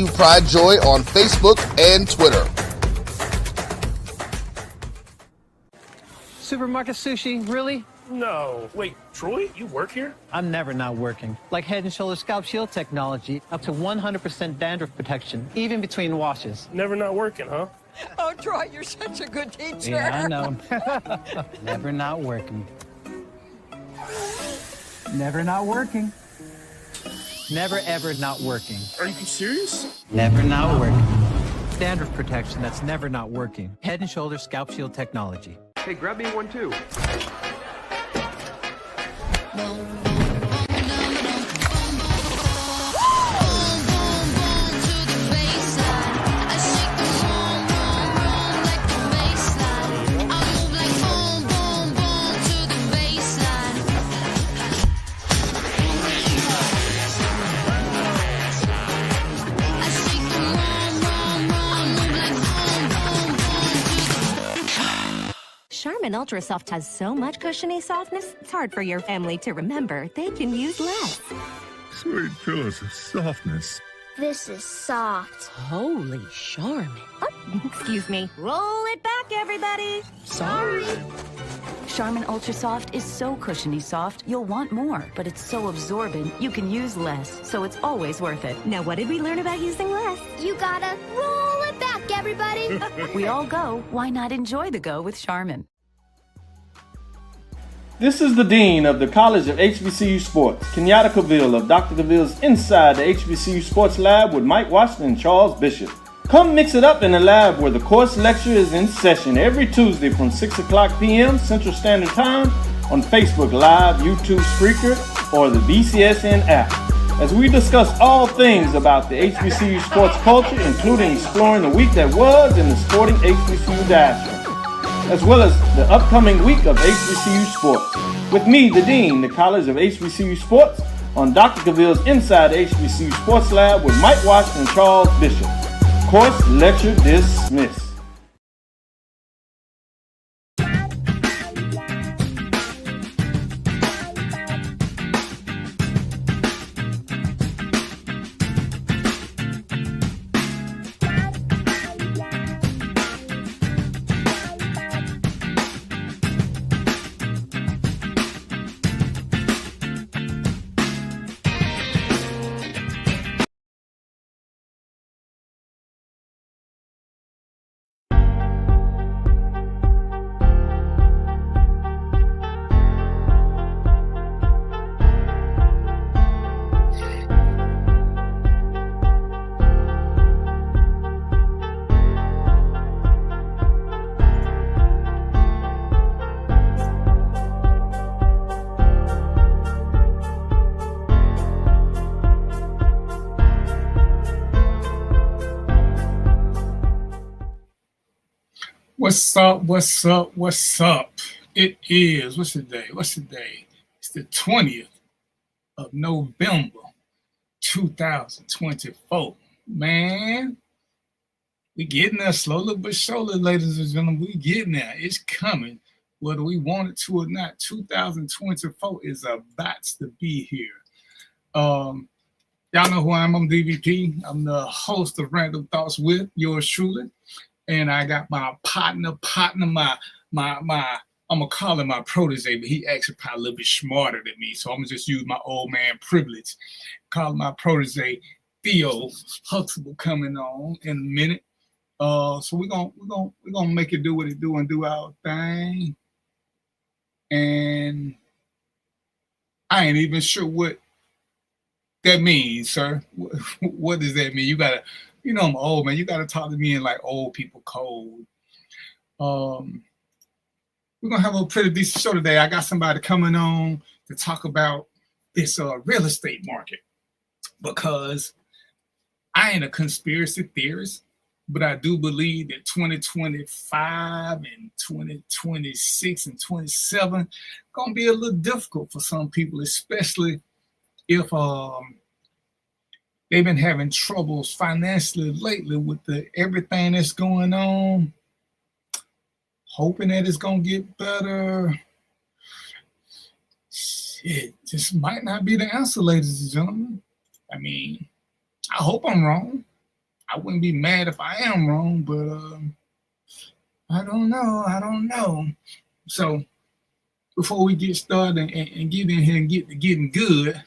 HBCU Pride Joy on Facebook and Twitter. Supermarket sushi, really? No. Wait, Troy, you work here? I'm never not working. Like Head & Shoulders Scalp Shield technology, up to 100% dandruff protection, even between washes. Never not working, huh? Oh, Troy, you're such a good teacher. Yeah, I know. Never not working. Never not working. Never, ever not working. Are you serious? Never not working. Dandruff protection that's never not working. Head & Shoulders Scalp Shield technology. Hey, grab me one too. Charmin Ultra Soft has so much cushiony softness, it's hard for your family to remember. They can use less. Sweet pillows of softness. This is soft. Holy Charmin. Oh, excuse me. Roll it back, everybody. Sorry. Charmin Ultra Soft is so cushiony soft, you'll want more, but it's so absorbent, you can use less, so it's always worth it. Now, what did we learn about using less? You gotta roll it back, everybody. We all go, why not enjoy the go with Charmin? This is the Dean of the College of HBCU Sports, Kenyatta Cavill of Dr. Cavill's Inside the HBCU Sports Lab with Mike Washington and Charles Bishop. Come mix it up in the lab where the course lecture is in session every Tuesday from 6 o'clock p.m. Central Standard Time on Facebook Live, YouTube Spreaker, or the BCSN app, as we discuss all things about the HBCU sports culture, including exploring the week that was in the sporting HBCU diaspora, as well as the upcoming week of HBCU sports. With me, the Dean, the College of HBCU Sports, on Dr. Cavill's Inside the HBCU Sports Lab with Mike Washington and Charles Bishop. Course lecture dismissed. What's up? What's up? What's up? It is, what's the day? It's the 20th of November, 2024. Man, we getting there slowly but surely, ladies and gentlemen. We getting there. It's coming. Whether we want it to or not, 2024 is about to be here. Y'all know who I am. I'm DVP. I'm the host of Random Thoughts with yours truly. And I got my partner, I'm gonna call him my protege, but he actually probably a little bit smarter than me. So I'm gonna just use my old man privilege. Call him my protege, Theo Huxtable, coming on in a minute. So we're gonna make it do what it do and do our thing. And I ain't even sure what that means, sir. What does that mean? You gotta, you know, I'm old, man. You gotta talk to me in like old people code. We're gonna have a pretty decent show today. I got somebody coming on to talk about this real estate market, because I ain't a conspiracy theorist, but I do believe that 2025 and 2026 and 27 gonna be a little difficult for some people, especially if they've been having troubles financially lately with everything that's going on. Hoping that it's gonna get better. Shit, this might not be the answer, ladies and gentlemen. I mean, I hope I'm wrong. I wouldn't be mad if I am wrong, but I don't know. So before we get started and get in here and get to getting good,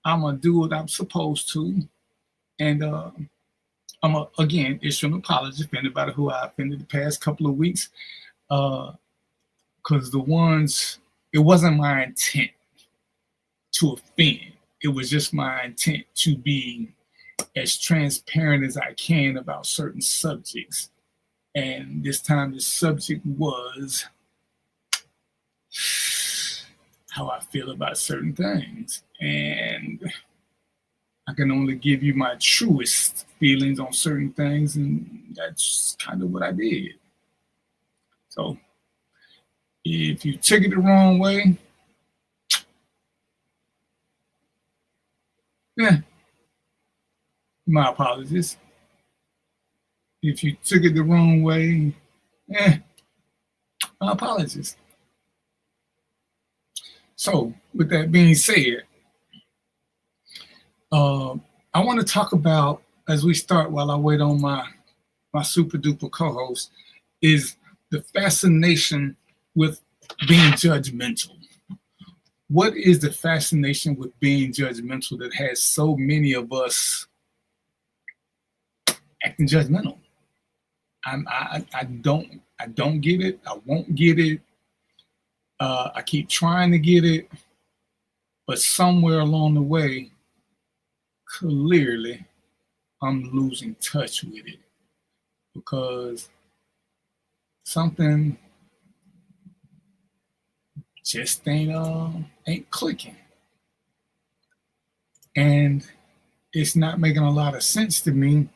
I'm going to do what I'm supposed to. And I'm going to, again, issue an apology for anybody who I offended the past couple of weeks. Because it wasn't my intent to offend. It was just my intent to be as transparent as I can about certain subjects. And this time the subject was how I feel about certain things. And I can only give you my truest feelings on certain things, and that's kind of what I did. So if you took it the wrong way, my apologies. If you took it the wrong way, my apologies. So with that being said, I want to talk about, as we start while I wait on my super duper co-host, is the fascination with being judgmental. What is the fascination with being judgmental that has so many of us acting judgmental? I don't get it. I won't get it. I keep trying to get it, but somewhere along the way, clearly, I'm losing touch with it because something just ain't clicking, and it's not making a lot of sense to me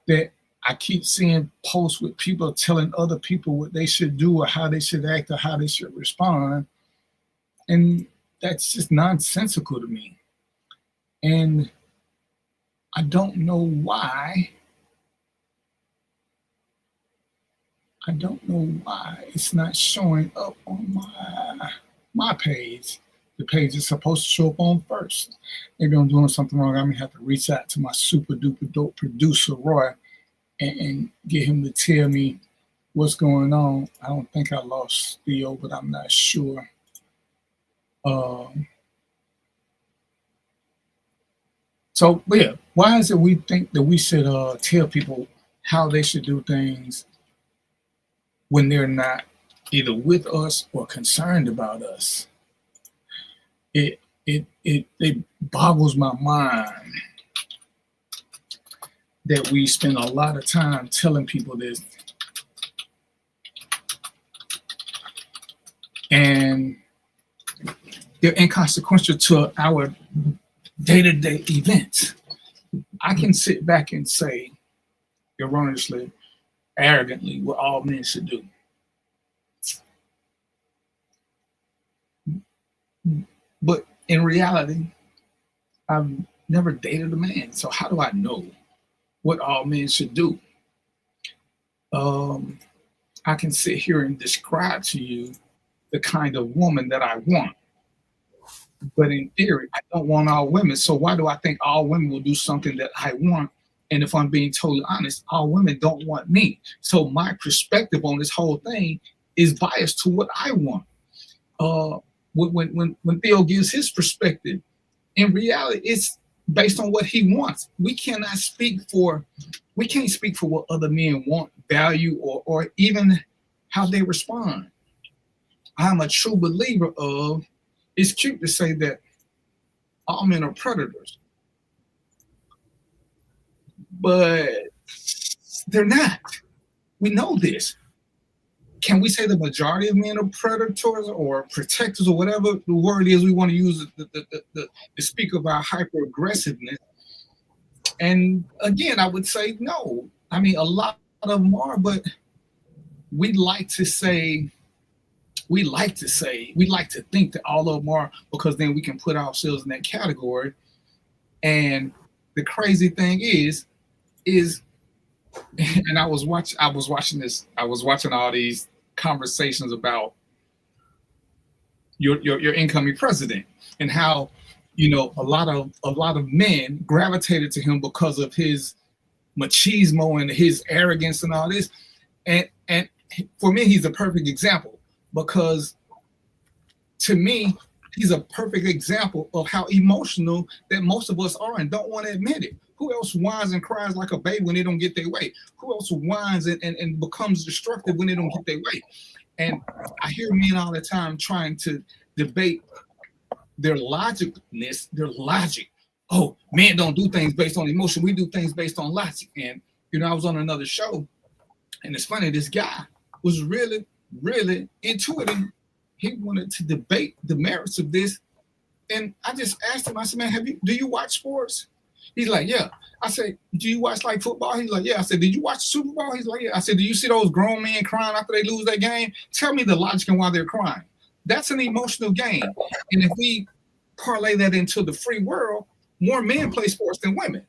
that I keep seeing posts with people telling other people what they should do or how they should act or how they should respond. And that's just nonsensical to me. And I don't know why. I don't know why it's not showing up on my page. The page is supposed to show up on first. Maybe I'm doing something wrong. I'm gonna have to reach out to my super duper dope producer, Roy, and get him to tell me what's going on. I don't think I lost Theo, but I'm not sure. So, yeah, why is it we think that we should tell people how they should do things when they're not either with us or concerned about us? It boggles my mind that we spend a lot of time telling people this, and they're inconsequential to our day-to-day events. I can sit back and say, erroneously, arrogantly, what all men should do. But in reality, I've never dated a man, so how do I know what all men should do? I can sit here and describe to you the kind of woman that I want. But in theory, I don't want all women. So why do I think all women will do something that I want? And if I'm being totally honest, all women don't want me. So my perspective on this whole thing is biased to what I want. When Theo gives his perspective, in reality, it's based on what he wants. We can't speak for what other men want, value, or even how they respond. I'm a true believer of, it's cute to say that all men are predators, but they're not. We know this. Can we say the majority of men are predators or protectors or whatever the word is we want to use to speak of our hyper-aggressiveness? And again, I would say no. I mean, a lot of them are, but we like to think that all of them are, because then we can put ourselves in that category. And the crazy thing is, and I was watching all these conversations about your incoming president and how, a lot of men gravitated to him because of his machismo and his arrogance and all this. And for me, he's a perfect example, because to me, he's a perfect example of how emotional that most of us are and don't want to admit it. Who else whines and cries like a baby when they don't get their way? Who else whines and becomes destructive when they don't get their way? And I hear men all the time trying to debate their logicness, their logic. Oh, men don't do things based on emotion. We do things based on logic. And, I was on another show, and it's funny, this guy was really, really into it. And he wanted to debate the merits of this. And I just asked him, I said, man, do you watch sports? He's like, yeah. I said, do you watch like football? He's like, yeah. I said, did you watch the Super Bowl? He's like, yeah. I said, do you see those grown men crying after they lose that game? Tell me the logic and why they're crying. That's an emotional game. And if we parlay that into the free world, more men play sports than women.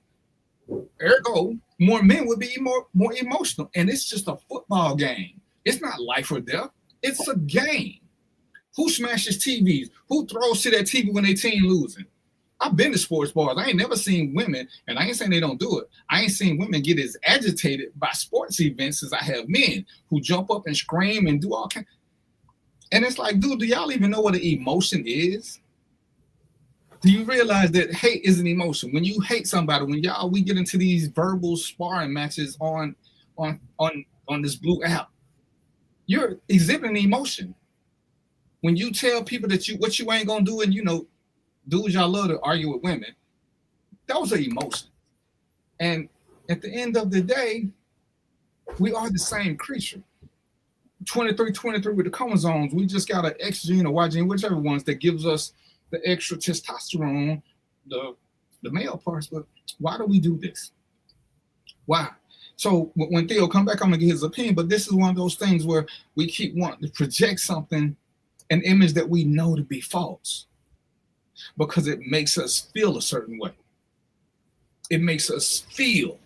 Ergo, more men would be more emotional. And it's just a football game. It's not life or death. It's a game. Who smashes TVs? Who throws to that TV when their team losing? I've been to sports bars. I ain't never seen women, and I ain't saying they don't do it. I ain't seen women get as agitated by sports events as I have men who jump up and scream and do all kinds. And it's like, dude, do y'all even know what an emotion is? Do you realize that hate is an emotion? When you hate somebody, when we get into these verbal sparring matches on this blue app, you're exhibiting emotion. When you tell people that what you ain't gonna do, and dudes y'all love to argue with women, those are emotions. And at the end of the day, we are the same creature. 23 with the chromosomes. We just got an X gene or Y gene, whichever ones, that gives us the extra testosterone, the male parts. But why do we do this? Why? So when Theo come back, I'm gonna get his opinion. But this is one of those things where we keep wanting to project something, an image that we know to be false, because it makes us feel a certain way. It makes us feel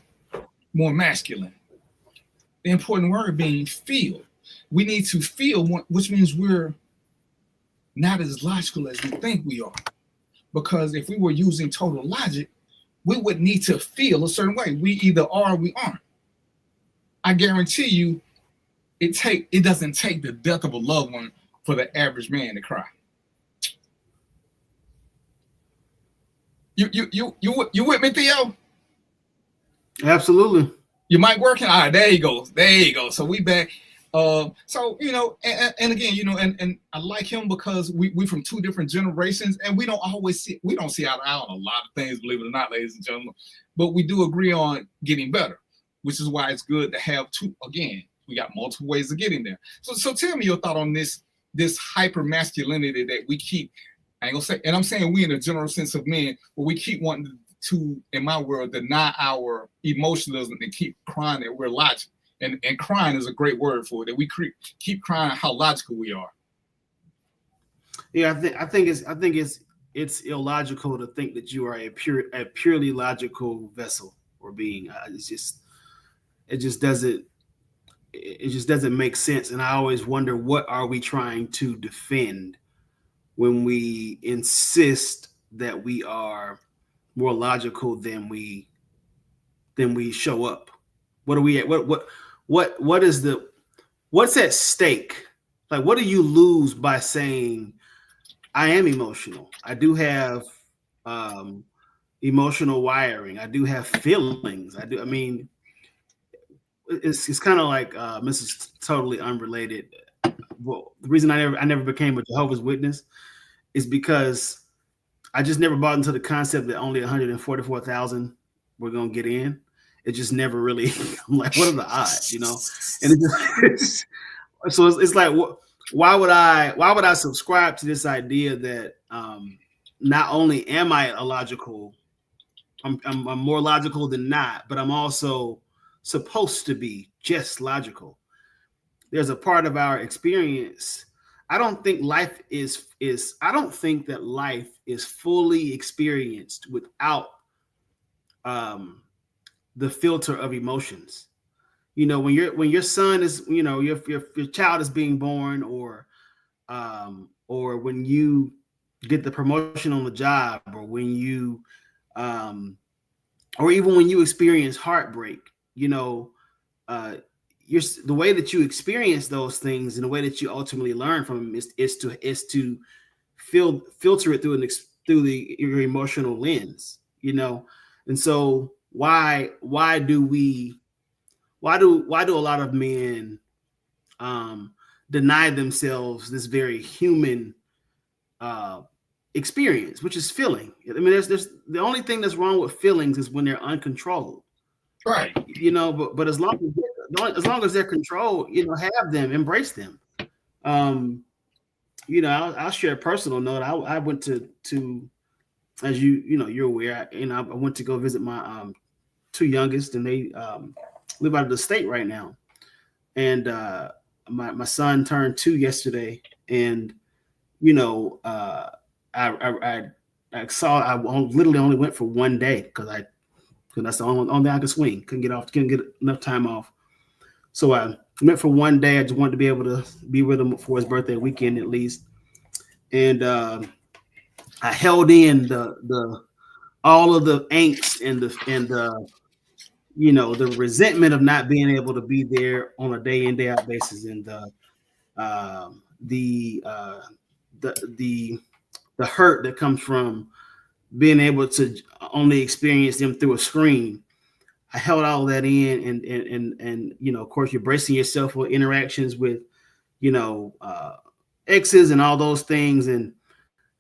more masculine. The important word being feel. We need to feel, which means we're not as logical as we think we are. Because if we were using total logic, we would need to feel a certain way. We either are or we aren't. I guarantee you, it doesn't take the death of a loved one for the average man to cry. You with me, Theo? Absolutely. Your mic working? All right, there you go. So we back. And again, and I like him because we from two different generations, and we don't see eye to eye on a lot of things, believe it or not, ladies and gentlemen. But we do agree on getting better, which is why it's good to have two. Again, we got multiple ways of getting there. So tell me your thought on this hyper masculinity that we keep. I ain't gonna say, and I'm saying we in a general sense of men, but we keep wanting to, in my world, deny our emotionalism and keep crying that we're logical. And crying is a great word for it, that we keep crying how logical we are. Yeah, I think it's illogical to think that you are a purely logical vessel or being. It just doesn't make sense. And I always wonder, what are we trying to defend when we insist that we are more logical than we show up? What are we at? What's at stake? Like, what do you lose by saying I am emotional? I do have emotional wiring. I do have feelings. I mean, it's kind of like this is totally unrelated. Well, the reason I never became a Jehovah's Witness is because I just never bought into the concept that only 144,000 were gonna get in. It just never really. I'm like, what are the odds, And it's like, why would I subscribe to this idea that not only am I illogical, I'm more logical than not, but I'm also supposed to be just logical. There's a part of our experience. I don't think life is. I don't think that life is fully experienced without the filter of emotions. When your son is, your child is being born, or when you get the promotion on the job, or when you or even when you experience heartbreak, you know, the way that you experience those things and the way that you ultimately learn from them is to filter it through your emotional lens, you know. And so why do a lot of men deny themselves this very human experience, which is feeling? I mean, there's the only thing that's wrong with feelings is when they're uncontrolled, right? You know, but as long as they're controlled, you know, have them, embrace them. You know, I'll share a personal note. I went to as you're aware, I went to go visit my two youngest, and they live out of the state right now. And my son turned 2 yesterday, and you know, I literally only went for 1 day because that's the only thing I could swing. Couldn't get enough time off. So I went for 1 day. I just wanted to be able to be with him for his birthday weekend at least. And I held in the all of the angst and the you know, the resentment of not being able to be there on a day in, day out basis, and the hurt that comes from being able to only experience them through a screen. I held all that in, and you know, of course, you're bracing yourself for interactions with, you know, exes and all those things. And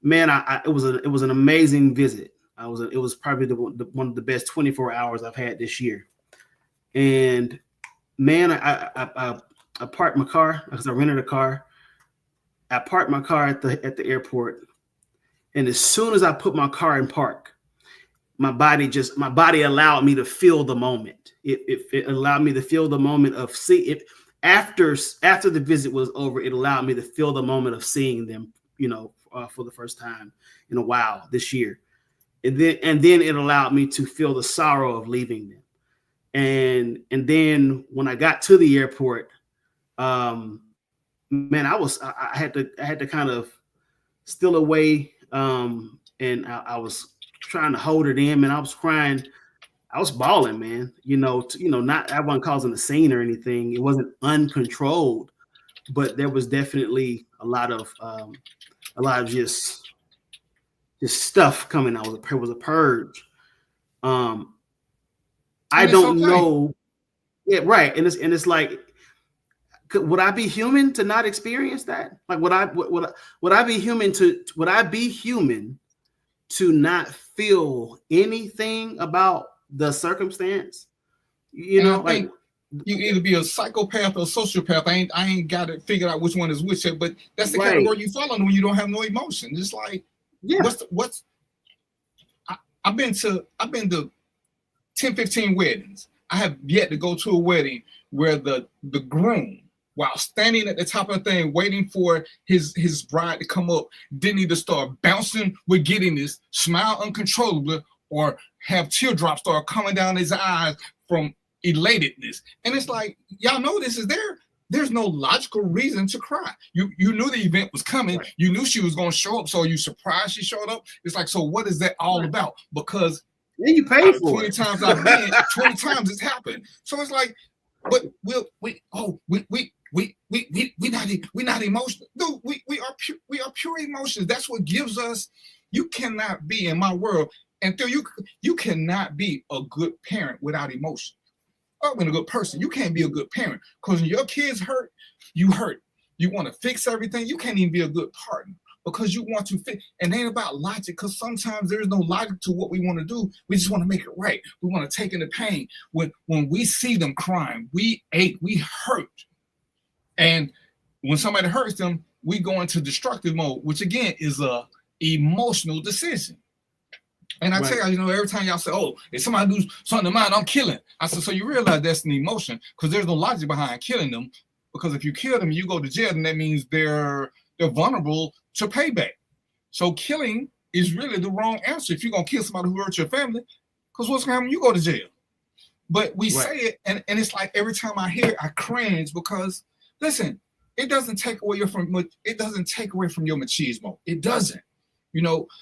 man, it was an amazing visit. It was probably one of the best 24 hours I've had this year. And man, I parked my car because I rented a car. I parked my car at the airport, and as soon as I put my car in park, my body allowed me to feel the moment. It allowed me to feel the moment of after the visit was over. It allowed me to feel the moment of seeing them, you know, for the first time in a while this year. And then it allowed me to feel the sorrow of leaving them. And then when I got to the airport, man, I had to kind of still away, and I was trying to hold it in, man. I was crying. I was bawling, man. I wasn't causing a scene or anything. It wasn't uncontrolled, but there was definitely a lot of just stuff coming out. It was a purge. I don't know. Yeah, right. And it's like, would I be human to not experience that? Like, would I be human to not feel anything about the circumstance? You know, like, you either be a psychopath or a sociopath. I ain't got it figured out which one is which yet, but that's the category you fall under when you don't have no emotion. Just like, yeah, I've been to 10, 15 weddings. I have yet to go to a wedding where the groom, while standing at the top of the thing, waiting for his bride to come up, didn't either start bouncing with giddiness, smile uncontrollably, or have teardrops start coming down his eyes from elatedness. And it's like, y'all know this is there. There's no logical reason to cry. You knew the event was coming. Right. You knew she was going to show up. So are you surprised she showed up? It's like, so what is that all about? Because you paid for 20 it. times I've been, 20 times it's happened. So it's like, but we're not emotional. Dude, we are pure emotions. That's what gives us. You cannot be in my world, and Theo, you cannot be a good parent without emotion. Or when a good person, you can't be a good parent because when your kids hurt, you hurt. You want to fix everything. You can't even be a good partner because you want to fix. And it ain't about logic, because sometimes there is no logic to what we want to do. We just want to make it right. We want to take in the pain. When we see them crying, we ache, we hurt. And when somebody hurts them, we go into destructive mode, which again is a emotional decision. And I tell you, every time y'all say, oh, if somebody do something to mine, I'm killing. I said, so you realize that's an emotion, because there's no logic behind killing them. Because if you kill them, you go to jail, and that means they're vulnerable to payback. So killing is really the wrong answer if you're going to kill somebody who hurt your family, because what's going to happen? You go to jail. But we say it, and it's like every time I hear it, I cringe, because listen, it doesn't take away from your machismo. It doesn't.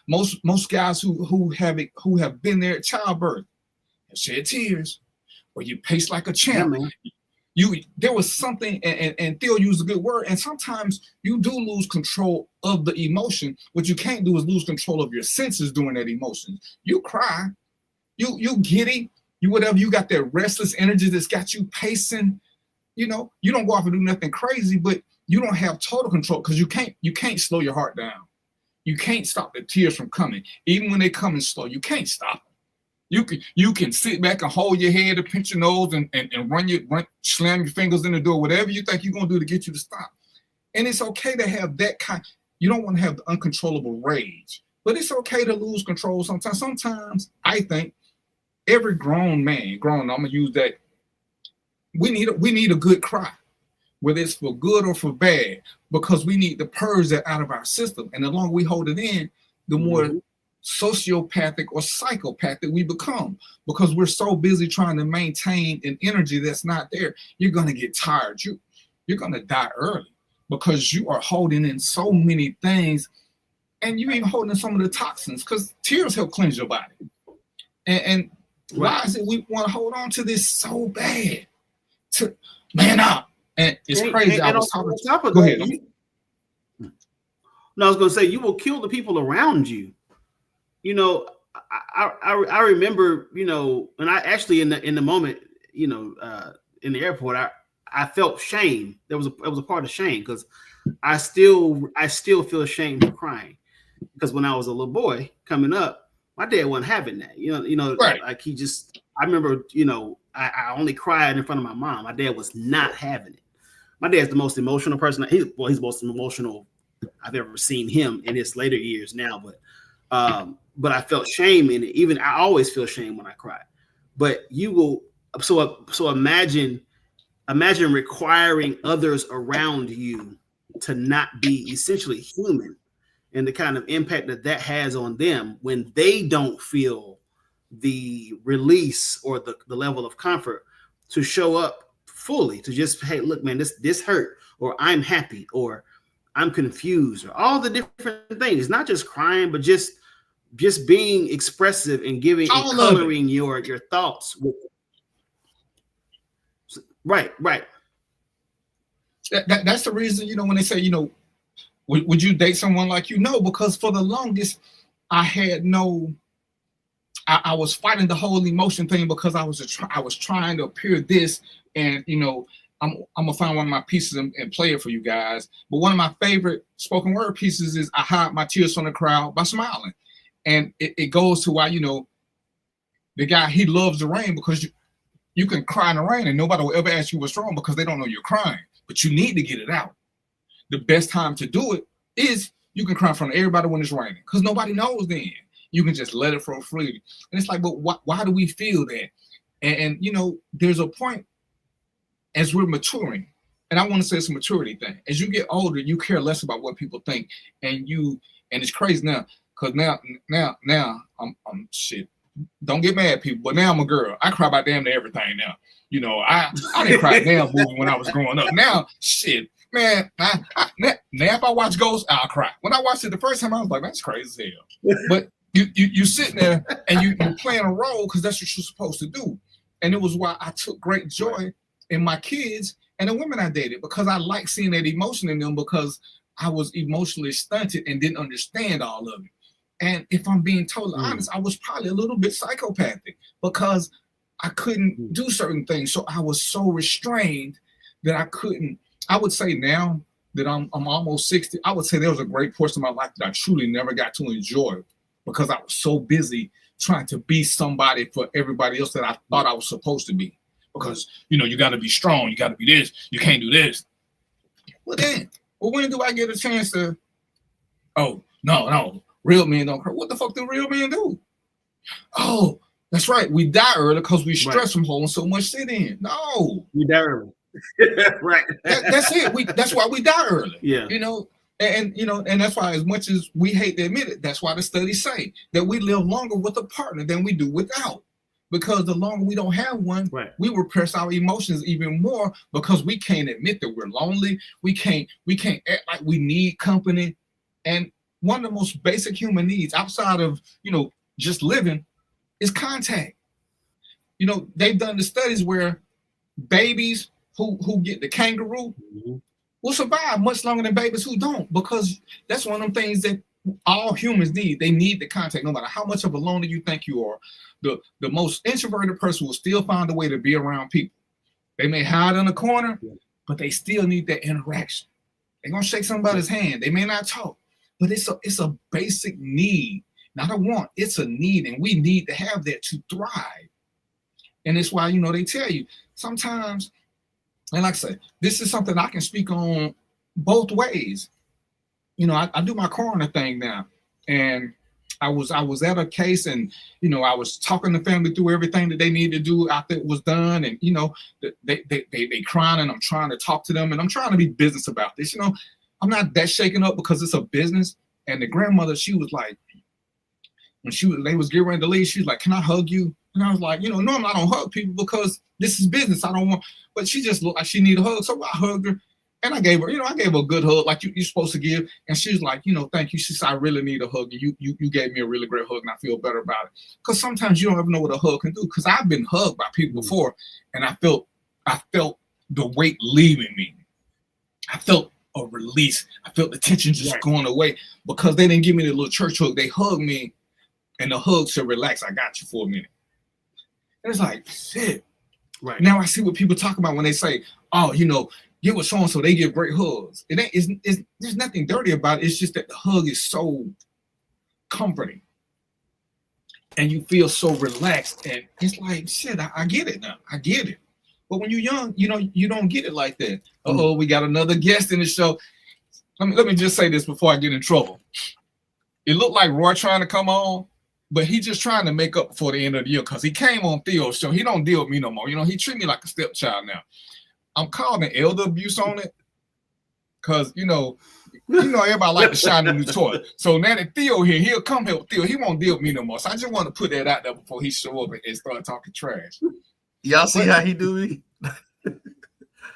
Most guys who have been there at childbirth have shed tears. or you pace like a Yeah, champ. man. There was something, and Theo used a good word, and sometimes you do lose control of the emotion. What you can't do is lose control of your senses during that emotion. You cry, you giddy, you whatever, you got that restless energy that's got you pacing. You know, you don't go off and do nothing crazy, but you don't have total control because you can't slow your heart down. You can't stop the tears from coming. Even when they come in slow, you can't stop them. You can sit back and hold your head and pinch your nose and slam your fingers in the door, whatever you think you're gonna do to get you to stop. And it's okay to have that kind. You don't want to have the uncontrollable rage, but it's okay to lose control sometimes. Sometimes I think every grown man, I'm gonna use that. We need a good cry, whether it's for good or for bad, because we need to purge that out of our system. And the longer we hold it in, the more sociopathic or psychopathic we become, because we're so busy trying to maintain an energy that's not there. You're gonna get tired. You're gonna die early because you are holding in so many things, and you ain't holding in some of the toxins, because tears help cleanse your body. And why is it we want to hold on to this so bad? To man up. And it's crazy. And I was on talking. top of Go that, ahead. I was going to say, you will kill the people around you. You know, I remember, you know, and I actually in the moment, you know, in the airport, I felt shame. It was a part of shame, because I still feel ashamed for crying, because when I was a little boy coming up, my dad wasn't having that. You know, right. Like I remember, you know, I only cried in front of my mom. My dad was not having it. My dad's the most emotional person. He's the most emotional I've ever seen him in his later years now. But I felt shame in it. Even I always feel shame when I cry. But you will. So imagine requiring others around you to not be essentially human, and the kind of impact that has on them when they don't feel the release or the level of comfort to show up fully, to just, hey, look, man, this hurt, or I'm happy, or I'm confused, or all the different things. Not just crying, but just being expressive and giving and coloring your thoughts with. Right. That's the reason, you know, when they say, you know, would you date someone like you? No, because for the longest, I was fighting the whole emotion thing, because I was trying to appear this, and you know, I'm gonna find one of my pieces and play it for you guys. But one of my favorite spoken word pieces is "I hide my tears from the crowd by smiling," and it goes to why, you know, the guy, he loves the rain, because you can cry in the rain and nobody will ever ask you what's wrong, because they don't know you're crying, but you need to get it out. The best time to do it is you can cry in front of everybody when it's raining, because nobody knows then. You can just let it flow freely. And it's like, but why do we feel that? And you know, there's a point as we're maturing, and I want to say it's a maturity thing. As you get older, you care less about what people think, and it's crazy now, because now I'm shit. Don't get mad, people, but now I'm a girl. I cry about damn near everything now. You know, I didn't cry damn movie when I was growing up. Now, shit, man, now if I watch Ghost, I'll cry. When I watched it the first time, I was like, that's crazy as hell. But you sitting there and you're playing a role, because that's what you're supposed to do. And it was why I took great joy in my kids and the women I dated, because I like seeing that emotion in them, because I was emotionally stunted and didn't understand all of it. And if I'm being totally honest, I was probably a little bit psychopathic, because I couldn't do certain things. So I was so restrained that I couldn't. I would say now that I'm almost 60, I would say there was a great portion of my life that I truly never got to enjoy, because I was so busy trying to be somebody for everybody else that I thought I was supposed to be. Because, you know, you got to be strong, you got to be this, you can't do this. Well, when do I get a chance to, oh, no, real men don't cry. What the fuck do real men do? Oh, that's right, we die early because we stress from holding so much shit in. No. We die early. Right. That's it. That's why we die early. Yeah. You know, and you know, and that's why, as much as we hate to admit it, that's why the studies say that we live longer with a partner than we do without. Because the longer we don't have one, we repress our emotions even more, because we can't admit that we're lonely. We can't act like we need company. And one of the most basic human needs outside of, you know, just living is contact. You know, they've done the studies where babies who get the kangaroo will survive much longer than babies who don't, because that's one of them things that all humans need. They need the contact, no matter how much of a loner you think you are. The most introverted person will still find a way to be around people. They may hide in a corner, but they still need that interaction. They're gonna shake somebody's hand. They may not talk, but it's a basic need, not a want. It's a need, and we need to have that to thrive. And it's why, you know, they tell you sometimes, and like I said, this is something I can speak on both ways. You know, I do my coroner thing now, and I was at a case, and you know, I was talking to family through everything that they needed to do after it was done, and you know, they crying, and I'm trying to talk to them, and I'm trying to be business about this. You know, I'm not that shaken up because it's a business. And the grandmother, she was like, when they was getting ready to leave, she was like, "Can I hug you?" And I was like, you know, normally I don't hug people because this is business. I don't want, but she just looked like she needed a hug, so I hugged her. And I gave her a good hug like you're supposed to give. And she was like, you know, "Thank you." She said, "I really need a hug. You gave me a really great hug, and I feel better about it." Because sometimes you don't ever know what a hug can do. Because I've been hugged by people before, and I felt the weight leaving me. I felt a release. I felt the tension just going away because they didn't give me the little church hug. They hugged me, and the hug said, "Relax, I got you for a minute." And it's like, shit. Right. Now I see what people talk about when they say, "Oh, you know, get with so-and-so, they give great hugs." There's nothing dirty about it. It's just that the hug is so comforting. And you feel so relaxed. And it's like, shit, I get it now. I get it. But when you're young, you know, you don't get it like that. Uh-oh, we got another guest in the show. Let me just say this before I get in trouble. It looked like Roy trying to come on, but he just trying to make up before the end of the year because he came on Theo's show. He don't deal with me no more. You know, he treat me like a stepchild now. I'm calling it elder abuse on it because, you know, everybody like to shine a new toy. So now that Theo here, he'll come here with Theo. He won't deal with me no more. So I just want to put that out there before he show up and start talking trash. Y'all see how he do me?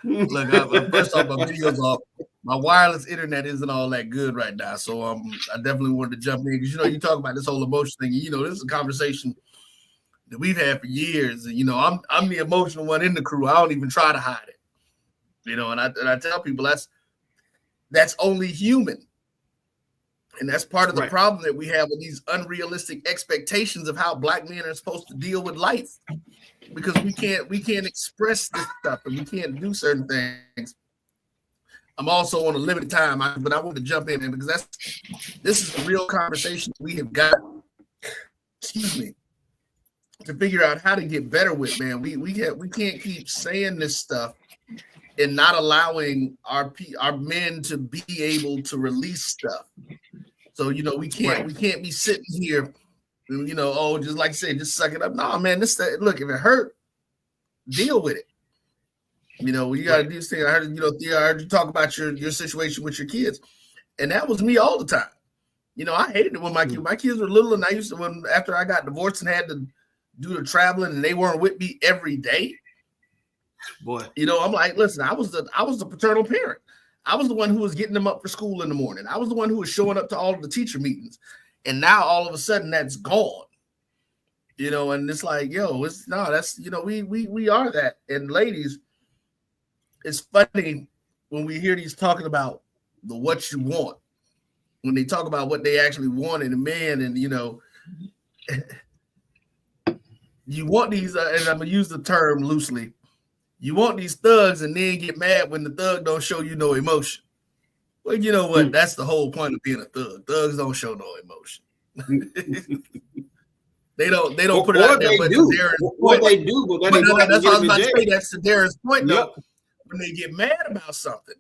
Look, first off, my videos off. My wireless internet isn't all that good right now, so I definitely wanted to jump in because, you know, you talk about this whole emotion thing. You know, this is a conversation that we've had for years, and you know, I'm the emotional one in the crew. I don't even try to hide it. You know, and I tell people that's only human. And that's part of the problem that we have with these unrealistic expectations of how Black men are supposed to deal with life. Because we can't express this stuff and we can't do certain things. I'm also on a limited time, but I want to jump in because this is a real conversation we have got, to figure out how to get better with, man. We can't keep saying this stuff and not allowing our men to be able to release stuff. So, you know, we can't be sitting here, you know, oh, just like I said, just suck it up. No, man, look, if it hurt, deal with it. You know, you got to do this thing. I heard, you know, Theo, I heard you talk about your situation with your kids, and that was me all the time. You know, I hated it when my kids were little, and I used to, after I got divorced and had to do the traveling, and they weren't with me every day. Boy, you know, I'm like, listen, I was the paternal parent. I was the one who was getting them up for school in the morning. I was the one who was showing up to all of the teacher meetings. And now all of a sudden that's gone. You know, and it's like, that's, you know, we are that. And ladies, it's funny when we hear these talking about the what you want, when they talk about what they actually want in a man, and you know, you want these, and I'm gonna use the term loosely. You want these thugs and then get mad when the thug don't show you no emotion. Well, you know what? That's the whole point of being a thug. Thugs don't show no emotion. They don't put it out there. But they do, but then that's what I was about to say. That's to Darren's point, though. When they get mad about something,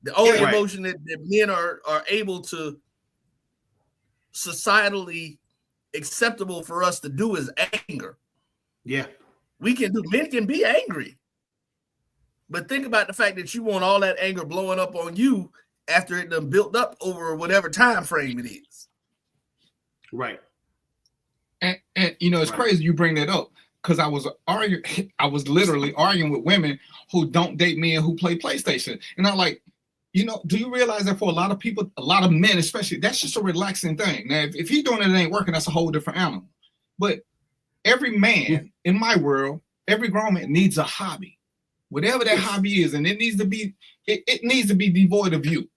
the only emotion that men are able to societally acceptable for us to do is anger. Yeah. Men can be angry. But think about the fact that you want all that anger blowing up on you after it done built up over whatever time frame it is. Right. And you know, it's crazy you bring that up because I was literally arguing with women who don't date men who play PlayStation. And I'm like, you know, do you realize that for a lot of people, a lot of men especially, that's just a relaxing thing. Now, if he's doing it and it ain't working, that's a whole different animal. But every man in my world every grown man needs a hobby, whatever that hobby is, and it needs to be devoid of you.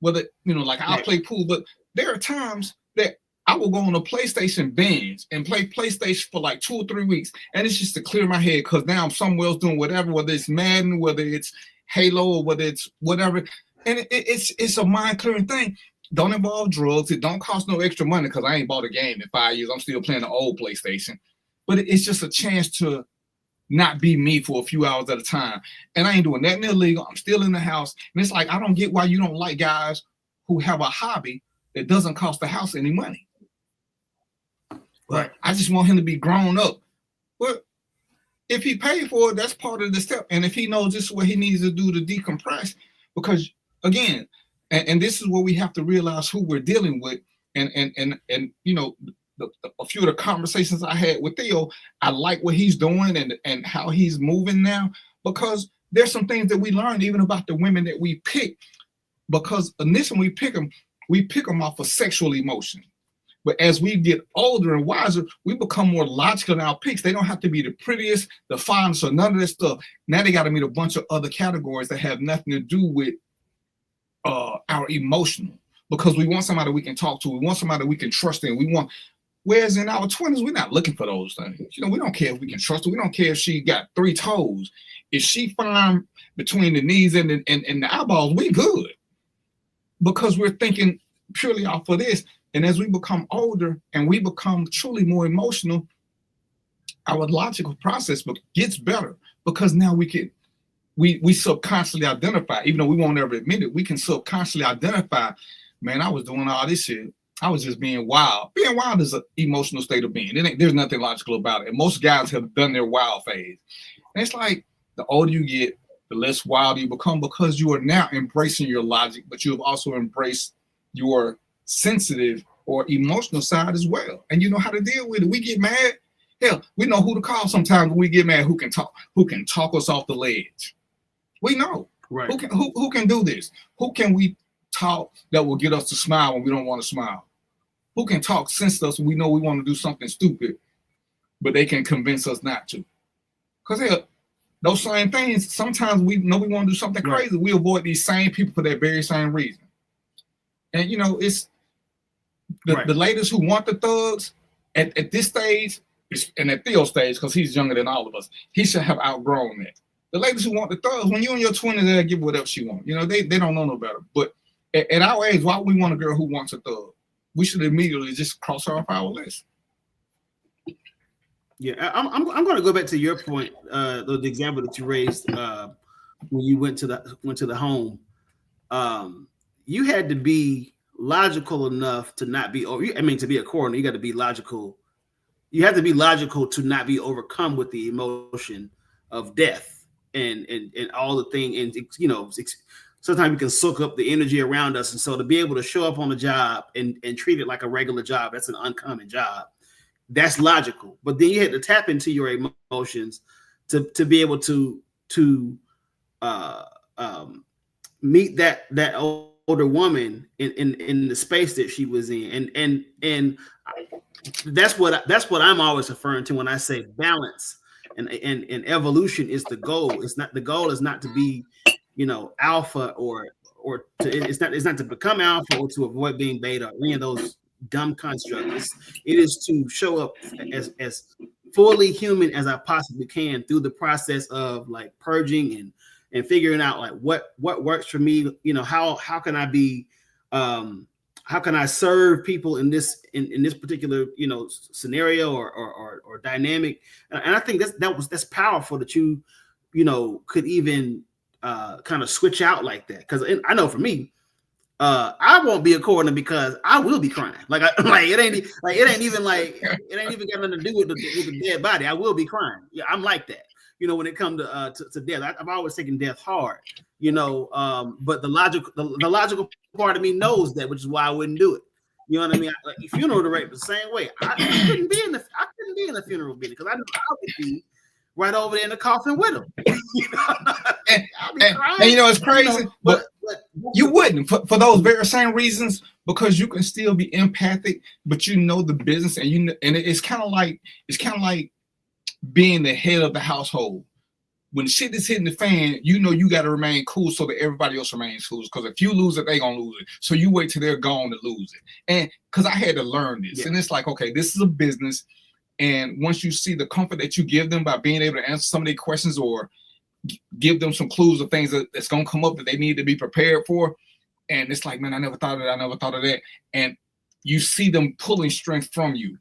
Whether like I'll play pool, but there are times that I will go on a PlayStation binge and play PlayStation for like 2 or 3 weeks, and it's just to clear my head because now I'm somewhere else doing whatever, whether it's Madden, whether it's Halo, or whether it's whatever, and it's a mind clearing thing. Don't involve drugs. It don't cost no extra money because I ain't bought a game in 5 years. I'm still playing the old PlayStation, but it's just a chance to not be me for a few hours at a time. And I ain't doing nothing illegal. I'm still in the house. And it's like, I don't get why you don't like guys who have a hobby that doesn't cost the house any money. Right. I just want him to be grown up. But if he paid for it, that's part of the step. And if he knows this is what he needs to do to decompress, because again, and this is where we have to realize who we're dealing with. And a few of the conversations I had with Theo, I like what he's doing and how he's moving now, because there's some things that we learned even about the women that we pick, because initially we pick them off of sexual emotion. But as we get older and wiser, we become more logical in our picks. They don't have to be the prettiest, the finest, or none of this stuff. Now they got to meet a bunch of other categories that have nothing to do with our emotional, because we want somebody we can talk to. We want somebody we can trust in. Whereas in our 20s, we're not looking for those things. We don't care if we can trust her. We don't care if she got 3 toes. If she fine between the knees and the eyeballs, we good. Because we're thinking purely off of this. And as we become older and we become truly more emotional, our logical process gets better, because now we subconsciously identify, even though we won't ever admit it, we can subconsciously identify, man, I was doing all this shit. I was just being wild. Being wild is an emotional state of being. There's nothing logical about it. And most guys have done their wild phase. And it's like the older you get, the less wild you become, because you are now embracing your logic, but you have also embraced your sensitive or emotional side as well. And you know how to deal with it. We get mad. Hell, we know who to call sometimes when we get mad, who can talk us off the ledge. We know. Right. Who can do this? Who can we talk that will get us to smile when we don't want to smile? Who can talk sense to us when we know we want to do something stupid, but they can convince us not to? Because those same things, sometimes we know we want to do something crazy. We avoid these same people for that very same reason. And it's the ladies who want the thugs at this stage, and at Theo's stage, because he's younger than all of us, he should have outgrown that. The ladies who want the thugs, when you're in your 20s, they'll give whatever she wants. They don't know no better. But at our age, why would we want a girl who wants a thug? We should immediately just cross her off our list. Yeah, I'm going to go back to your point, the example that you raised when you went to the home. You had to be logical enough to not be to be a coroner. You got to be logical. You have to be logical to not be overcome with the emotion of death and all the thing. And sometimes we can soak up the energy around us. And so to be able to show up on a job and treat it like a regular job, that's an uncommon job. That's logical. But then you had to tap into your emotions to be able to meet that older woman in the space that she was in. And that's what I'm always referring to when I say balance and evolution is the goal. The goal is not to be alpha or it's not to become alpha or to avoid being beta or any of those dumb constructs. It is to show up as fully human as I possibly can through the process of like purging and figuring out like what works for me. How can I be how can I serve people in this particular scenario or dynamic? And I think that's powerful that you could even kind of switch out like that, because I know for me, I won't be a coroner because I will be crying. It ain't even got nothing to do with the dead body. I will be crying. Yeah, I'm like that. When it comes to death, I've always taken death hard. But the logical part of me knows that, which is why I wouldn't do it. You know what I mean? Funeral director the same way. I couldn't be in the funeral business because I know I would be right over there in the coffin with him. And it's crazy, but you wouldn't for those very same reasons, because you can still be empathic, but the business, and it's kind of like being the head of the household. When shit is hitting the fan, you know you got to remain cool so that everybody else remains cool. Because if you lose it, they gonna lose it. So you wait till they're gone to lose it. And because I had to learn this, and it's like, okay, this is a business. And once you see the comfort that you give them by being able to answer some of their questions or give them some clues of things that's gonna come up that they need to be prepared for, and it's like, man, I never thought of that. I never thought of that. And you see them pulling strength from you.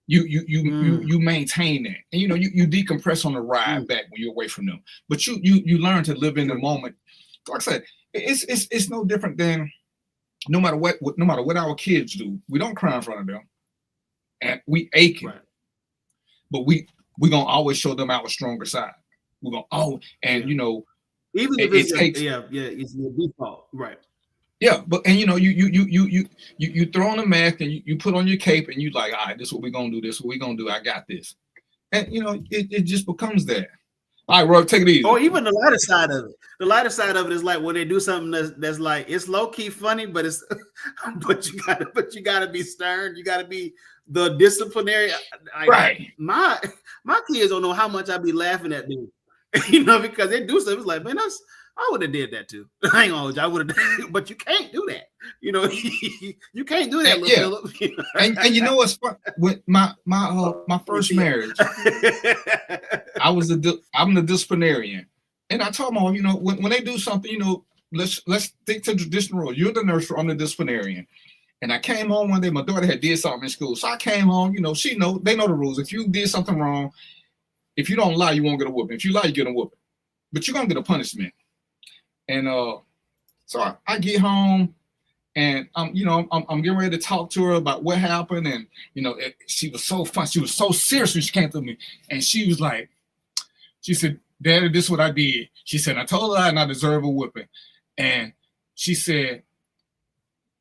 You maintain that, and you know you decompress on the ride back when you're away from them. But you learn to live in the moment. Like I said, it's no different than no matter what our kids do, we don't cry in front of them, and we aching, but we gonna always show them our stronger side. We're gonna you know, even if it's it's your default, right? Yeah, but and you know you throw on a mask and you put on your cape and you like, all right, this is what we're gonna do. This is what we're gonna do. I got this, and you know it just becomes that. All right, Rob, take it easy. Or even the lighter side of it. The lighter side of it is like when they do something that's like it's low key funny, but it's but you gotta be stern. You gotta be the disciplinary. Right. My kids don't know how much I be laughing at them, you know, because they do stuff. It's like, man, I would have did that too. I ain't gonna hold you. I would have, but you can't do that. You know, you can't do that, little Philip. and you know what's fun? With my first marriage, I'm the disciplinarian, and I told mom, you know, when they do something, you know, let's stick to traditional rules. You're the nurse, I'm the disciplinarian. And I came home one day, my daughter had did something in school, so I came home. You know, they know the rules. If you did something wrong, if you don't lie, you won't get a whooping. If you lie, you get a whooping, but you're gonna get a punishment. And so I get home, and I'm getting ready to talk to her about what happened, and you know she was so fun. She was so serious when she came to me, and she was like, she said, "Daddy, this is what I did." She said, "I told her and I deserve a whooping," and she said,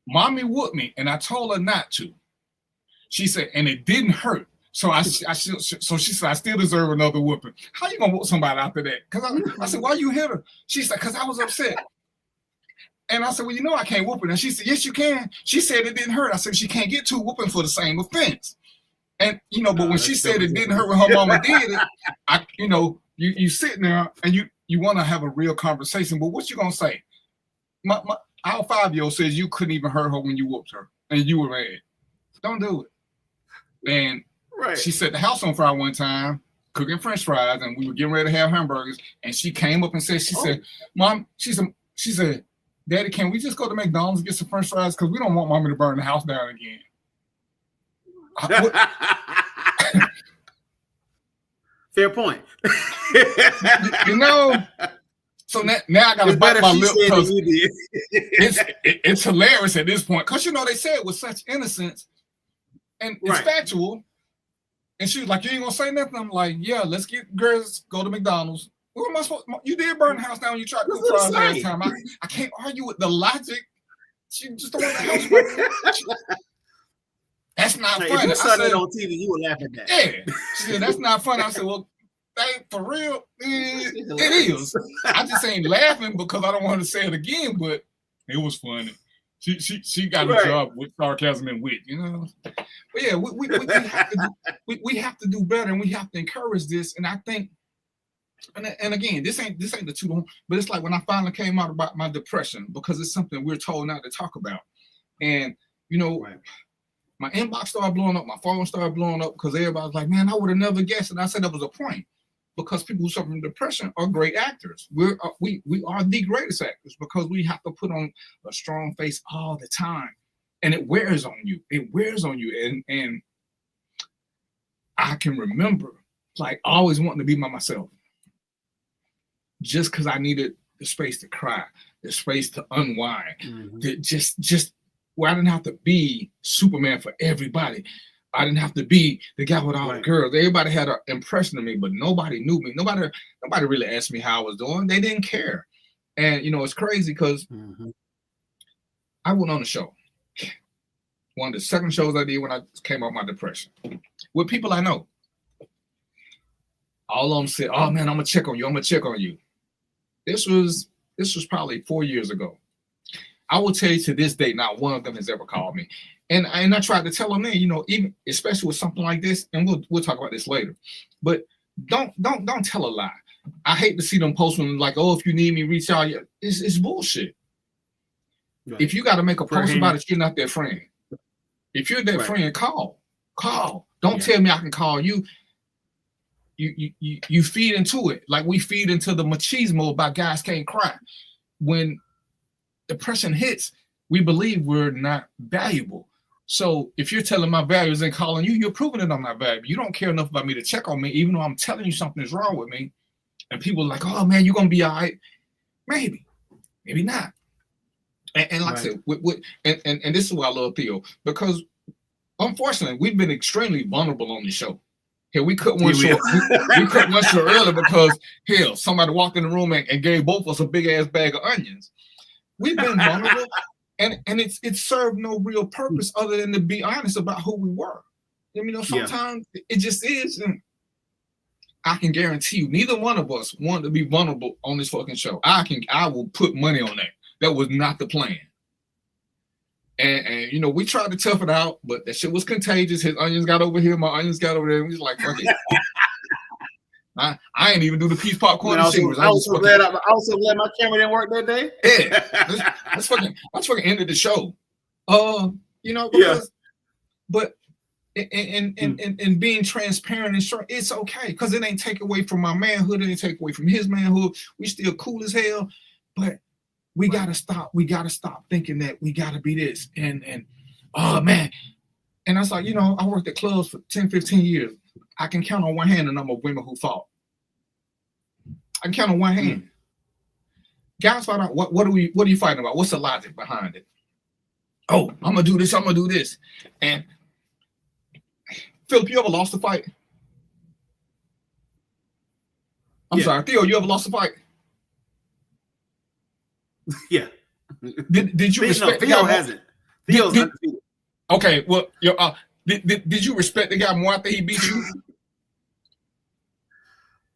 "Mommy whooped me, and I told her not to." She said, "And it didn't hurt." So so she said, "I still deserve another whooping." How you gonna whoop somebody after that? Because I said, "Why you hit her?" She said, "Because I was upset." And I said, "Well, you know I can't whoop her." And she said, "Yes, you can." She said it didn't hurt. I said, "She can't get two whooping for the same offense." And you know, but when she said it didn't hurt when her mama did it, you sitting there and you want to have a real conversation. But what you gonna say? Our 5-year-old says you couldn't even hurt her when you whooped her, and you were mad. Don't do it. And she set the house on fire one time, cooking French fries, and we were getting ready to have hamburgers. And she came up and said, said, "Mom," she said, "Daddy, can we just go to McDonald's and get some French fries? Because we don't want Mommy to burn the house down again." Fair point. You know, so now I got to bite my lip because it's hilarious at this point. Because, you know, they said it with such innocence and it's factual. And she was like, "You ain't going to say nothing?" I'm like, "Yeah, let's get girls, go to McDonald's." What am I supposed to, you did burn the house down. You tried to cook fries last time. I can't argue with the logic. She just don't want the house burnt. That's not funny. If you saw that on TV, you would laugh at that. Yeah. She said, "That's not funny." I said, "Well, for real, it is. I just ain't laughing because I don't want to say it again, but it was funny." She got a job with sarcasm and wit, you know. But yeah, we have to do better, and we have to encourage this. And I think, and again, this ain't the 2-to-1, but it's like when I finally came out about my depression, because it's something we're told not to talk about. And you know, my inbox started blowing up, my phone started blowing up because everybody was like, "Man, I would have never guessed." And I said that was a point. Because people who suffer from depression are great actors. We are the greatest actors because we have to put on a strong face all the time, and it wears on you. It wears on you, and I can remember like always wanting to be by myself, just because I needed the space to cry, the space to unwind, to just where I didn't have to be Superman for everybody. I didn't have to be the guy with all the girls. Everybody had an impression of me, but nobody knew me. Nobody really asked me how I was doing. They didn't care. And, you know, it's crazy because I went on a show. One of the second shows I did when I came out of my depression with people I know. All of them said, "Oh, man, I'm going to check on you. I'm going to check on you." This was probably 4 years ago. I will tell you to this day, not one of them has ever called me. And I tried to tell them, man, you know, even especially with something like this, and we'll talk about this later. But don't tell a lie. I hate to see them posting like, oh, if you need me, reach out. It's bullshit. Right. If you got to make a post about it, you're not their friend. If you're their friend, call. Don't tell me I can call you. You feed into it like we feed into the machismo about guys can't cry. When depression hits, we believe we're not valuable. So if you're telling my values and calling you, you're proving that I'm not valuable. You don't care enough about me to check on me, even though I'm telling you something is wrong with me. And people are like, oh man, you're gonna be all right. Maybe not. And like I said, and this is why I love Theo, because unfortunately we've been extremely vulnerable on the show. Hell, we cut one show. We cut one show early because hell, somebody walked in the room and gave both of us a big ass bag of onions. We've been vulnerable, and it served no real purpose other than to be honest about who we were. You know, sometimes it just is. And I can guarantee you, neither one of us want to be vulnerable on this fucking show. I will put money on that. That was not the plan. And you know, we tried to tough it out, but that shit was contagious. His onions got over here, my onions got over there. And we was like, fuck it. I ain't even do the peace popcorn. I was so glad my camera didn't work that day. Yeah, let's fucking ended the show. You know, because, but and being transparent and short, it's okay because it ain't take away from my manhood. It ain't take away from his manhood. We still cool as hell, but we gotta stop. We gotta stop thinking that we gotta be this and oh man. And I was like, you know, I worked at clubs for 10, 15 years. I can count on one hand the number of women who fought. I can count on one hand. Guys find out what are you fighting about? What's the logic behind it? Oh, I'm gonna do this, I'm gonna do this. And Philip, you ever lost a fight? I'm sorry, Theo, you ever lost a fight? Yeah. Did you respect the guy? Theo hasn't. Theo's undefeated. Okay, well, did you respect the guy more after he beat you?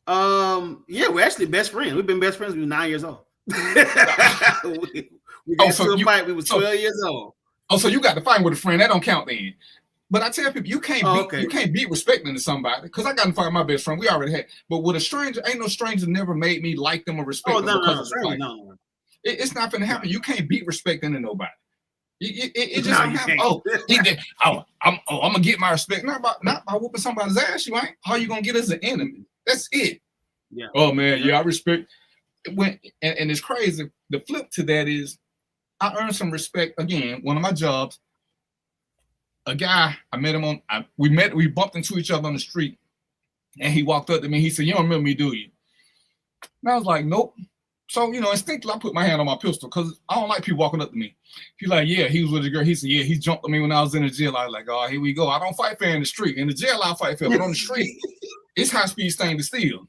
Yeah, we're actually best friends. We've been best friends. We were 9 years old. we got to a fight. We were 12 years old. Oh, so you got to fight with a friend. That don't count then. But I tell people, you can't beat respecting to somebody because I got to fight with my best friend. We already had. But with a stranger, ain't no stranger never made me like them or respect them because of fight. No. It's not going to happen. You can't beat respecting to nobody. It just don't happen. I'm gonna get my respect not by whooping somebody's ass. You ain't. How you gonna get as an enemy? That's it. Yeah. Oh man, yeah, I respect. And it's crazy. The flip to that is, I earned some respect again. One of my jobs, a guy I met him on. We bumped into each other on the street, and he walked up to me. He said, "You don't remember me, do you?" And I was like, "Nope." So, you know, instinctively, I put my hand on my pistol because I don't like people walking up to me. He's like, yeah, he was with a girl. He said, yeah, he jumped on me when I was in the jail. I was like, oh, here we go. I don't fight fair in the street. In the jail, I fight fair. But on the street, it's high-speed stainless steel.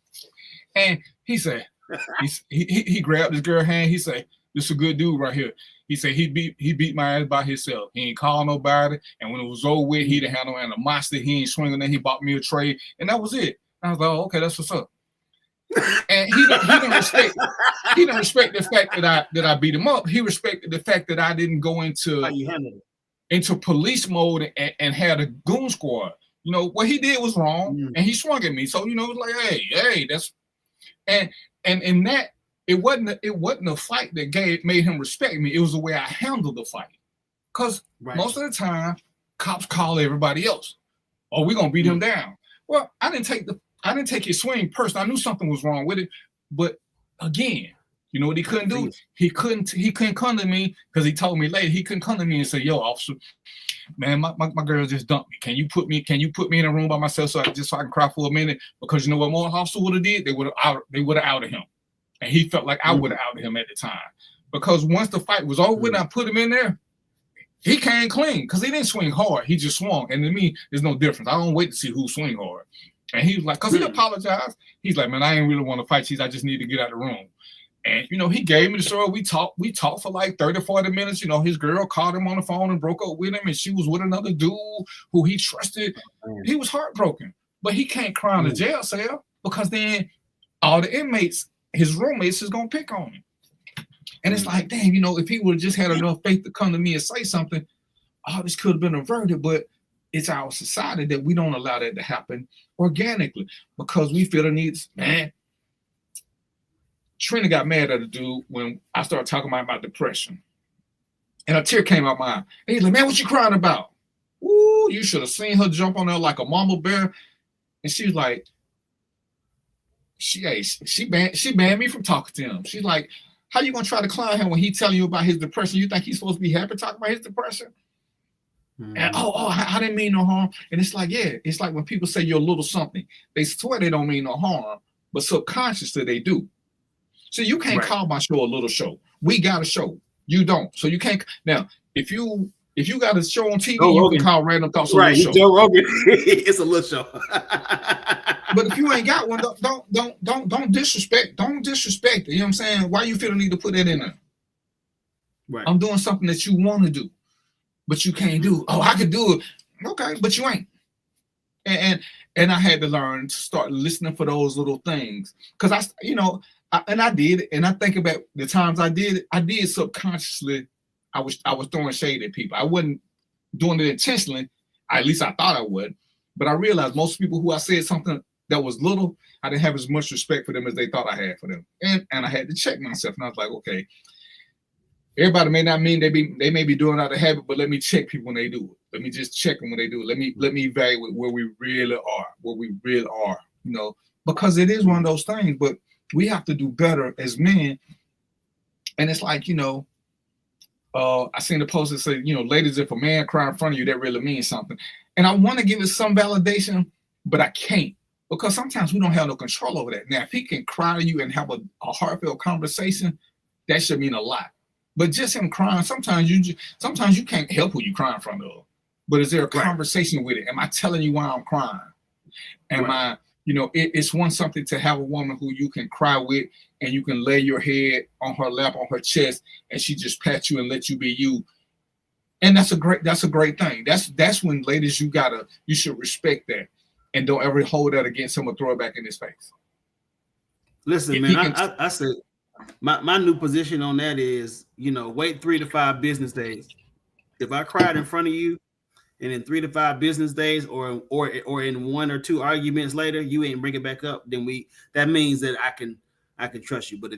And he said, he grabbed this girl's hand. He said, this is a good dude right here. He said he beat my ass by himself. He ain't called nobody. And when it was over with, he didn't have no animosity. He ain't swinging that. He bought me a trade. And that was it. I was like, oh, okay, that's what's up. And he didn't respect the fact that I beat him up. He respected the fact that I didn't go into police mode and had a goon squad. You know what he did was wrong, and he swung at me. So you know, it was like, hey, that's and in that it wasn't a fight that made him respect me. It was the way I handled the fight. Because most of the time, cops call everybody else. Oh, we're gonna beat him down. Well, I didn't take his swing personally. I knew something was wrong with it, but again, you know what he couldn't do? He couldn't come to me because he told me later he couldn't come to me and say, "Yo, officer, man, my girl just dumped me. Can you put me in a room by myself so I can cry for a minute?" Because you know what more officer would have did? They would have outed him, and he felt like I would have outed him at the time. Because once the fight was over, when I put him in there, he came clean because he didn't swing hard. He just swung, and to me, there's no difference. I don't wait to see who swing hard. And he was like, because he apologized. He's like, man, I ain't really want to fight you. I just need to get out of the room. And, you know, he gave me the story. We talked for like 30, 40 minutes. You know, his girl called him on the phone and broke up with him. And she was with another dude who he trusted. He was heartbroken. But he can't cry in the jail cell because then all the inmates, his roommates, is going to pick on him. And it's like, damn, you know, if he would have just had enough faith to come to me and say something, all this could have been averted. But it's our society that we don't allow that to happen organically because we feel the needs. Man, Trina got mad at the dude when I started talking about my depression. And a tear came out my eye. And he's like, man, what you crying about? Ooh, you should have seen her jump on there like a mama bear. And she was like, she banned me from talking to him. She's like, how you gonna try to clown him when he telling you about his depression? You think he's supposed to be happy talking about his depression? And I didn't mean no harm. And it's like, yeah, it's like when people say you're a little something, they swear they don't mean no harm, but subconsciously they do. So you can't call my show a little show. We got a show. You don't. So you can't. Now, if you got a show on TV, you can call Random Thoughts a little show. Joe Rogan. It's a little show. But if you ain't got one, don't disrespect. Don't disrespect it. You know what I'm saying? Why you feel the need to put that in there? Right. I'm doing something that you want to do, but you can't do. Oh, I could do it. Okay, but you ain't. And I had to learn to start listening for those little things because I did, and I think about the times I did subconsciously. I was throwing shade at people. I wasn't doing it intentionally. At least I thought I would, but I realized most people who I said something that was little, I didn't have as much respect for them as they thought I had for them, and I had to check myself. And I was like, okay, everybody may not mean they may be doing out of habit, but let me check people when they do it. Let me just check them when they do it. Let me evaluate where we really are, because it is one of those things. But we have to do better as men. And it's like, I seen the post that said, ladies, if a man cry in front of you, that really means something. And I want to give it some validation, but I can't because sometimes we don't have no control over that. Now, if he can cry to you and have a heartfelt conversation, that should mean a lot. But just him crying, sometimes you can't help who you cry in front of. But is there a conversation with it? Am I telling you why I'm crying? Am I, it's one something to have a woman who you can cry with and you can lay your head on her lap, on her chest, and she just pats you and let you be you. And that's a great thing. That's when, ladies, you should respect that and don't ever hold that against him or throw it back in his face. Listen, man, I said my new position on that is, wait 3 to 5 business days. If I cried in front of you, and in 3 to 5 business days, or in 1 or 2 arguments later, you ain't bring it back up, then that means that I can trust you. But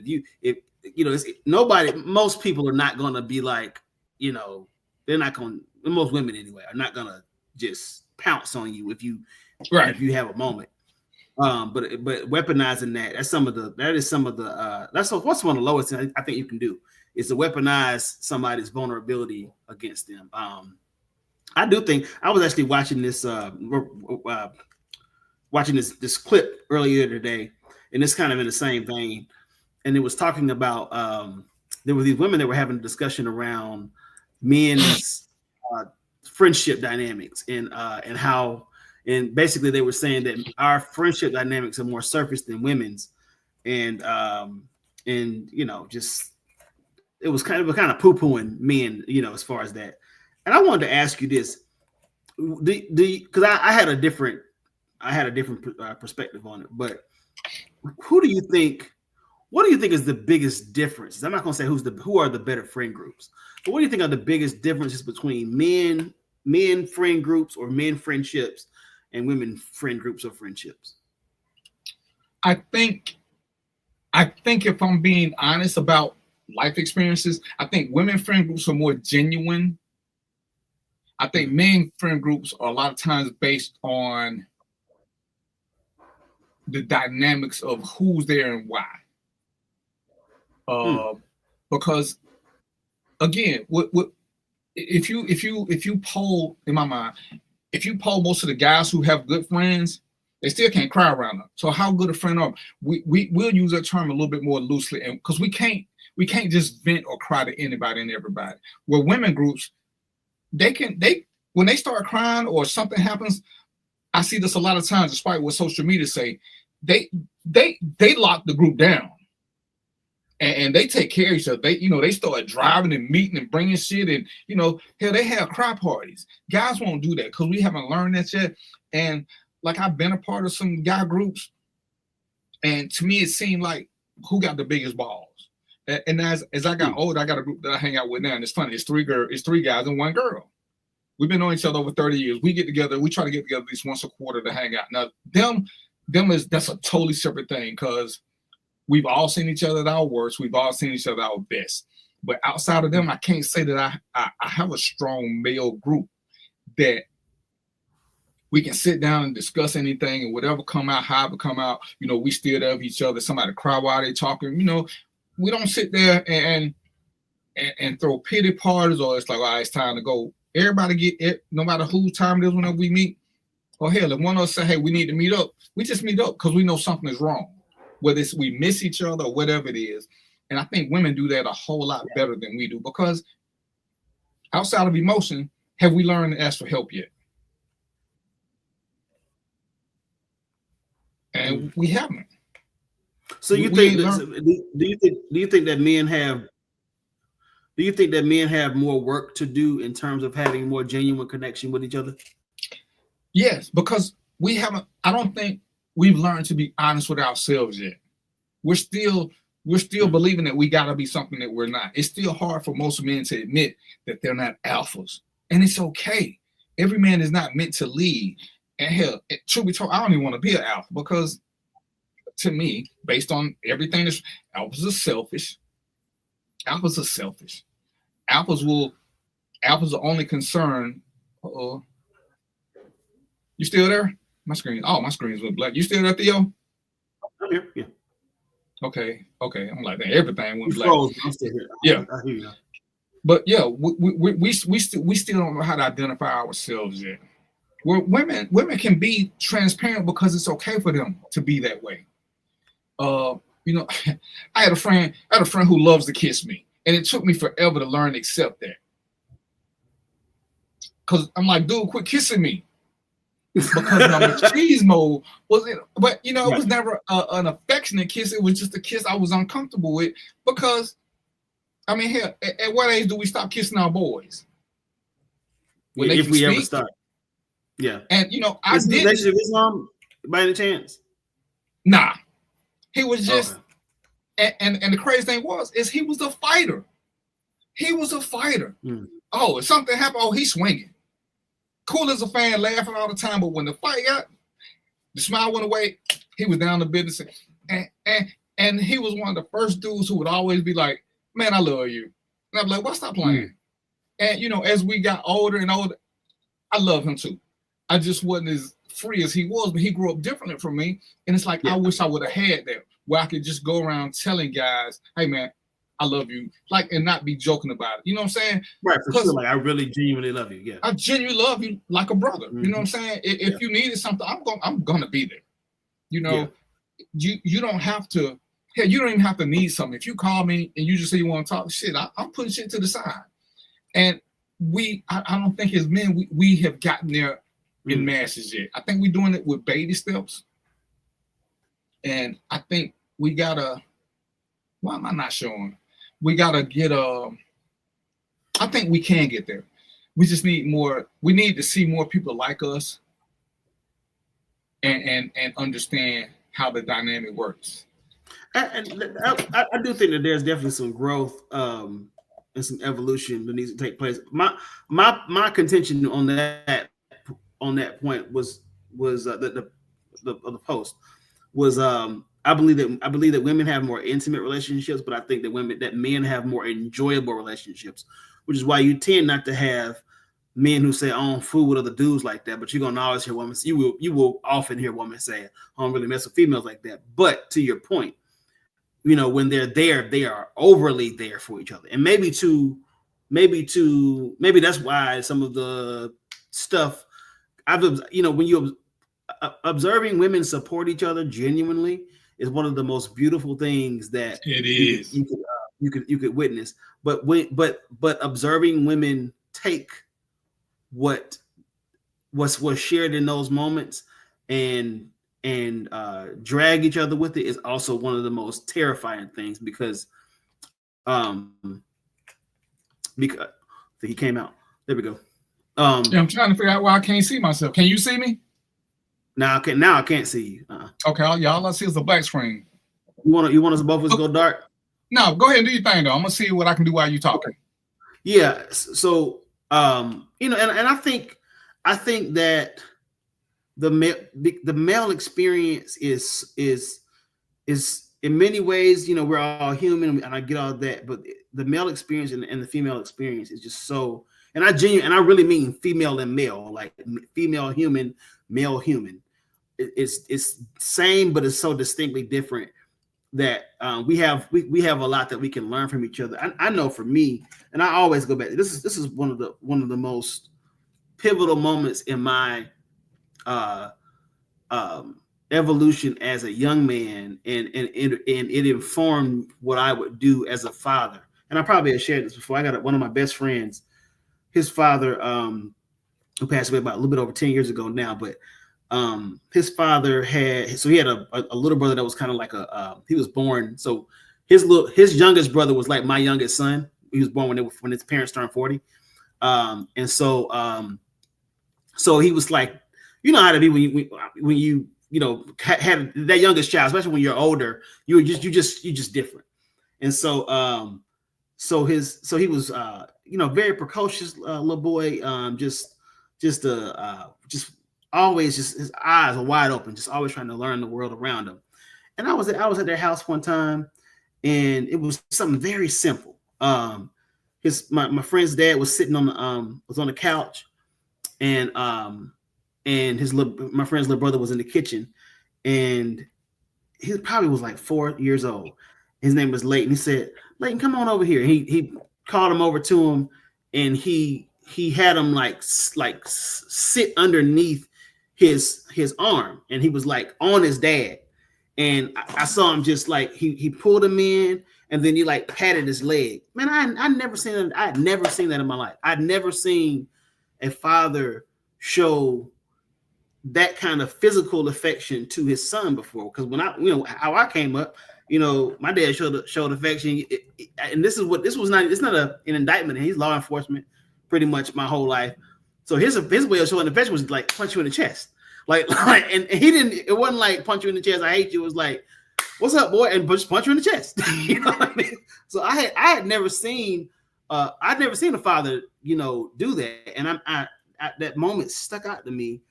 most people are not gonna be like, they're not gonna. Most women anyway are not gonna just pounce on you if you have a moment. But weaponizing that's what's one of the lowest things I think you can do is to weaponize somebody's vulnerability against them. I do think I was actually watching this this clip earlier today, and it's kind of in the same vein. And it was talking about there were these women that were having a discussion around men's friendship dynamics and how, and basically they were saying that our friendship dynamics are more surface than women's, and just it was kind of poo-pooing men, as far as that. And I wanted to ask you this, because I had a different perspective on it. But what do you think is the biggest difference? I'm not going to say who are the better friend groups, but what do you think are the biggest differences between men friend groups or men friendships and women friend groups or friendships? I think if I'm being honest about life experiences, I think women friend groups are more genuine. I think men friend groups are a lot of times based on the dynamics of who's there and why. Because again, if you poll, in my mind, if you poll most of the guys who have good friends, they still can't cry around them. So how good a friend are we? We'll use that term a little bit more loosely, and because we can't just vent or cry to anybody and everybody. Where women groups, when they start crying or something happens, I see this a lot of times, despite what social media say, they lock the group down. And they take care of each other. They start driving and meeting and bringing shit, and hell, they have cry parties. Guys won't do that because we haven't learned that yet. And like, I've been a part of some guy groups, and to me it seemed like who got the biggest balls. And as I got older, I got a group that I hang out with now, and it's funny. It's three guys and 1 girl. We've been knowing each other over 30 years. We get together. We try to get together at least once a quarter to hang out. Now, that's a totally separate thing because we've all seen each other at our worst. We've all seen each other at our best. But outside of them, I can't say that I have a strong male group that we can sit down and discuss anything and whatever come out, however come out, we still there with each other. Somebody cry while they talking, we don't sit there and throw pity parties or it's like, all right, it's time to go. Everybody get it, no matter whose time it is whenever we meet. Or hell, if one of us say, hey, we need to meet up, we just meet up because we know something is wrong. Whether it's we miss each other or whatever it is. And I think women do that a whole lot better than we do because outside of emotion, have we learned to ask for help yet? And we haven't. So you think? Do you think that men have? Do you think that men have more work to do in terms of having more genuine connection with each other? Yes, because we haven't. I don't think we've learned to be honest with ourselves yet. We're still believing that we gotta be something that we're not. It's still hard for most men to admit that they're not alphas, and it's okay. Every man is not meant to lead. And hell, truth be told, I don't even want to be an alpha because, to me, based on everything, alphas are selfish. Alphas are selfish. Alphas are only concerned. You still there? My screen's went black. You still there, Theo? I'm here. Yeah. Okay. I'm like, everything went black. I'm still here. Yeah. I hear you. But yeah, we still don't know how to identify ourselves yet. Where women can be transparent because it's okay for them to be that way. I had a friend who loves to kiss me, and it took me forever to learn to accept that. Cause I'm like, dude, quit kissing me. Because I'm in cheese mode. It was never an affectionate kiss. It was just a kiss I was uncomfortable with because, I mean, hell, at what age do we stop kissing our boys? If we ever start. Yeah. And I did. Relationship Islam by any chance? Nah. He was just and the crazy thing is he was a fighter. He was a fighter. Oh, if something happened, he's swinging. Cool as a fan, laughing all the time, but when the fight got, the smile went away, he was down to business. And he was one of the first dudes who would always be like, man, I love you. And I'm like, well, stop playing. And as we got older and older, I love him too. I just wasn't as free as he was, but he grew up differently from me. And it's like, I wish I would have had that, where I could just go around telling guys, hey man, I love you, and not be joking about it. You know what I'm saying? Right, for sure. Like, I really genuinely love you. Yeah. I genuinely love you like a brother. You know what I'm saying? If you needed something, I'm gonna be there. You don't have to, hell, you don't even have to need something. If you call me and you just say you want to talk shit, I'm putting shit to the side. And I don't think as men, we have gotten there in masses yet. I think we're doing it with baby steps. And I think we gotta, why am I not showing? We gotta get I think we can get there. We just need more, we need to see more people like us and understand how the dynamic works. And I do think that there's definitely some growth and some evolution that needs to take place. My contention on that point was the post was I believe that women have more intimate relationships, but I think that men have more enjoyable relationships, which is why you tend not to have men who say, I don't fool with other dudes like that, but you're gonna always hear women. You will often hear women say, I don't really mess with females like that. But to your point, when they're there, they are overly there for each other, and maybe that's why some of the stuff when you observing women support each other genuinely is one of the most beautiful things that it is. You could witness. But observing women take what's shared in those moments and drag each other with it is also one of the most terrifying things because he came out. There we go. I'm trying to figure out why I can't see myself. Can you see me? Now I can't see you. Okay, all I see is the black screen. You want us both to go dark? No, go ahead and do your thing though. I'm gonna see what I can do while you talking. Yeah. So And I think that the male experience is in many ways, we're all human, and I get all that, but the male experience and the female experience is just so, and I really mean female and male, like female human, male human. It's same, but it's so distinctly different that we have a lot that we can learn from each other. I know for me, and I always go back. This is one of the most pivotal moments in my evolution as a young man, and it informed what I would do as a father. And I probably have shared this before. I got one of my best friends, his father, who passed away about a little bit over 10 years ago now, but his father had a little brother that was kind of like he was born. So his youngest brother was like my youngest son. He was born when his parents turned 40. And so he was like, you know how to be when you had that youngest child, especially when you're older, you're just different. And so he was very precocious little boy, just always just his eyes are wide open, just always trying to learn the world around him. And I was at their house one time, and it was something very simple. My friend's dad was sitting on the couch, and my friend's little brother was in the kitchen, and he probably was like 4 years old. His name was Leighton. He said, "Leighton, come on over here." He called him over to him, and he had him like sit underneath his arm, and he was like on his dad. And I saw him just like he pulled him in, and then he like patted his leg. Man, I never seen that. I had never seen that in my life. I'd never seen a father show that kind of physical affection to his son before. Because when how I came up, my dad showed affection, and it's not an indictment. He's law enforcement pretty much my whole life. So his way of showing affection was like punch you in the chest, and he didn't. It wasn't like punch you in the chest, I hate you. It was like, what's up, boy, and just punch you in the chest. You know what I mean? So I had never seen I'd never seen a father do that, and I that moment stuck out to me.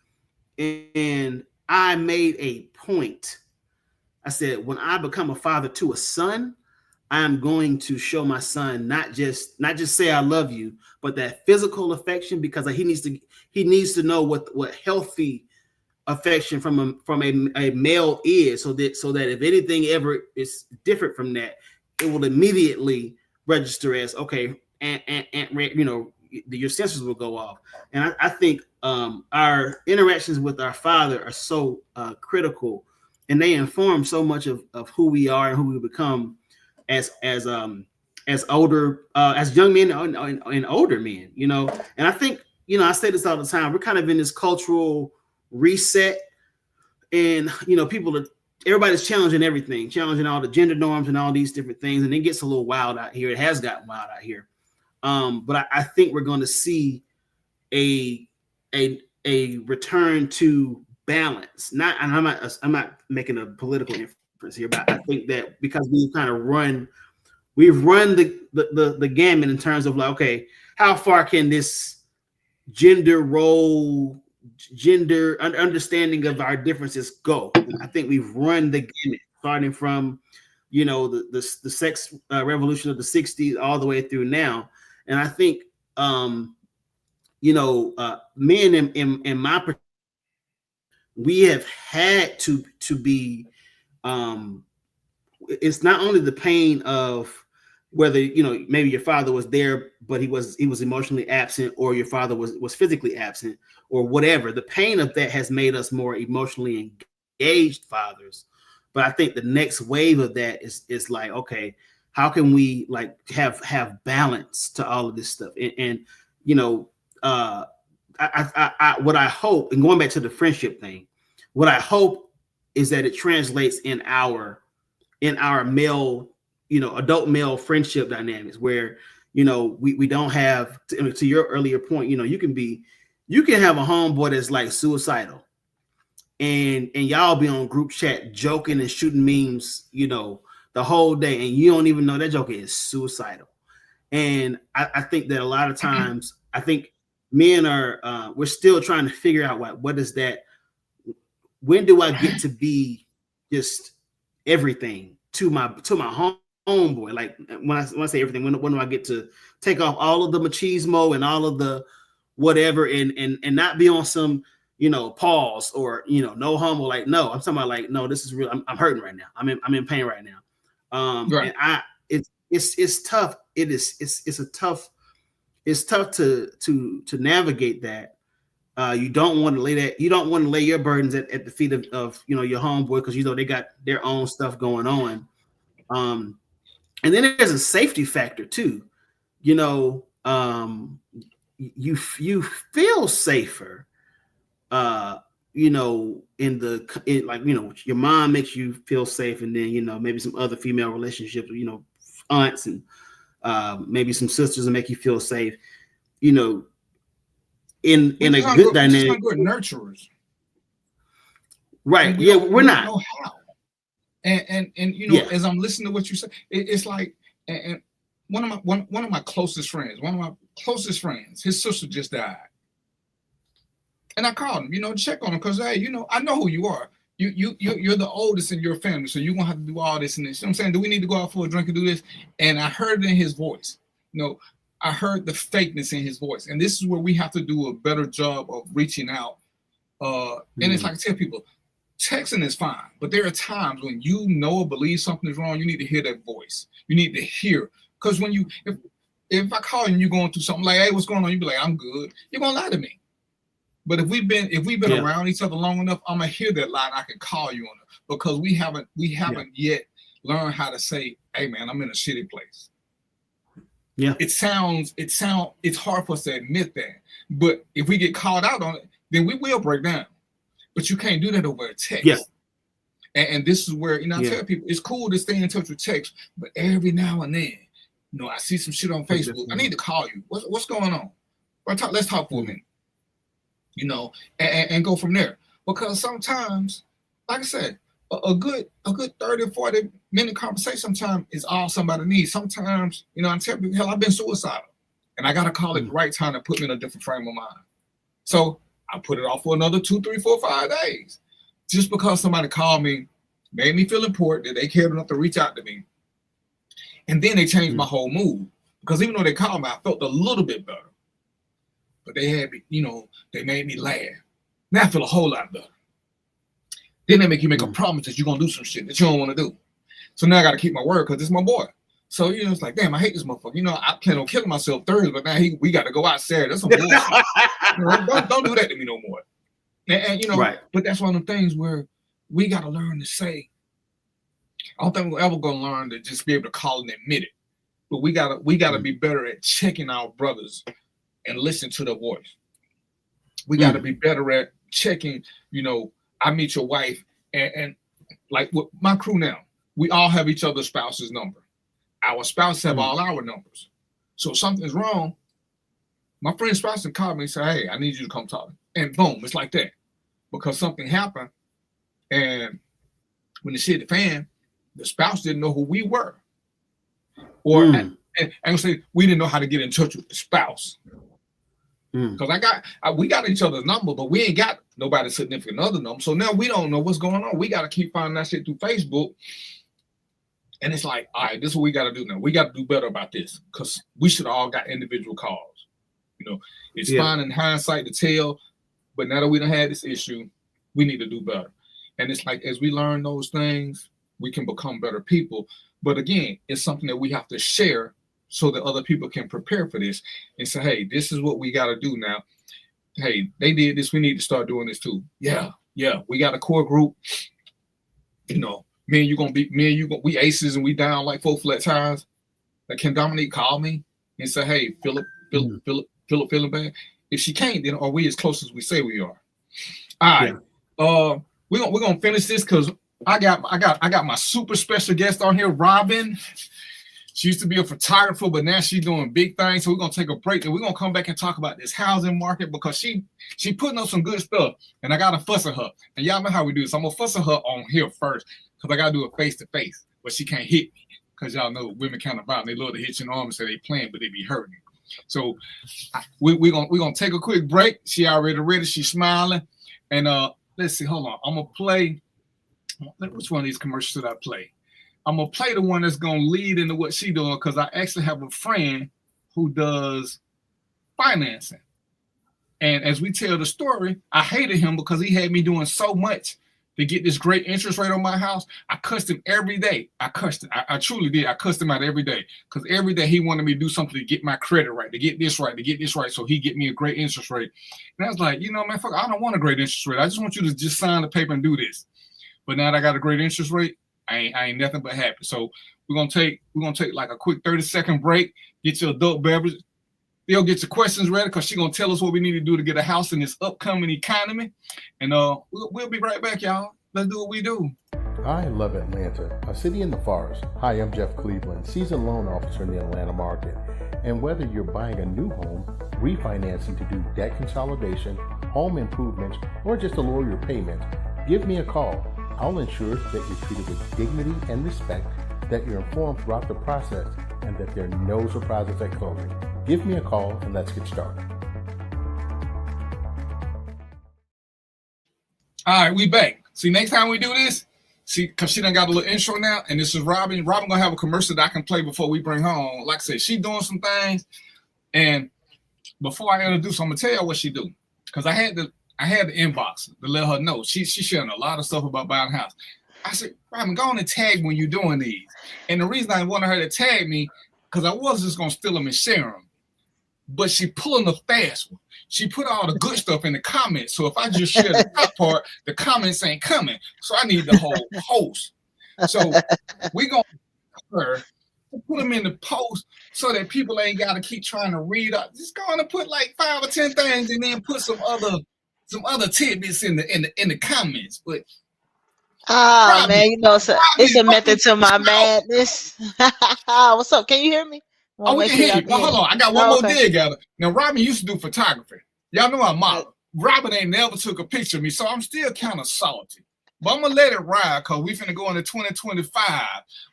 And I made a point. I said, when I become a father to a son, I'm going to show my son not just say I love you, but that physical affection, because he needs to know what healthy affection from a male is, so that if anything ever is different from that, it will immediately register as okay, and your sensors will go off. And I think our interactions with our father are so critical, and they inform so much of who we are and who we become as older, as young men and older men, And I think, I say this all the time, we're kind of in this cultural reset, and everybody's challenging everything, challenging all the gender norms and all these different things, and it gets a little wild out here. It has gotten wild out here. But I think we're going to see a return to balance. I'm not making a political inference here, but I think that because we've run the gamut in terms of like, okay, how far can this gender role, understanding of our differences go? I think we've run the gamut, starting from the sex revolution of the 60s all the way through now. And I think, men in my, we have had to be, it's not only the pain of whether, maybe your father was there, but he was emotionally absent, or your father was physically absent, or whatever. The pain of that has made us more emotionally engaged fathers. But I think the next wave of that is like, okay, how can we like have balance to all of this stuff? And what I hope, and going back to the friendship thing, what I hope is that it translates in our male, adult male friendship dynamics, where we don't have to your earlier point, you can have a homeboy that's like suicidal, and y'all be on group chat joking and shooting memes, the whole day, and you don't even know that joker is suicidal. And I think that a lot of times I think men are we're still trying to figure out what is that. When do I get to be just everything to my homeboy? Like when I say everything, when do I get to take off all of the machismo and all of the whatever and not be on some, you know, pause or, you know, no homo? Like, no, I'm talking about like, no, this is real. I'm hurting right now. I'm in pain right now. Right. And it's tough. It's tough to navigate that. You don't want to lay that. You don't want to lay your burdens at the feet of you know, your homeboy, because you know they got their own stuff going on. And then there's a safety factor too. You know, you feel safer. You know, like, you know, your mom makes you feel safe, and then, you know, maybe some other female relationships, you know, aunts and maybe some sisters will make you feel safe. You know, in a good dynamic. We're nurturers, right? Yeah, we're not. Know how. And you know, as I'm listening to what you say, it's like, and one of my closest friends, his sister just died, and I called him, you know, to check on him, because hey, you know, I know who you are. You're the oldest in your family, so you're gonna have to do all this and this. You know what I'm saying? Do we need to go out for a drink and do this? And I heard it in his voice. You know, I heard the fakeness in his voice, and this is where we have to do a better job of reaching out. And it's like I tell people, texting is fine, but there are times when you know or believe something is wrong. You need to hear that voice. You need to hear, because when if I call you and you're going through something like, hey, what's going on? You be like, I'm good. You're gonna lie to me. But if we've been around each other long enough, I'm gonna hear that line. I can call you on it, because we haven't yet learned how to say, hey man, I'm in a shitty place. Yeah, it's hard for us to admit that. But if we get called out on it, then we will break down. But you can't do that over a text. Yeah. And this is where, you know, I tell people it's cool to stay in touch with text, but every now and then, you know, I see some shit on Facebook. I need to call you. What's going on? Let's talk for a minute. You know, and go from there. Because sometimes, like I said, a good 30 or 40 minute conversation sometimes is all somebody needs. Sometimes, you know, I tell people, hell, I've been suicidal, and I gotta call it the right time to put me in a different frame of mind. So I put it off for another 2, 3, 4, 5 days. Just because somebody called me, made me feel important, that they cared enough to reach out to me. And then they changed my whole mood. Because even though they called me, I felt a little bit better. But they had me, you know, they made me laugh. Now I feel a whole lot better. Then they make you make a promise that you're gonna do some shit that you don't want to do. So now I gotta keep my word, because it's my boy. So, you know, it's like, damn, I hate this motherfucker. You know, I plan on killing myself Thursday, but now we got to go out Saturday. That's some bullshit. You know, don't do that to me no more. And you know, but that's one of the things where we got to learn to say, I don't think we're ever going to learn to just be able to call and admit it. But we gotta be better at checking our brothers and listen to their voice. We got to be better at checking, you know, I meet your wife, and like with my crew now, we all have each other's spouse's number. Our spouses have all our numbers. So if something's wrong, my friend's spouse can call me and say, hey, I need you to come talk. And boom, it's like that. Because something happened, and when the shit hit the fan, the spouse didn't know who we were. Or and I say we didn't know how to get in touch with the spouse. Because we got each other's number, but we ain't got nobody's significant other number. So now we don't know what's going on. We got to keep finding that shit through Facebook. And it's like, all right, this is what we got to do now. We got to do better about this, because we should all got individual calls. You know, it's fine in hindsight to tell, but now that we done had this issue, we need to do better. And it's like, as we learn those things, we can become better people. But again, it's something that we have to share so that other people can prepare for this and say, hey, this is what we got to do now. Hey, they did this. We need to start doing this too. Yeah. We got a core group. You know, we aces and we down like 4 flat tires. Like, can Dominique call me and say, hey, Philip feeling bad? If she can't, then are we as close as we say we are? All right. We're gonna finish this, because I got my super special guest on here, Robyn. She used to be a photographer, but now she's doing big things. So we're gonna take a break, and we're gonna come back and talk about this housing market, because she putting up some good stuff, and I gotta fuss at her. And y'all know how we do this. I'm gonna fuss at her on here first, because I gotta do it face to face, but she can't hit me, because y'all know women kind of violent. They love to hit you in the arm and say they playing, but they be hurting. So we're gonna take a quick break. She already ready. She's smiling. And let's see. Hold on. I'm gonna play. Which one of these commercials should I play? I'm gonna play the one that's gonna lead into what she doing, because I actually have a friend who does financing. And as we tell the story, I hated him because he had me doing so much to get this great interest rate on my house. I cussed him every day. I cussed him. I truly did. I cussed him out every day, because every day he wanted me to do something to get my credit right, to get this right, so he get me a great interest rate. And I was like, man, fuck, I don't want a great interest rate. I just want you to just sign the paper and do this. But now that I got a great interest rate, I ain't nothing but happy. So we're gonna take like a quick 30-second break. Get your adult beverage. Theo, get your questions ready, because she's gonna tell us what we need to do to get a house in this upcoming economy. And we'll be right back, y'all. Let's do what we do. I love Atlanta, a city in the forest. Hi, I'm Jeff Cleveland, seasoned loan officer in the Atlanta market. And whether you're buying a new home, refinancing to do debt consolidation, home improvements, or just to lower your payment, give me a call. I'll ensure that you're treated with dignity and respect, that you're informed throughout the process, and that there are no surprises at closing. Give me a call and let's get started. All right, we back. See, next time we do this, because she done got a little intro now, and this is Robyn. Robyn gonna have a commercial that I can play before we bring home. Like I said, she doing some things, and before I introduce her, I'm gonna tell you what she do, because I had the inbox to let her know. She's sharing a lot of stuff about buying a house. I said, Robyn, go on and tag when you're doing these. And the reason I wanted her to tag me, because I was just gonna steal them and share them. But she pulling the fast one. She put all the good stuff in the comments. So if I just share the top part, the comments ain't coming. So I need the whole post. So we gonna put them in the post so that people ain't gotta keep trying to read up. Just go on and put like 5 or 10 things, and then put some other tidbits in the comments. But Robyn, man, it's a method to my madness. What's up? Can you hear me? Oh, we can hear you. Well, hold on. I got one more dig at her. Now, Robyn used to do photography. Y'all know I'm model. Robyn ain't never took a picture of me, so I'm still kind of salty. But I'm going to let it ride, because we finna go into 2025.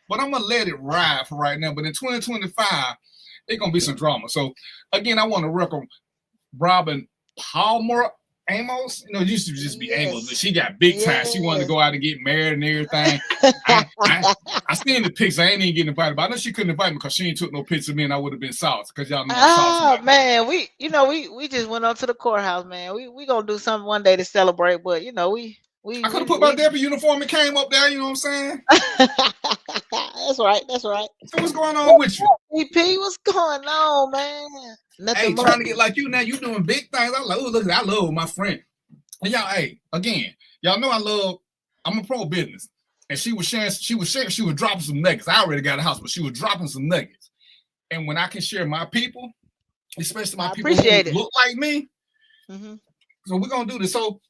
But I'm going to let it ride for right now. But in 2025, it's going to be some drama. So, again, I want to welcome Robyn Palmore-Amos. It used to just be Amos, but she got big time. She wanted to go out and get married and everything. I seen the pics. I ain't even getting invited, but I know she couldn't invite me because she ain't took no pictures of me, and I would have been salty, because y'all know I'm salty. Oh man, we just went up to the courthouse, man. We gonna do something one day to celebrate, but we I could have put my Debbie uniform and came up there. You know what I'm saying? That's right. So what's going on with you? EP, what's going on, man? Nothing much. Trying to get like you now. You doing big things. I'm like, oh, look, I love my friend. And y'all, again, y'all know I'm a pro business. And she was dropping some nuggets. I already got a house, but she was dropping some nuggets. And when I can share my people, especially my people who look like me, so we're gonna do this. So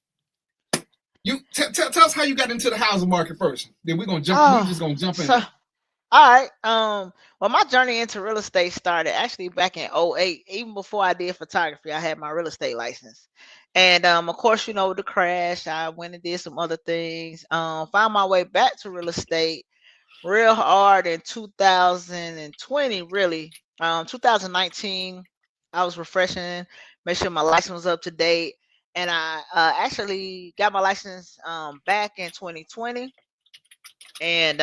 you tell us how you got into the housing market first. Then we're gonna jump. We're just gonna jump in. All right. Well, my journey into real estate started actually back in 2008. Even before I did photography, I had my real estate license. And of course, with the crash, I went and did some other things. Found my way back to real estate real hard in 2020, really. 2019, I was refreshing, make sure my license was up to date. And I actually got my license back in 2020. And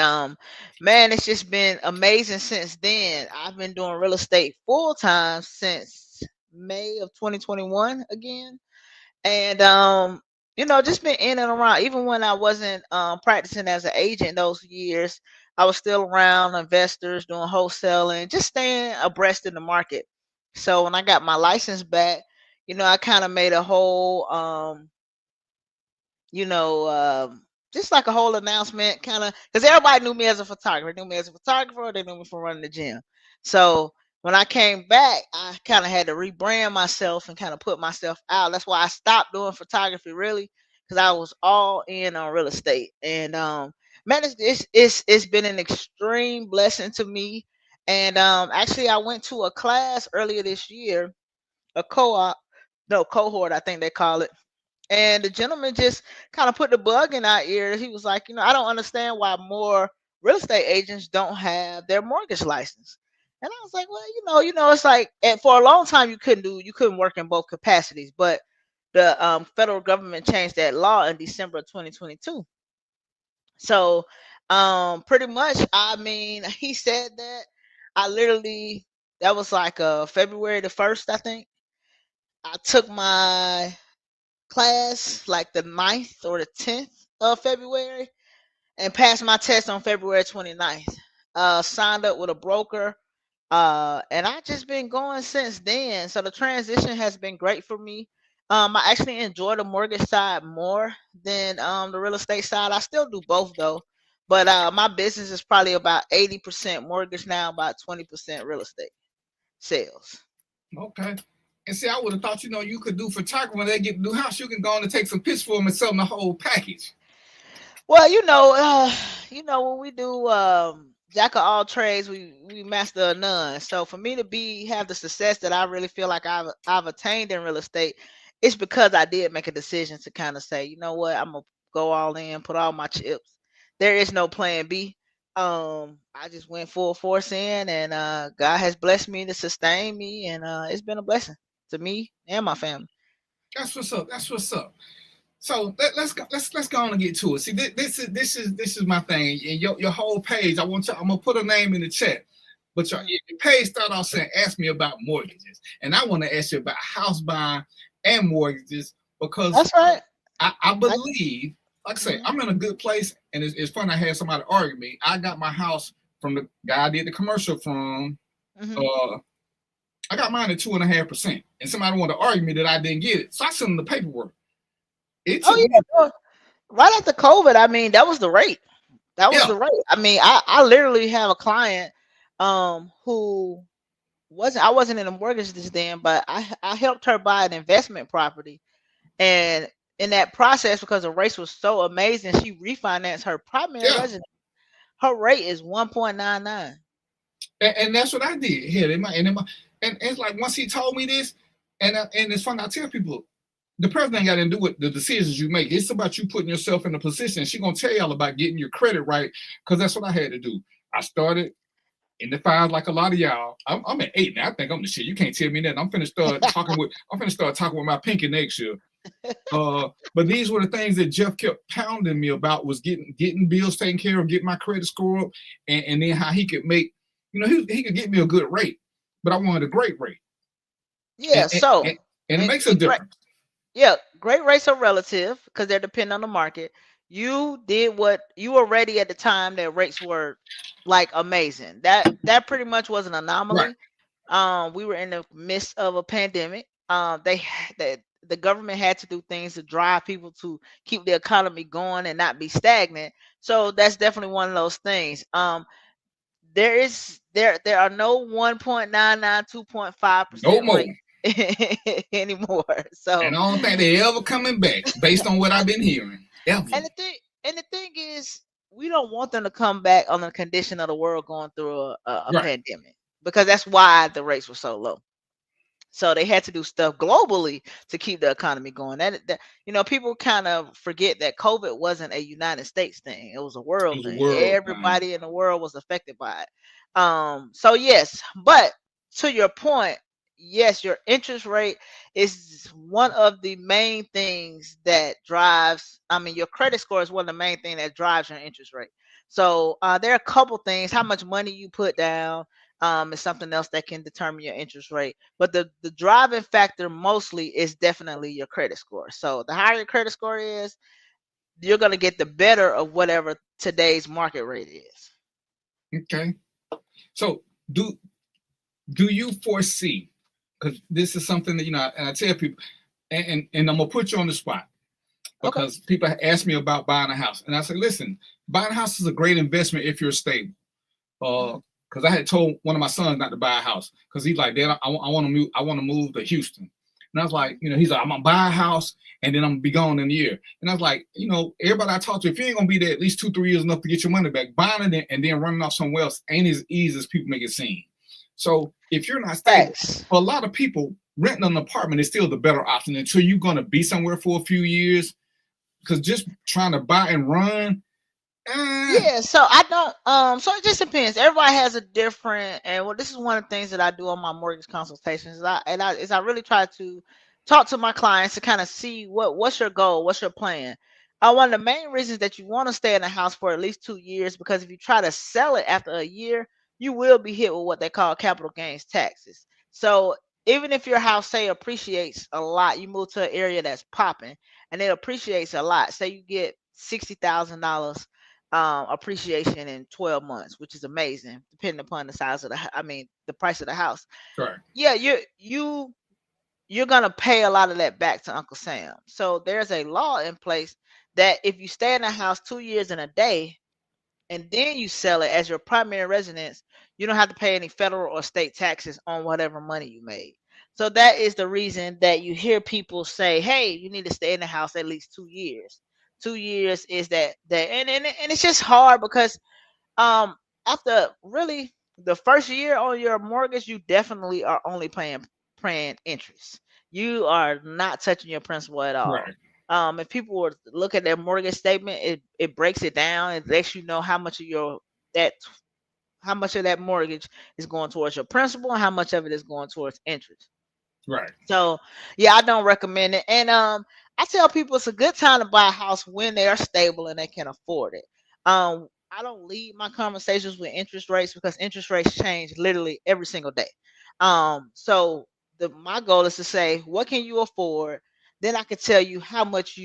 man, it's just been amazing since then. I've been doing real estate full time since May of 2021 again. And just been in and around. Even when I wasn't practicing as an agent those years, I was still around investors, doing wholesaling, just staying abreast in the market. So when I got my license back, I kind of made a whole just like a whole announcement, kind of, because everybody knew me as a photographer. They knew me as a photographer, or they knew me from running the gym. So when I came back, I kind of had to rebrand myself and kind of put myself out. That's why I stopped doing photography, really, because I was all in on real estate. And man, it's been an extreme blessing to me. And actually, I went to a class earlier this year, a cohort, I think they call it. And the gentleman just kind of put the bug in our ears. He was like, I don't understand why more real estate agents don't have their mortgage license. And I was like, well, it's like, and for a long time you couldn't work in both capacities, but the federal government changed that law in December of 2022. So pretty much, I mean, he said that that was like February the 1st, I think. I took my class like the 9th or the 10th of February and passed my test on February 29th. Signed up with a broker. And I just been going since then. So the transition has been great for me. I actually enjoy the mortgage side more than the real estate side. I still do both though, but my business is probably about 80% mortgage now, about 20% real estate sales. Okay. And see, I would have thought, you could do photography when they get the new house. You can go on and take some pics for them and sell them the whole package. Well, when we do jack of all trades, we master of none. So for me to have the success that I really feel like I've attained in real estate, it's because I did make a decision to kind of say, you know what, I'm gonna go all in, put all my chips. There is no plan B. I just went full force in, and God has blessed me to sustain me, and it's been a blessing to me and my family. That's what's up. So let's go on and get to it. See, this is my thing. And your whole page, I'm gonna put a name in the chat. But your page started off saying, "Ask me about mortgages," and I want to ask you about house buying and mortgages because that's right. I believe, like I say, I'm in a good place, and it's funny. I had somebody argue me. I got my house from the guy I did the commercial from. I got mine at 2.5%, and somebody wanted to argue me that I didn't get it, so I sent them the paperwork. Right after COVID, I mean, that was the rate. That was the rate. I mean, I literally have a client who I wasn't in a mortgage this then, but I helped her buy an investment property, and in that process, because the rates was so amazing, she refinanced her primary residence. Her rate is 1.99. And that's what I did here. And it's like once he told me this, and it's funny. I tell people, the president got to do with the decisions you make. It's about you putting yourself in a position. She's gonna tell y'all about getting your credit right, because that's what I had to do. I started in the 5 like a lot of y'all. I'm at 8 now. I think I'm the shit. You can't tell me that. I'm finna start talking with my pinky next year. But these were the things that Jeff kept pounding me about, was getting bills taken care of, getting my credit score up, and then how he could make, he could get me a good rate, but I wanted a great rate. Yeah, and it makes a difference. Yeah, great rates are relative because they're dependent on the market. You did what you were ready at the time that rates were like amazing. That pretty much was an anomaly. Right. We were in the midst of a pandemic. The government had to do things to drive people to keep the economy going and not be stagnant. So that's definitely one of those things. There are no 1.99, 2.5% no more anymore. So, and I don't think they're ever coming back, based on what I've been hearing. Ever. And the thing is, we don't want them to come back on the condition of the world going through a pandemic, because that's why the rates were so low. So they had to do stuff globally to keep the economy going. That people kind of forget that COVID wasn't a United States thing; it was a world thing. Everybody in the world was affected by it. So yes, but to your point, yes, your interest rate is one of the main things that drives. I mean, your credit score is one of the main things that drives your interest rate. So there are a couple things. How much money you put down is something else that can determine your interest rate. But the driving factor mostly is definitely your credit score. So the higher your credit score is, you're going to get the better of whatever today's market rate is. Okay. So do you foresee, because this is something that, and I tell people, and I'm going to put you on the spot, because people ask me about buying a house. And I say, listen, buying a house is a great investment if you're stable. Because I had told one of my sons not to buy a house, because he's like, Dad, I want to move to Houston. And I was like, he's like, I'm going to buy a house and then I'm going to be gone in a year. And I was like, everybody I talk to, if you ain't going to be there at least 2-3 years enough to get your money back, buying it and then running off somewhere else ain't as easy as people make it seem. So if you're not stable, for a lot of people, renting an apartment is still the better option until you're going to be somewhere for a few years. Because just trying to buy and run, Yeah, so I don't so it just depends. Everybody has a different, and well, this is one of the things that I do on my mortgage consultations. I really try to talk to my clients to kind of see what's your goal, what's your plan. One of the main reasons that you want to stay in the house for at least 2 years, because if you try to sell it after a year, you will be hit with what they call capital gains taxes. So even if your house say appreciates a lot, you move to an area that's popping and it appreciates a lot. Say you get $60,000 appreciation in 12 months, which is amazing, depending upon the size of the price of the house. Right. Yeah, you're gonna pay a lot of that back to Uncle Sam. So there's a law in place that if you stay in the house 2 years and a day, and then you sell it as your primary residence, you don't have to pay any federal or state taxes on whatever money you made. So that is the reason that you hear people say, "Hey, you need to stay in the house at least 2 years." 2 years is and it's just hard because um after really the first year on your mortgage, you definitely are only paying interest. You are not touching your principal at all. Right. If people were to look at their mortgage statement, it breaks it down. It lets you know how much of that how much of that mortgage is going towards your principal and how much of it is going towards interest. Right. So yeah, I don't recommend it. And I tell people it's a good time to buy a house when they are stable and they can afford it. I don't lead my conversations with interest rates because interest rates change literally every single day. So my goal is to say, what can you afford? Then I can tell you how much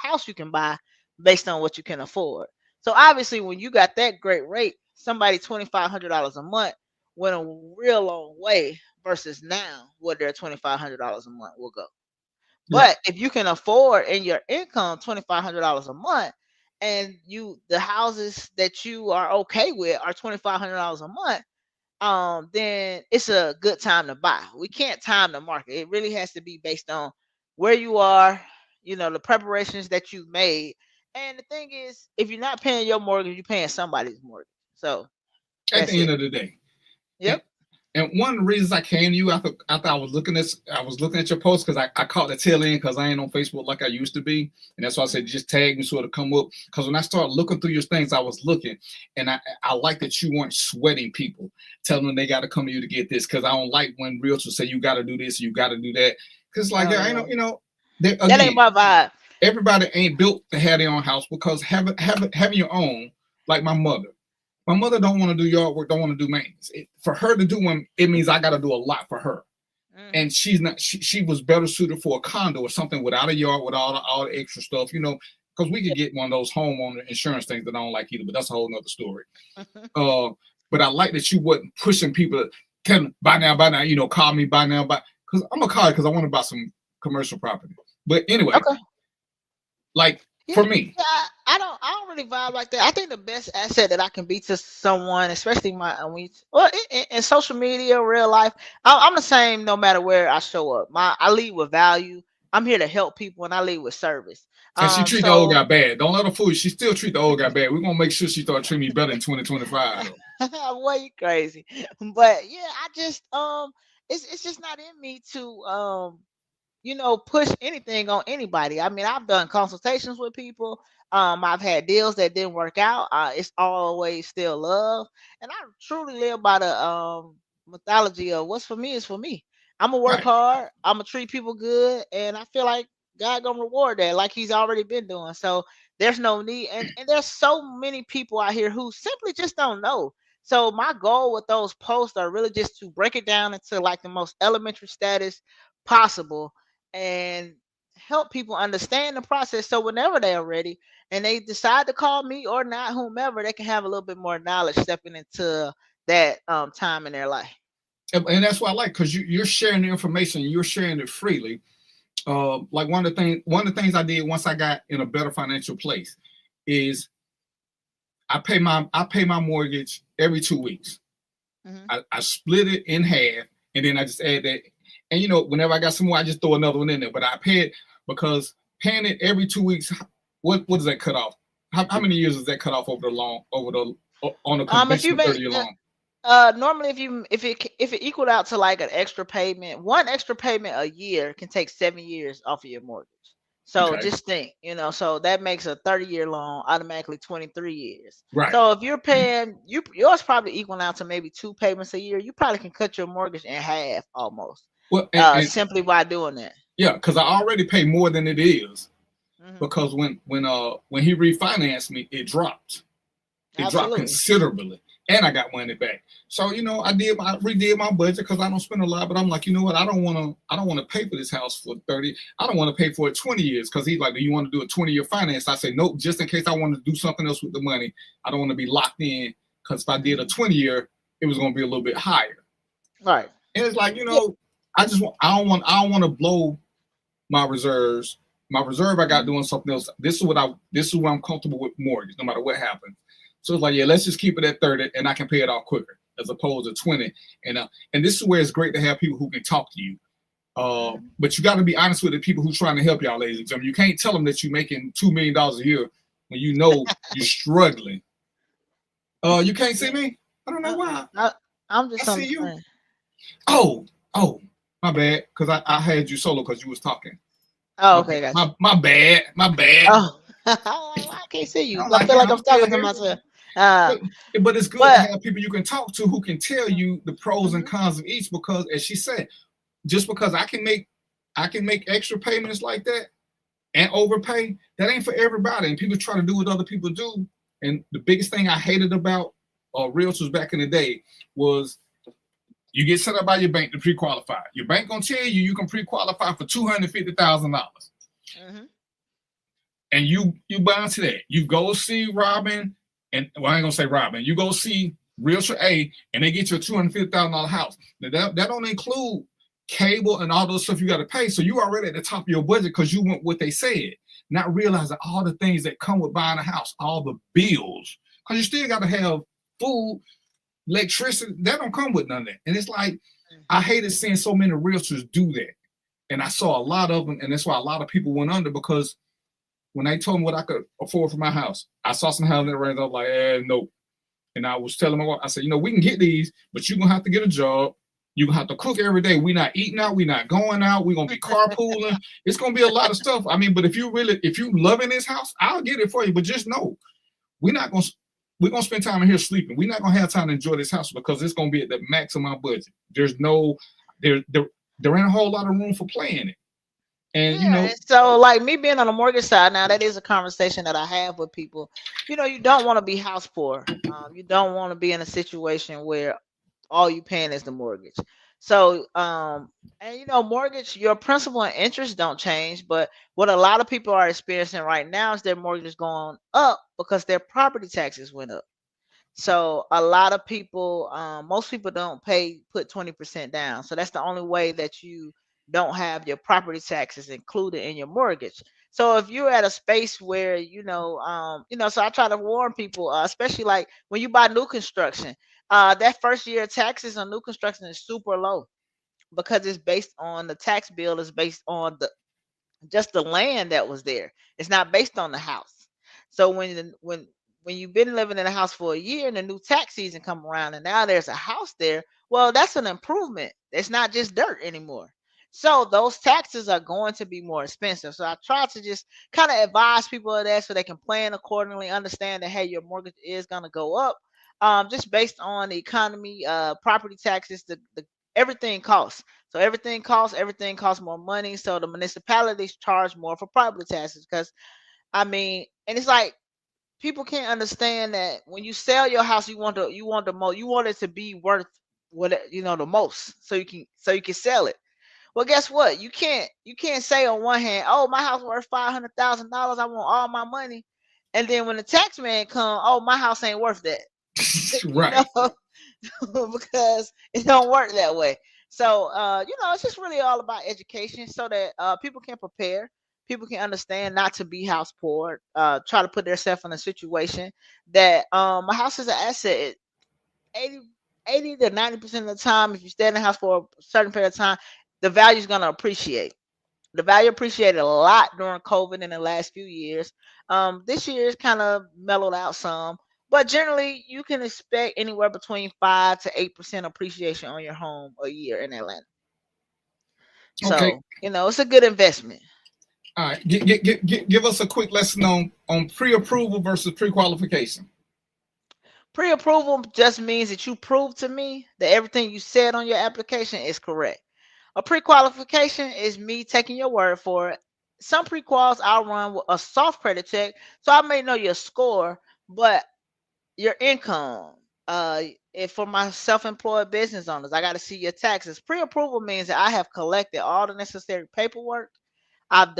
house you can buy based on what you can afford. So obviously, when you got that great rate, somebody $2,500 a month went a real long way versus now where their $2,500 a month will go. But if you can afford in your income $2,500 a month, and the houses that you are okay with are $2,500 a month, then it's a good time to buy. We can't time the market. It really has to be based on where you are, the preparations that you've made. And the thing is, if you're not paying your mortgage, you're paying somebody's mortgage. So at the end of the day. Yep. And one of the reasons I came to you after I was looking at your post because I caught the tail end because I ain't on Facebook like I used to be, and that's why I said just tag me so it'll come up. Because when I started looking through your things, I was looking, and I like that you weren't sweating people, telling them they got to come to you to get this. Because I don't like when realtors say you got to do this, you got to do that. Because that ain't my vibe. Everybody ain't built to have their own house because having your own, like my mother. My mother don't want to do yard work, don't want to do maintenance. For her to do one, it means I got to do a lot for her. And she's not. She was better suited for a condo or something without a yard, with all the extra stuff, because we could get one of those homeowner insurance things that I don't like either. But that's a whole nother story. But I like that you wasn't pushing people to tell them buy now, call me buy now, because I'm gonna call it because I want to buy some commercial property. But anyway, for me. Yeah, I don't really vibe like that. I think the best asset that I can be to someone, especially in social media, real life, I'm the same no matter where I show up. I lead with value. I'm here to help people, and I lead with service. And she treat the old guy bad. Don't let her fool you. She still treat the old guy bad. We're gonna make sure she start treating me better in 2025. Boy, you crazy. But yeah, I just it's just not in me to push anything on anybody. I mean, I've done consultations with people. I've had deals that didn't work out. It's always still love, and I truly live by the mythology of what's for me is for me. I'm gonna work hard. I'm gonna treat people good, and I feel like God gonna reward that, like He's already been doing. So there's no need, and there's so many people out here who simply just don't know. So my goal with those posts are really just to break it down into like the most elementary status possible and help people understand the process. So whenever they are ready and they decide to call me or not, whomever, they can have a little bit more knowledge stepping into that time in their life. And that's what I like, because you're sharing the information, you're sharing it freely. Like one of the things I did once I got in a better financial place is I pay my mortgage every 2 weeks. I split it in half, and then I just add that. And whenever I got some more, I just throw another one in there. But I pay it because paying it every 2 weeks, what does that cut off? How many years does that cut off on a conventional 30-year loan? Normally if it equaled out to like an extra payment, one extra payment a year can take 7 years off of your mortgage. So Okay. just think, so that makes a 30-year loan automatically 23 years. Right. So if you're paying, yours probably equal out to maybe 2 payments a year. You probably can cut your mortgage in half almost, Well, simply by doing that. yeah, because I already pay more than it is. Mhm. Because when he refinanced me, it dropped. It dropped Absolutely. considerably, and I got money back. So I redid my budget because I don't spend a lot. But I'm like, you know what? I don't want to pay for this house for 30. I don't want to pay for it 20 years because he's like, do you want to do a 20-year finance? I say nope, just in case I want to do something else with the money. I don't want to be locked in because if I did a 20-year, it was going to be a little bit higher. Right. And it's like, I don't want to blow my reserves. My reserve I got doing something else. This is what I'm comfortable with mortgage, no matter what happens. So it's like, yeah, let's just keep it at 30 and I can pay it off quicker as opposed to 20. And this is where it's great to have people who can talk to you. But you got to be honest with the people who's trying to help y'all, ladies and gentlemen. You can't tell them that you're making $2 million a year when you know you're struggling. You can't see me? I don't know why. I'm just I see you. Oh, my bad. Because I had you solo because you was talking. Oh, okay, gotcha. My bad. Oh, I can't see you. I feel like I'm talking to myself. But it's good to have people you can talk to who can tell you the pros and cons of each. Because, as she said, just because I can make extra payments like that and overpay, that ain't for everybody. And people try to do what other people do. And the biggest thing I hated about realtors back in the day was you get set up by your bank to pre-qualify. Your bank gonna tell you can pre-qualify for $250,000, and you buy into that. You go see Robyn, and I ain't gonna say Robyn. You go see Realtor A, and they get you a $250,000 house. Now that don't include cable and all those stuff you got to pay. So you already at the top of your budget because you went what they said, not realizing all the things that come with buying a house, all the bills, because you still got to have food. Electricity, that don't come with none of that. And it's like, I hated seeing so many realtors do that. And I saw a lot of them, and that's why a lot of people went under, because when they told me what I could afford for my house, I saw some houses that range up like, no. And I was telling my wife, I said, we can get these, but you're going to have to get a job. You're going to have to cook every day. We're not eating out. We're not going out. We're going to be carpooling. It's going to be a lot of stuff. I mean, but if you loving this house, I'll get it for you. But just know, we're going to spend time in here sleeping. We're not going to have time to enjoy this house because it's going to be at the max of my budget. There ain't a whole lot of room for playing it. And, so like me being on the mortgage side now, that is a conversation that I have with people. You don't want to be house poor. You don't want to be in a situation where all you paying is the mortgage. So, mortgage, your principal and interest don't change, but what a lot of people are experiencing right now is their mortgage is going up because their property taxes went up. So a lot of people, most people don't put 20% down. So that's the only way that you don't have your property taxes included in your mortgage. So if you're at a space where, so I try to warn people, especially like when you buy new construction, that first year taxes on new construction is super low because it's based on the tax bill is based on just the land that was there. It's not based on the house. So when you've been living in a house for a year and the new tax season come around and now there's a house there, well, that's an improvement. It's not just dirt anymore. So those taxes are going to be more expensive. So I try to just kind of advise people of that so they can plan accordingly, understand that, hey, your mortgage is going to go up just based on the economy, property taxes, the everything costs. So everything costs more money. So the municipalities charge more for property taxes because, and it's like people can't understand that when you sell your house, you want it to be worth the most, so you can sell it. Well, guess what? You can't say on one hand, oh, my house worth $500,000, I want all my money, and then when the tax man come, oh, my house ain't worth that. Right. Because it don't work that way. So it's just really all about education so that people can prepare. People can understand not to be house poor, try to put themselves in a situation that a house is an asset. 80 to 90% of the time, if you stay in the house for a certain period of time, the value is going to appreciate. The value appreciated a lot during COVID in the last few years. This year is kind of mellowed out some, but generally you can expect anywhere between 5 to 8% appreciation on your home a year in Atlanta. So, okay. It's a good investment. All right, give us a quick lesson on pre-approval versus pre-qualification. Pre-approval just means that you prove to me that everything you said on your application is correct. A pre-qualification is me taking your word for it. Some pre-quals I'll run with a soft credit check, so I may know your score, but your income, if for my self-employed business owners, I got to see your taxes. Pre-approval means that I have collected all the necessary paperwork. I've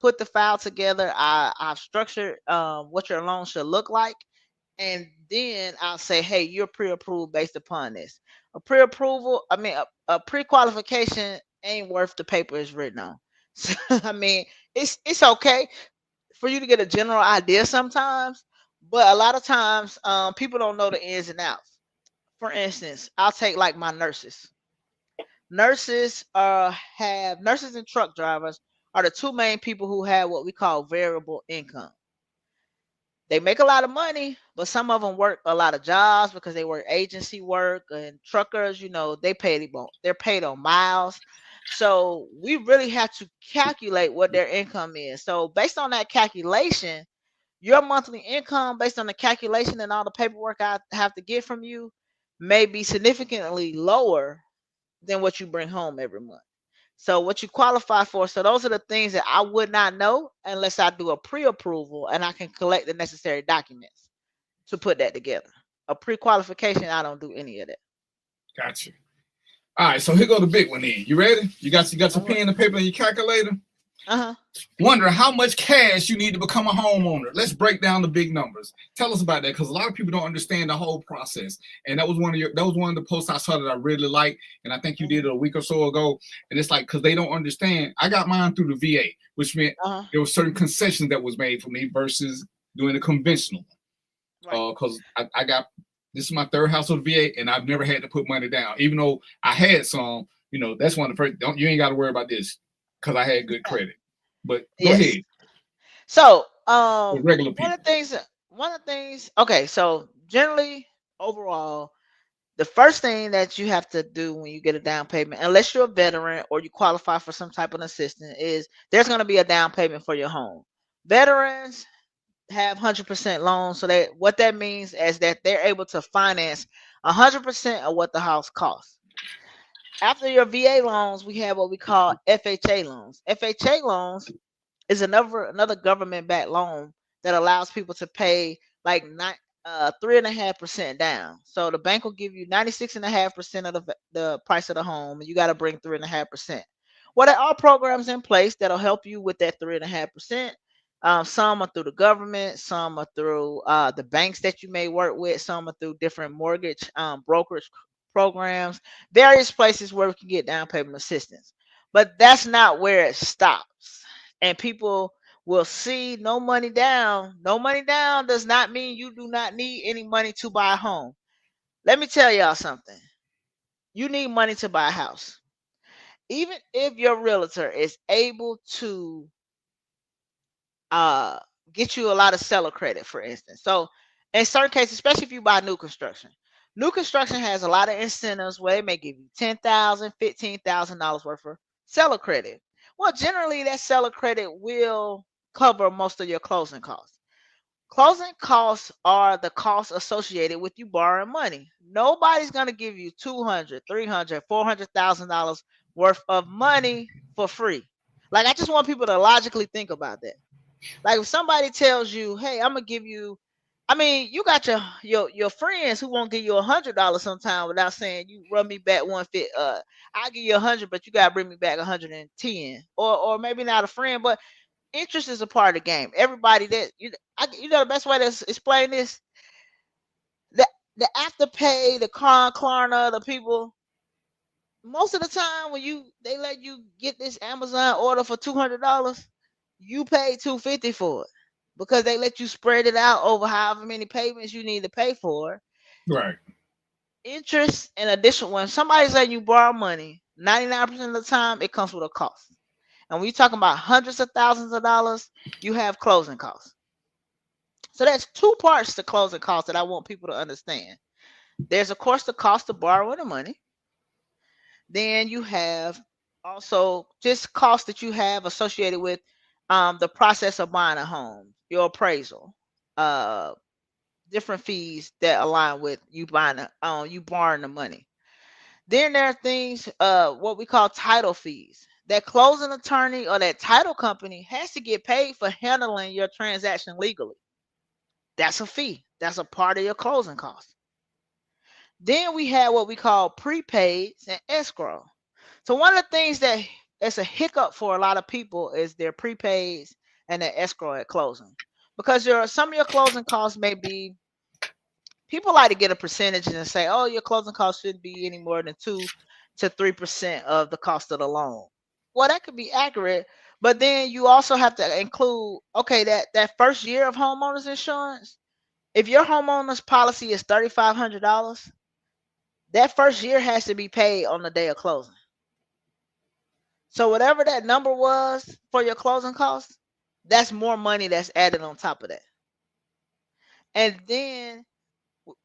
put the file together. I've structured what your loan should look like. And then I'll say, hey, you're pre-approved based upon this. A pre-approval, a pre-qualification ain't worth the paper it's written on. So, I mean, it's okay for you to get a general idea sometimes, but a lot of times people don't know the ins and outs. For instance, I'll take like my nurses. Nurses and truck drivers are the two main people who have what we call variable income. They make a lot of money, but some of them work a lot of jobs because they work agency work, and truckers, they're paid on miles. So we really have to calculate what their income is. So based on that calculation, your monthly income, based on the calculation and all the paperwork I have to get from you, may be significantly lower than what you bring home every month. So what you qualify for, so those are the things that I would not know unless I do a pre-approval and I can collect the necessary documents to put that together. A pre-qualification, I don't do any of that. Gotcha. All right, so here go the big one then. You ready? You got your pen and paper and your calculator? Uh-huh. Wonder how much cash you need to become a homeowner. Let's break down the big numbers. Tell us about that, because a lot of people don't understand the whole process. And that was one of the posts I saw that I really liked, and I think you did it a week or so ago. And it's like, because they don't understand. I got mine through the VA, which meant there were certain concessions that was made for me versus doing the conventional. Because I got, this is my third house with the VA, and I've never had to put money down, even though I had some. That's one of the first. You ain't got to worry about this because I had good credit. But go ahead. So regular people. One of the things. Okay, so generally, overall, the first thing that you have to do when you get a down payment, unless you're a veteran or you qualify for some type of assistance, is there's going to be a down payment for your home. Veterans have 100% loans, so what that means is that they're able to finance 100% of what the house costs. After your VA loans, we have what we call FHA loans. FHA loans is another government-backed loan that allows people to pay like 3.5% down. So the bank will give you 96.5% of the price of the home, and you got to bring 3.5%. Well, there are programs in place that'll help you with that 3.5%. Some are through the government, some are through the banks that you may work with, some are through different mortgage brokerage programs, various places where we can get down payment assistance. But that's not where it stops. And people will see no money down. No money down does not mean you do not need any money to buy a home. Let me tell y'all something. You need money to buy a house. Even if your realtor is able to get you a lot of seller credit, for instance. So in certain cases, especially if you buy new construction has a lot of incentives where they may give you $10,000, $15,000 worth of seller credit. Well, generally that seller credit will cover most of your closing costs. Closing costs are the costs associated with you borrowing money. Nobody's going to give you $200,000, $300,000, $400,000 worth of money for free. Like, I just want people to logically think about that. Like, if somebody tells you, hey, I'm going to give you, you got your friends who won't give you $100 sometime without saying, you run me back 150. I'll give you 100, but you got to bring me back 110. Or maybe not a friend, but interest is a part of the game. Everybody the best way to explain this, the Afterpay, the Klarna, the people, most of the time when they let you get this Amazon order for $200, you pay $250 for it because they let you spread it out over however many payments you need to pay for. Right. Interest and additional, when somebody's letting you borrow money, 99% of the time it comes with a cost. And when you're talking about hundreds of thousands of dollars, you have closing costs. So that's two parts to closing costs that I want people to understand. There's, of course, the cost of borrowing the money. Then you have also just costs that you have associated with the process of buying a home, your appraisal, different fees that align with you you borrowing the money. Then there are things, what we call title fees. That closing attorney or that title company has to get paid for handling your transaction legally. That's a fee. That's a part of your closing costs. Then we have what we call prepaids and escrow. So one of the things that's a hiccup for a lot of people is their prepaids and their escrow at closing. Because some of your closing costs may be, people like to get a percentage and say, oh, your closing costs shouldn't be any more than 2 to 3% of the cost of the loan. Well, that could be accurate, but then you also have to include, okay, that first year of homeowners insurance. If your homeowners policy is $3,500, that first year has to be paid on the day of closing. So whatever that number was for your closing costs, that's more money that's added on top of that. And then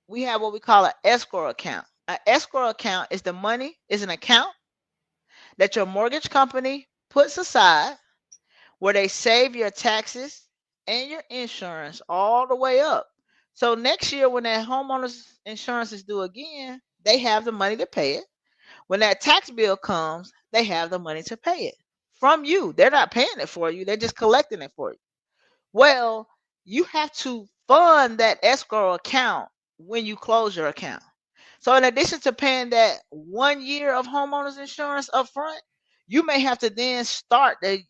we have what we call an escrow account. An escrow account is an account that your mortgage company puts aside where they save your taxes and your insurance all the way up. So next year when that homeowner's insurance is due again, they have the money to pay it. When that tax bill comes, they have the money to pay it from you. They're not paying it for you. They're just collecting it for you. Well, you have to fund that escrow account when you close your account. So in addition to paying that 1 year of homeowners insurance up front, you may have to then start the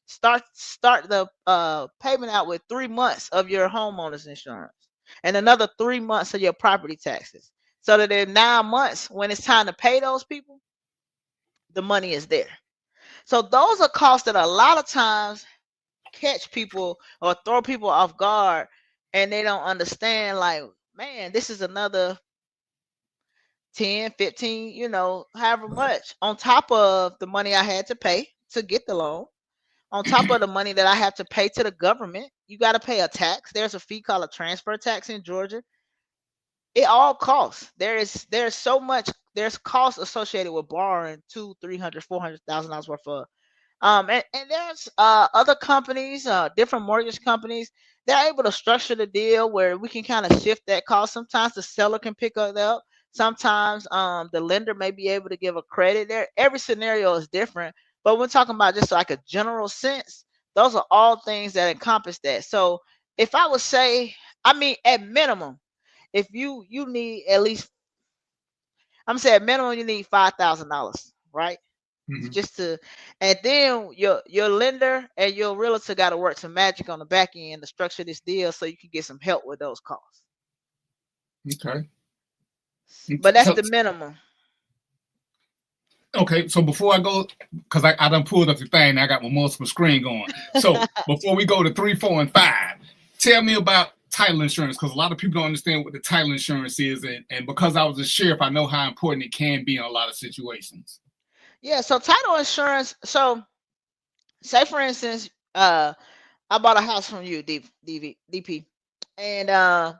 payment out with 3 months of your homeowners insurance and another 3 months of your property taxes. So that in 9 months, when it's time to pay those people, the money is there. So those are costs that a lot of times catch people or throw people off guard, and they don't understand, like, man, this is another 10, 15, however much on top of the money I had to pay to get the loan, on top of the money that I have to pay to the government. You got to pay a tax. There's a fee called a transfer tax in Georgia. It all costs. There's so much. There's costs associated with borrowing $200,000, $300,000, $400,000 worth of. And there's other companies, different mortgage companies. They're able to structure the deal where we can kind of shift that cost. Sometimes the seller can pick it up. Sometimes the lender may be able to give a credit there. Every scenario is different. But we're talking about just like a general sense. Those are all things that encompass that. So if I would say, at minimum, if you need at least, I'm saying at minimum you need $5,000, right? Mhm. Just to, and then your lender and your realtor got to work some magic on the back end to structure this deal so you can get some help with those costs. Okay. But that's the minimum. Okay, so before I go, because I done pulled up the thing, I got my multiple screen going. So before we go to 3, 4, and 5, tell me about title insurance, because a lot of people don't understand what the title insurance is, and because I was a sheriff, I know how important it can be in a lot of situations. Yeah, so title insurance. So, say for instance, I bought a house from you, DP, and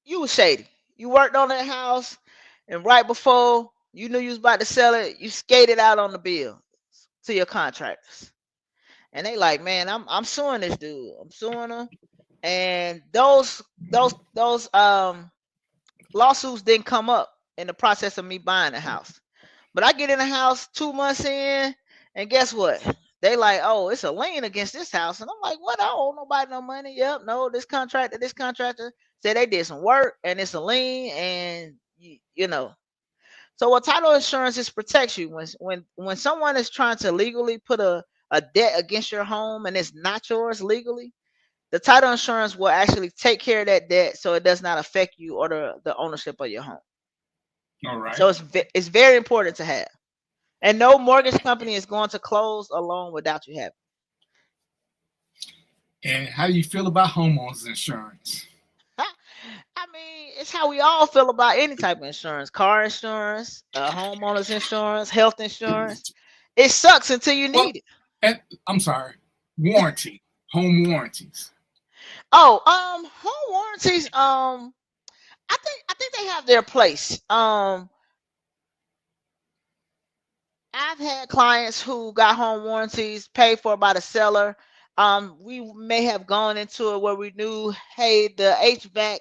you was shady. You worked on that house, and right before you knew you was about to sell it, you skated out on the bill to your contractors, and they like, man, I'm suing this dude. I'm suing him, and those lawsuits didn't come up in the process of me buying the house. But I get in the house 2 months in, and guess what? They like, oh, it's a lien against this house. And I'm like, what? I don't owe nobody no money. Yep, no, this contractor said they did some work, and it's a lien, and you know. So what title insurance is protects you when someone is trying to legally put a debt against your home and it's not yours legally, the title insurance will actually take care of that debt so it does not affect you or the ownership of your home. All right. So it's very important to have. And no mortgage company is going to close a loan without you having. And how do you feel about homeowners insurance? I mean, it's how we all feel about any type of insurance: car insurance, homeowners insurance, health insurance. It sucks until you need it. And I'm sorry, warranty, home warranties. Oh, home warranties. I think they have their place. I've had clients who got home warranties paid for by the seller. We may have gone into it where we knew, hey, the HVAC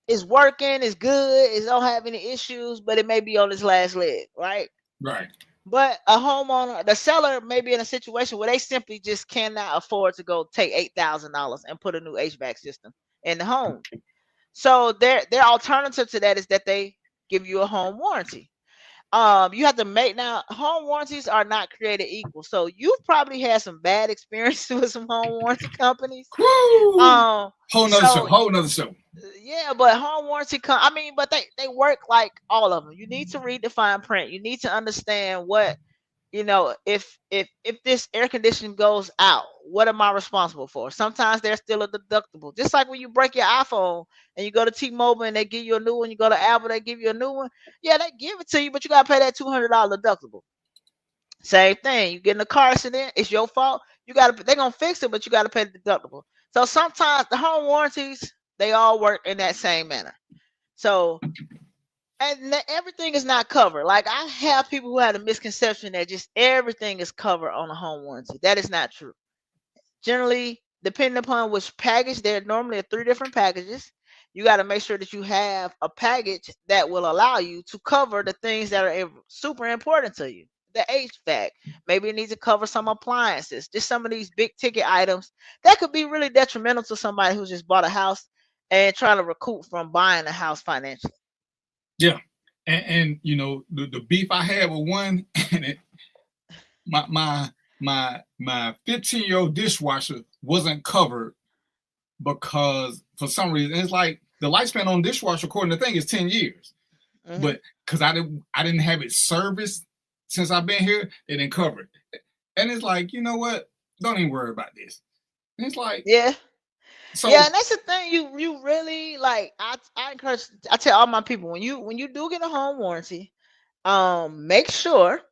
is working, is good, it don't have any issues, but it may be on its last leg, right? Right. But a homeowner, the seller may be in a situation where they simply just cannot afford to go take $8,000 and put a new HVAC system in the home. So their alternative to that is that they give you a home warranty. You have to make now home warranties are not created equal. So you've probably had some bad experiences with some home warranty companies. Whole nother show. Whole nother show. Yeah, but home warranty but they work like all of them. You need to read the fine print. You need to understand what, if this air conditioning goes out, what am I responsible for? Sometimes there's still a deductible. Just like when you break your iPhone and you go to T-Mobile and they give you a new one, you go to Apple, they give you a new one. Yeah, they give it to you, but you gotta pay that $200 deductible. Same thing. You get in a car accident, it's your fault. They're gonna fix it, but you gotta pay the deductible. So sometimes the home warranties, they all work in that same manner. So and everything is not covered. Like I have people who had a misconception that just everything is covered on a home warranty. That is not true. Generally, depending upon which package, there normally are 3 different packages. You got to make sure that you have a package that will allow you to cover the things that are super important to you. The HVAC, maybe it needs to cover some appliances, just some of these big ticket items that could be really detrimental to somebody who's just bought a house and trying to recoup from buying a house financially. Yeah, and the beef I had with one, and my 15-year-old dishwasher wasn't covered because for some reason it's like the lifespan on dishwasher according to the thing is 10 years, but because I didn't have it serviced since I've been here, they didn't cover it, and it's like, you know what? Don't even worry about this. And it's like, yeah. So, yeah, and that's the thing. You really like. I encourage. I tell all my people when you do get a home warranty, make sure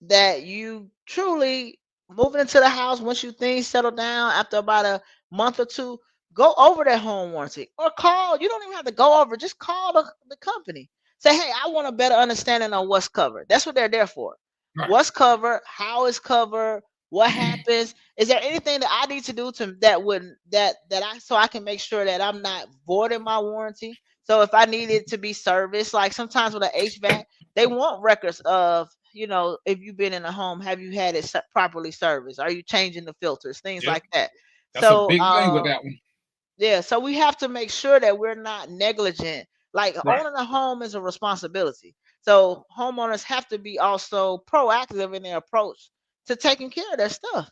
that you truly moving into the house once things settle down after about a month or two. Go over that home warranty or call. You don't even have to go over. Just call the company. Say, hey, I want a better understanding on what's covered. That's what they're there for. Right. What's covered? How is covered? What happens? Is there anything that I need to do so I can make sure that I'm not voiding my warranty? So if I need it to be serviced, like sometimes with an HVAC, they want records of, if you've been in a home, have you had it properly serviced? Are you changing the filters? Things like that. That's a big thing with that one. Yeah, so we have to make sure that we're not negligent. Like owning a home is a responsibility. So homeowners have to be also proactive in their approach to taking care of their stuff.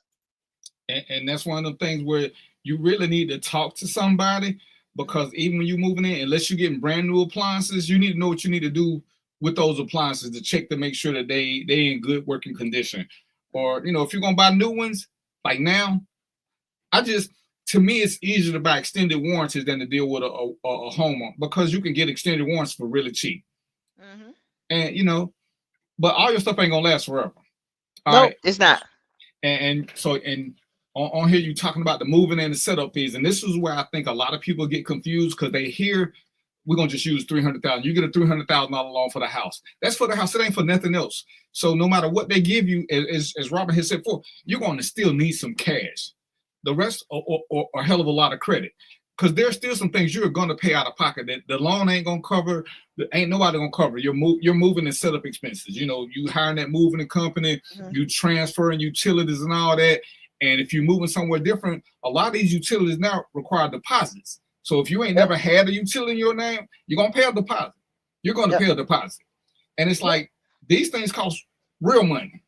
And that's one of the things where you really need to talk to somebody, because even when you're moving in, unless you're getting brand new appliances, you need to know what you need to do with those appliances to check to make sure that they in good working condition. Or, if you're going to buy new ones, like now, to me, it's easier to buy extended warranties than to deal with a homeowner, because you can get extended warranties for really cheap. And, but all your stuff ain't going to last forever. Nope, it's not. And so on here, you're talking about the moving and the setup fees. And this is where I think a lot of people get confused, because they hear we're going to just use $300,000. You get a $300,000 loan for the house. That's for the house. It ain't for nothing else. So no matter what they give you, as Robyn has said before, you're going to still need some cash. The rest or a hell of a lot of credit, because there's still some things you're going to pay out of pocket that the loan ain't going to cover. Ain't nobody going to cover. You're moving and setup expenses. You hiring that moving company, you transferring utilities and all that. And if you're moving somewhere different, a lot of these utilities now require deposits. So if you ain't never had a utility in your name, you're going to pay a deposit. You're going to pay a deposit. And it's like, these things cost real money.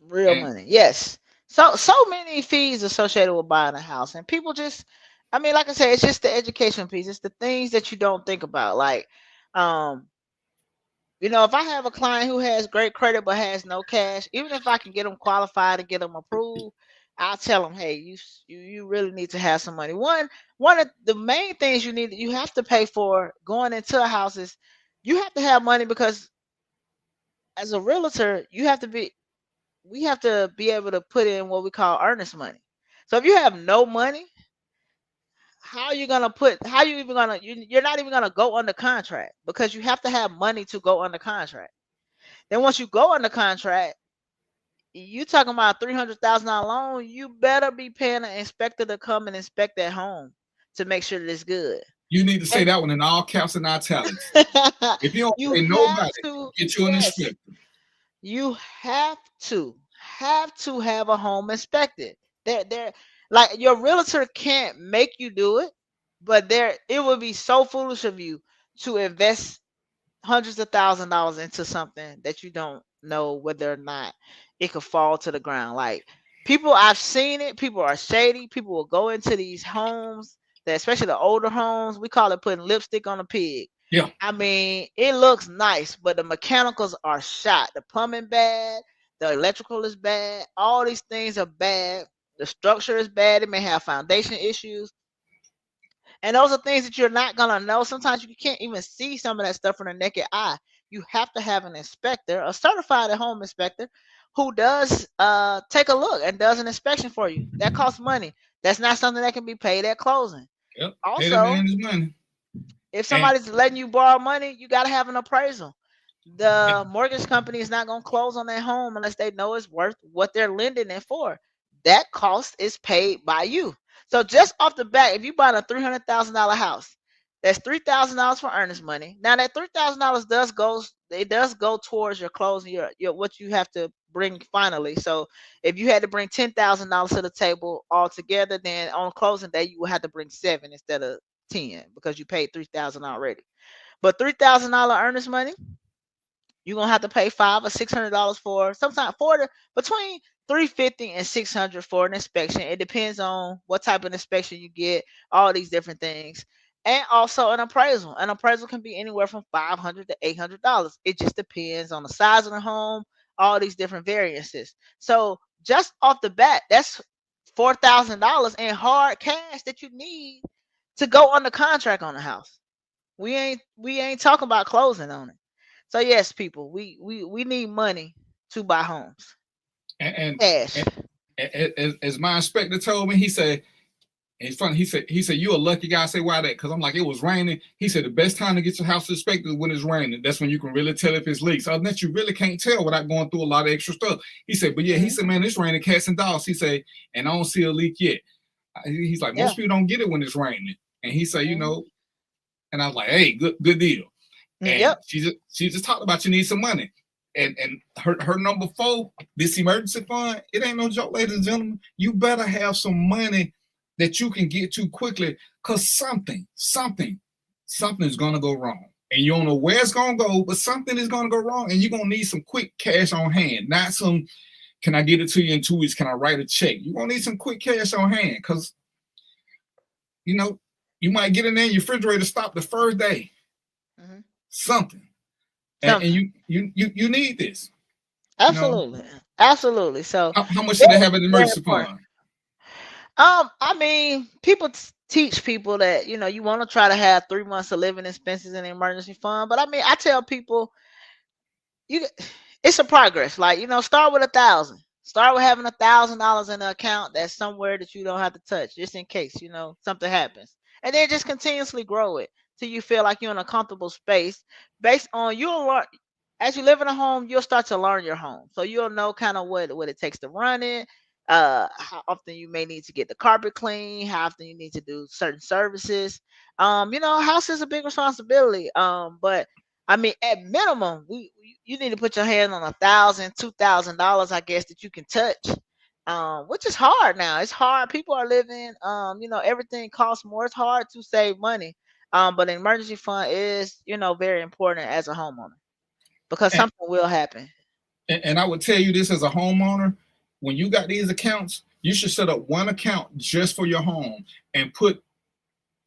Real money, yes. So many fees associated with buying a house, and people just, like I said, it's just the education piece. It's the things that you don't think about. Like, if I have a client who has great credit but has no cash, even if I can get them qualified and get them approved, I'll tell them, hey, you really need to have some money. One of the main things you have to pay for going into a house is you have to have money, because as a realtor, we have to be able to put in what we call earnest money. So if you have no money, you're not even gonna go under contract, because you have to have money to go under contract. Then once you go under contract, you talking about $300,000 loan, you better be paying an inspector to come and inspect that home to make sure that it's good. You need to say that one in all caps and italics. If you don't You pay have nobody, to, get you an yes, inspector. you have to have a home inspected. They're like your realtor can't make you do it, but it would be so foolish of you to invest hundreds of $1,000s into something that you don't know whether or not it could fall to the ground. Like people, I've seen it. People are shady. People will go into these homes, that especially the older homes. We call it putting lipstick on a pig. Yeah. I mean, it looks nice, but the mechanicals are shot. The plumbing bad. The electrical is bad. All these things are bad. The structure is bad. It may have foundation issues. And those are things that you're not going to know. Sometimes you can't even see some of that stuff from the naked eye. You have to have an inspector, a certified home inspector, who does take a look and does an inspection for you. That costs money. That's not something that can be paid at closing. Yep. Also, pay the man his money. If somebody's letting you borrow money, you got to have an appraisal. The mortgage company is not going to close on that home unless they know it's worth what they're lending it for. That cost is paid by you. So just off the bat, if you buy a $300,000 house, that's $3,000 for earnest money. Now that $3,000 does go towards your closing, your what you have to bring finally. So if you had to bring $10,000 to the table altogether, then on closing day you will have to bring 7 instead of 10 because you paid $3,000 already. But $3,000 earnest money, you're gonna have to pay $500 or $600 for sometimes between $350 and $600 for an inspection. It depends on what type of inspection you get, all these different things, and also an appraisal. An appraisal can be anywhere from $500 to $800. It just depends on the size of the home, all these different variances. So just off the bat, that's $4,000 in hard cash that you need to go under contract on the house. We ain't talking about closing on it. So yes, people, we need money to buy homes. And cash. As my inspector told me, he said, it's funny. He said you're a lucky guy. I say why that? Because I'm like, it was raining. He said the best time to get your house inspected is when it's raining. That's when you can really tell if it's leaks. Other than that, you really can't tell without going through a lot of extra stuff. He said, but yeah, he said, man, it's raining cats and dogs. He said, and I don't see a leak yet. He's like, most people don't get it when it's raining. And he said, you know, and I was like, hey, good deal. And she just talked about you need some money. And her number 4, this emergency fund, it ain't no joke, ladies and gentlemen. You better have some money that you can get to quickly, because something is gonna go wrong. And you don't know where it's gonna go, but something is gonna go wrong, and you're gonna need some quick cash on hand, not some, can I get it to you in 2 weeks? Can I write a check? You're gonna need some quick cash on hand, because you know, you might get in there, your refrigerator stop the first day. Something. And you need this. Absolutely. You know? Absolutely. So how much should they have in the emergency fund? I mean, people teach people that, you know, you want to try to have 3 months of living expenses in the emergency fund. But I mean, I tell people it's a progress. Like, you know, start with 1,000. Start with having $1,000 in the account that's somewhere that you don't have to touch, just in case, you know, something happens. And then just continuously grow it till you feel like you're in a comfortable space. Based on as you live in a home, you'll start to learn your home. So you'll know kind of what it takes to run it, how often you may need to get the carpet clean, how often you need to do certain services. You know, house is a big responsibility. But I mean, at minimum, you need to put your hand on $1,000, $2,000, I guess, that you can touch. Which is hard now. It's hard. People are living, you know, everything costs more. It's hard to save money. But an emergency fund is, you know, very important as a homeowner, because something will happen. And I would tell you this as a homeowner, when you got these accounts, you should set up one account just for your home and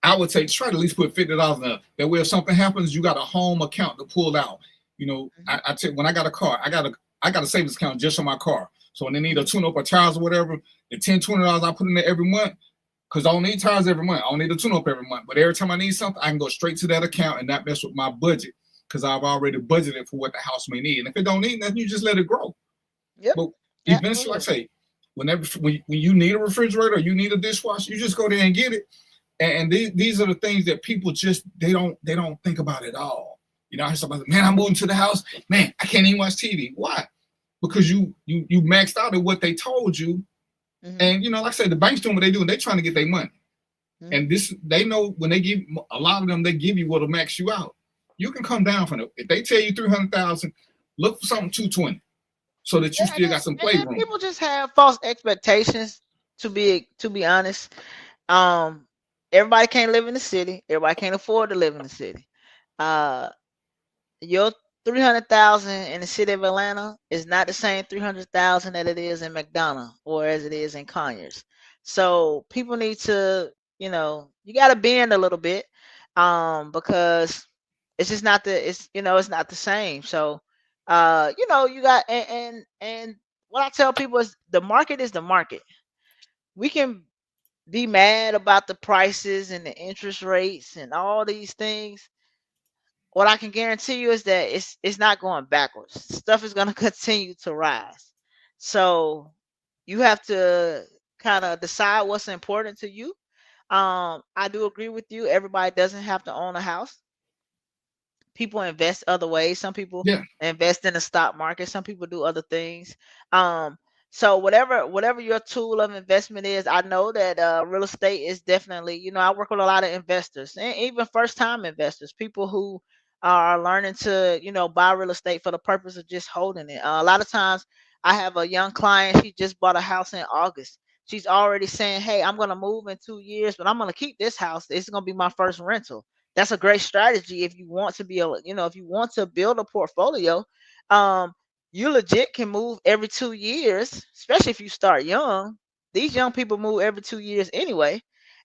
I would say try to at least put $50 in there. That way if something happens, you got a home account to pull out. You know, I tell you, when I got a car, I got a savings account just on my car. So when they need a tune-up or tires or whatever, the $10, $20 I put in there every month, because I don't need tires every month. I don't need a tune-up every month. But every time I need something, I can go straight to that account and not mess with my budget, because I've already budgeted for what the house may need. And if it don't need nothing, you just let it grow. Yep. But eventually, like I say, when you need a refrigerator or you need a dishwasher, you just go there and get it. And these are the things that people just they don't think about at all. You know, I hear somebody, man, I'm moving to the house. Man, I can't even watch TV. Why? because you maxed out at what they told you. And like I said, the banks doing what they do, and they're trying to get their money. And this, they know when they give a lot of them, they give you what'll max you out. You can come down from it. If they tell you 300,000, look for something 220, so that you still got some playroom. People just have false expectations. To be honest, everybody can't live in the city. Everybody can't afford to live in the city. Your 300,000 in the city of Atlanta is not the same 300,000 that it is in McDonough or as it is in Conyers. So people need to, you got to bend a little bit, because it's just not it's not the same. So, you got, and what I tell people is the market is the market. We can be mad about the prices and the interest rates and all these things. What I can guarantee you is that it's not going backwards. Stuff is going to continue to rise. So you have to kind of decide what's important to you. I do agree with you. Everybody doesn't have to own a house. People invest other ways. Some people invest in the stock market. Some people do other things. So whatever your tool of investment is, I know that real estate is definitely, I work with a lot of investors and even first-time investors, people who are learning to, buy real estate for the purpose of just holding it. A lot of times I have a young client, she just bought a house in August. She's already saying, hey, I'm going to move in 2 years, but I'm going to keep this house. It's going to be my first rental. That's a great strategy if you want to be able, if you want to build a portfolio. You legit can move every 2 years, especially if you start young. These young people move every 2 years anyway.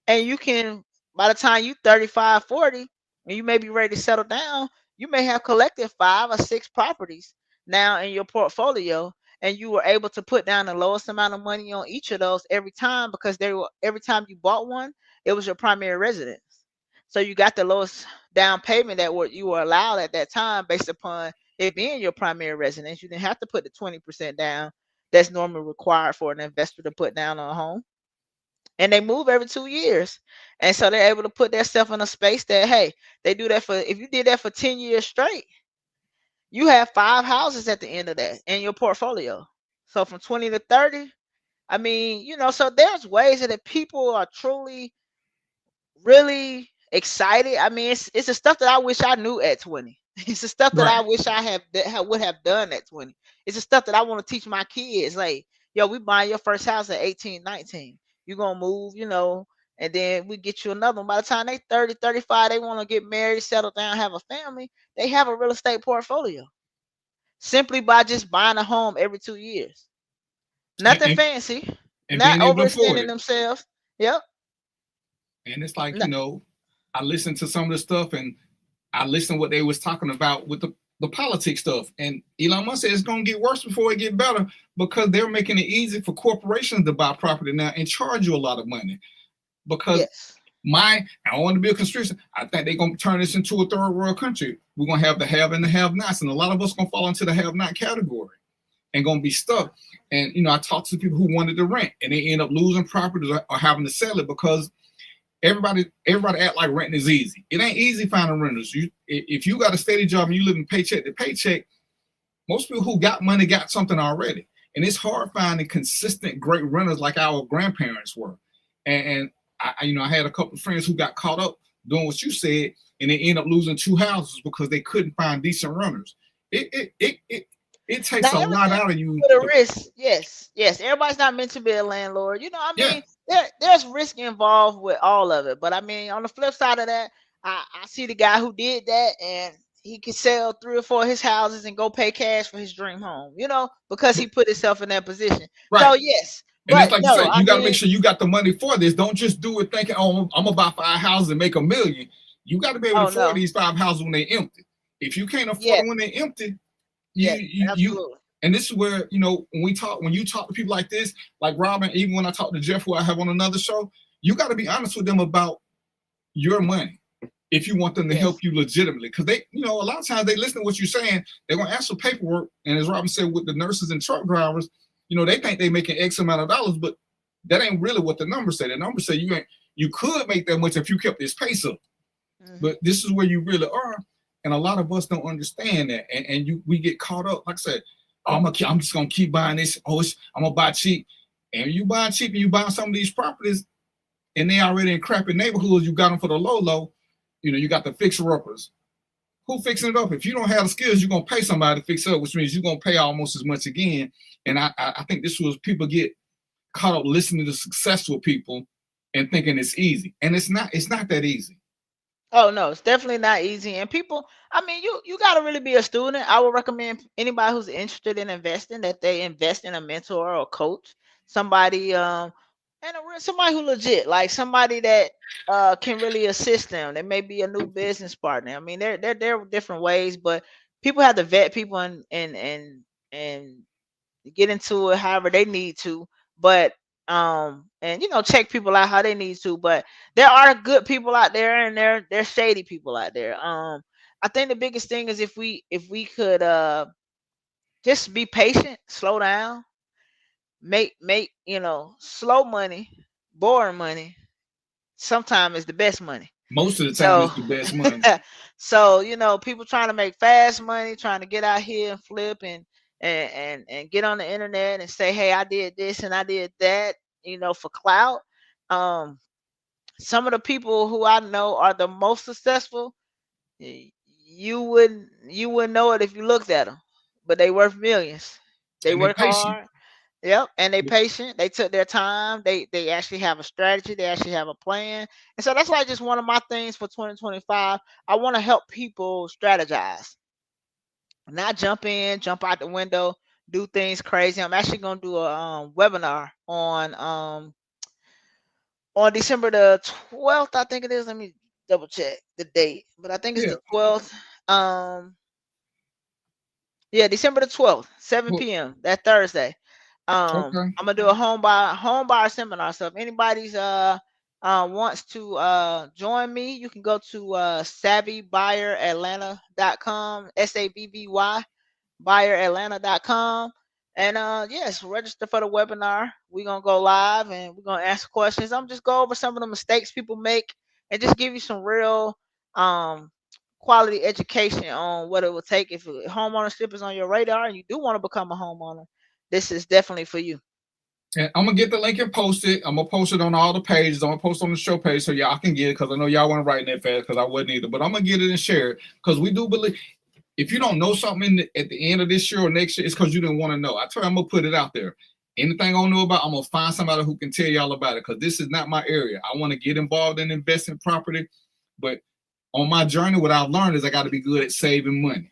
And you can, by the time you 35, 40, and you may be ready to settle down, you may have collected 5 or 6 properties now in your portfolio. And you were able to put down the lowest amount of money on each of those every time, because every time you bought one, it was your primary residence. So you got the lowest down payment that you were allowed at that time based upon it being your primary residence. You didn't have to put the 20% down that's normally required for an investor to put down on a home. And they move every 2 years. And so they're able to put themselves in a space that, hey, they do that if you did that for 10 years straight, you have 5 houses at the end of that in your portfolio. So from 20 to 30, I mean, so there's ways that if people are truly, really excited. I mean, it's the stuff that I wish I knew at 20. It's the stuff that I wish I would have done at 20. It's the stuff that I want to teach my kids. Like, yo, we buying your first house at 18, 19. You're going to move, and then we get you another one. By the time they 30, 35, they want to get married, settle down, have a family. They have a real estate portfolio simply by just buying a home every 2 years. Nothing fancy, not overextending themselves. Yep. And it's like, I listened to some of the stuff and I listened what they was talking about with the politics stuff. And Elon Musk said it's going to get worse before it get better, because they're making it easy for corporations to buy property now and charge you a lot of money. Because I don't want to be a conspiracy. I think they're going to turn this into a third world country. We're going to have the have and the have-nots. And a lot of us going to fall into the have-not category and going to be stuck. And, I talked to people who wanted to rent and they end up losing properties or having to sell it because everybody act like renting is easy. It ain't easy finding renters. If you got a steady job and you living paycheck to paycheck, most people who got money got something already. And it's hard finding consistent great renters like our grandparents were. And I had a couple of friends who got caught up doing what you said, and they end up losing 2 houses because they couldn't find decent renters. It takes a lot out of you. For the risk, yes. Everybody's not meant to be a landlord. I mean, there's risk involved with all of it. But I mean, on the flip side of that, I see the guy who did that, and he could sell 3 or 4 of his houses and go pay cash for his dream home. Because he put himself in that position. Right. So yes. And it's like you say, you got to make sure you got the money for this. Don't just do it thinking, oh, I'm gonna buy 5 houses and make $1 million. You got to be able to afford these 5 houses when they're empty. If you can't afford them when they're empty, you and this is where when you talk to people like this, like Robyn, even when I talk to Jeff, who I have on another show, you got to be honest with them about your money if you want them to help you legitimately. Because they, a lot of times they listen to what you're saying, they're gonna ask for paperwork, and as Robyn said, with the nurses and truck drivers, they think they're making X amount of dollars, but that ain't really what the numbers say. The numbers say you could make that much if you kept this pace up. But this is where you really are. And a lot of us don't understand that. And we get caught up. Like I said, I'm just gonna keep buying this. I'm gonna buy cheap. And you buy cheap and you buy some of these properties, and they already in crappy neighborhoods. You got them for the low. You got the fixer-uppers. Who fixing it up? If you don't have the skills, you're gonna pay somebody to fix it up, which means you're gonna pay almost as much again. And I think this was people get caught up listening to successful people and thinking it's easy. And it's not that easy. Oh no, it's definitely not easy. And people, I mean, you gotta really be a student. I would recommend anybody who's interested in investing that they invest in a mentor or a coach, somebody somebody who legit, like somebody that can really assist them. They may be a new business partner. I mean, there are different ways, but people have to vet people and get into it however they need to. But and check people out how they need to. But there are good people out there, and there's shady people out there. I think the biggest thing is if we could just be patient, slow down, make slow money, boring money sometimes is the best money. Most of the time it's the best money. So people trying to make fast money, trying to get out here and flip and get on the internet and say, hey, I did this and I did that, for clout. Some of the people who I know are the most successful, you wouldn't know it if you looked at them, but they worth millions. They work hard. Yep, and they patient. They took their time. They actually have a strategy. They actually have a plan. And so that's like just one of my things for 2025. I want to help people strategize, not jump in, jump out the window, do things crazy. I'm actually going to do a webinar on December the 12th, I think it is. Let me double check the date, but I think it's the 12th. December the 12th, 7 p.m. that Thursday. I'm gonna do a home buyer seminar. So if anybody's wants to join me, you can go to savvybuyeratlanta.com, SAVVY buyeratlanta.com, and yes, register for the webinar. We're gonna go live and we're gonna ask questions. I'm just go over some of the mistakes people make and just give you some real quality education on what it will take if homeownership is on your radar and you do want to become a homeowner. This is definitely for you. And I'm gonna get the link and post it. I'm gonna post it on all the pages. I'm gonna post on the show page so y'all can get it, because I know y'all weren't writing that fast because I wasn't either. But I'm gonna get it and share it, because we do believe if you don't know something at the end of this year or next year, it's because you didn't want to know. I tell you, I'm gonna put it out there. Anything I don't know about, I'm gonna find somebody who can tell y'all about it, because this is not my area. I want to get involved in investing property, but on my journey, what I've learned is I got to be good at saving money.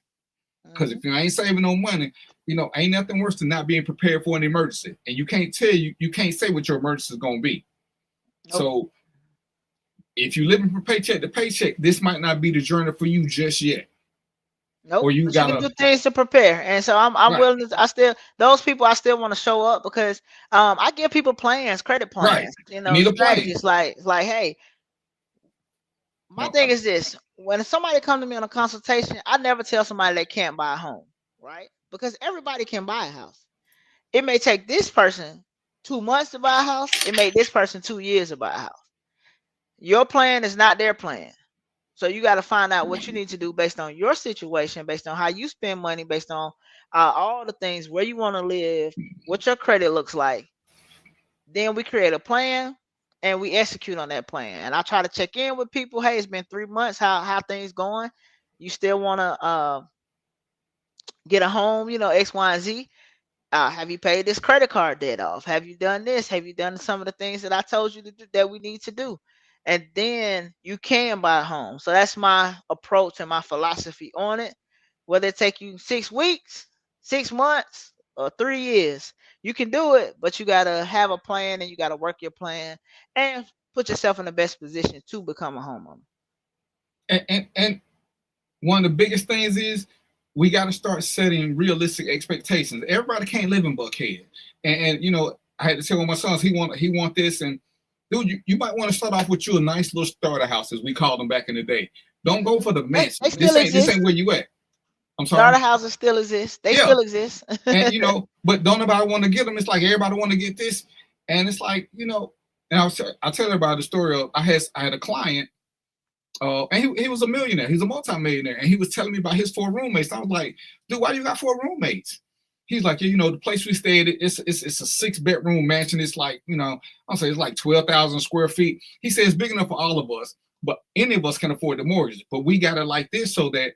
Because if you ain't saving no money, ain't nothing worse than not being prepared for an emergency. And you can't you can't say what your emergency is going to be. Nope. So if you're living from paycheck to paycheck, this might not be the journey for you just yet. Nope. Or you got to do things to prepare. And so I'm right. Willing to, those people I still want to show up, because I give people plans, credit plans, right. Strategies like, hey, my thing is this: when somebody comes to me on a consultation, I never tell somebody they can't buy a home, right? Because everybody can buy a house. It may take this person 2 months to buy a house. It may this person 2 years to buy a house. Your plan is not their plan. So you got to find out what you need to do based on your situation, based on how you spend money, based on all the things, where you want to live, what your credit looks like. Then we create a plan and we execute on that plan. And I try to check in with people. Hey, it's been 3 months. How things going? You still want to get a home, X, Y, and Z. Have you paid this credit card debt off? Have you done this? Have you done some of the things that I told you to do that we need to do? And then you can buy a home. So that's my approach and my philosophy on it. Whether it take you 6 weeks, 6 months, or 3 years, you can do it, but you got to have a plan and you got to work your plan and put yourself in the best position to become a homeowner. And one of the biggest things is we got to start setting realistic expectations. Everybody can't live in Buckhead. And I had to tell my sons, he want this. And dude, you might want to start off with you a nice little starter house, as we called them back in the day. Don't go for the mess. This ain't where you at. I'm sorry. Starter houses still exist. They still exist. And but don't nobody want to get them. It's like everybody want to get this, and it's like and I tell everybody the story of I had a client, and he was a millionaire. He's a multimillionaire, and he was telling me about his 4 roommates. I was like, dude, why you got 4 roommates? He's like, you know, the place we stayed, it's a 6-bedroom mansion. It's like, you know, I'll say it's like 12,000 square feet. He says it's big enough for all of us, but any of us can afford the mortgage. But we got it like this so that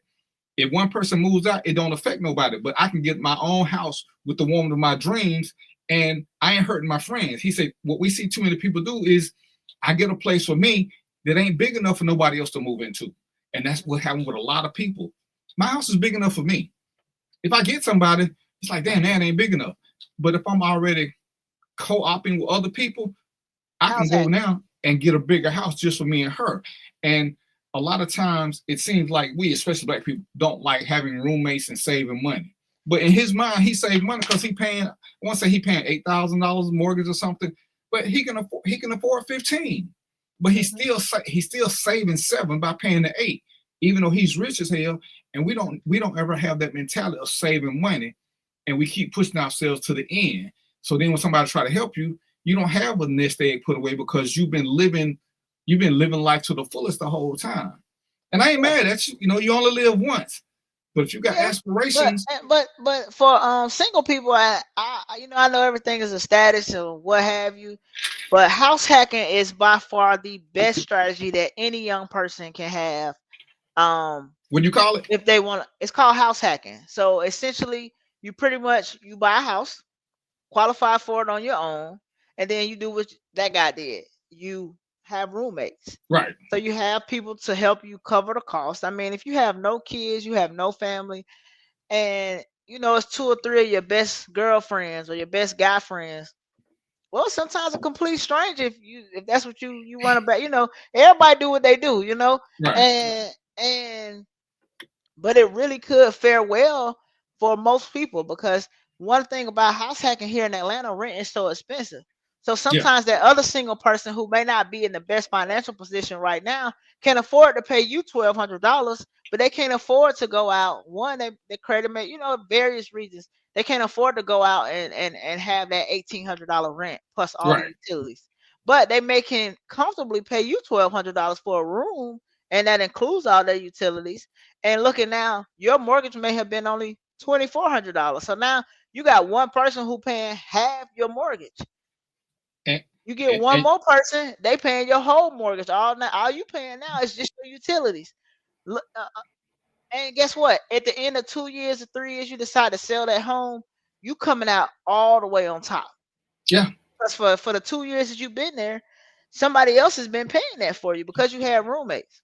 if one person moves out, it don't affect nobody. But I can get my own house with the woman of my dreams, and I ain't hurting my friends. He said, what we see too many people do is I get a place for me that ain't big enough for nobody else to move into. And that's what happened with a lot of people. My house is big enough for me. If I get somebody, it's like, damn, that ain't big enough. But if I'm already co-oping with other people, I can go now and get a bigger house just for me and her. And a lot of times it seems like we, especially Black people, don't like having roommates and saving money. But in his mind, he saved money because he paying, I want to say he paying $8,000 mortgage or something, but he can afford 15. But he's still saving 7 by paying the 8, even though he's rich as hell. And we don't ever have that mentality of saving money, and we keep pushing ourselves to the end. So then when somebody try to help you, you don't have a nest egg put away because you've been living life to the fullest the whole time. And I ain't mad at you. You know, you only live once. But if you got aspirations, but for single people, I you know, I know everything is a status or what have you, but house hacking is by far the best strategy that any young person can have. What you call it? If they want, it's called house hacking. So essentially, you buy a house, qualify for it on your own, and then you do what that guy did. You have roommates. Right. So you have people to help you cover the cost. I mean, if you have no kids, you have no family, and you know it's 2 or 3 of your best girlfriends or your best guy friends. Well, sometimes a complete stranger, if that's what you want about, you know, everybody do what they do, you know, right. But it really could fare well for most people, because one thing about house hacking here in Atlanta, rent is so expensive. So sometimes that other single person who may not be in the best financial position right now can afford to pay you $1,200, but they can't afford to go out. One, they credit may, you know, various reasons. They can't afford to go out and have that $1,800 rent plus all the utilities. But they can comfortably pay you $1,200 for a room, and that includes all their utilities. And looking now, your mortgage may have been only $2,400. So now you got one person who paying half your mortgage. You get one more person, they paying your whole mortgage. All you paying now is just your utilities. And guess what? At the end of 2 years or 3 years, you decide to sell that home, you coming out all the way on top. Yeah. Because for the 2 years that you've been there, somebody else has been paying that for you because you have roommates.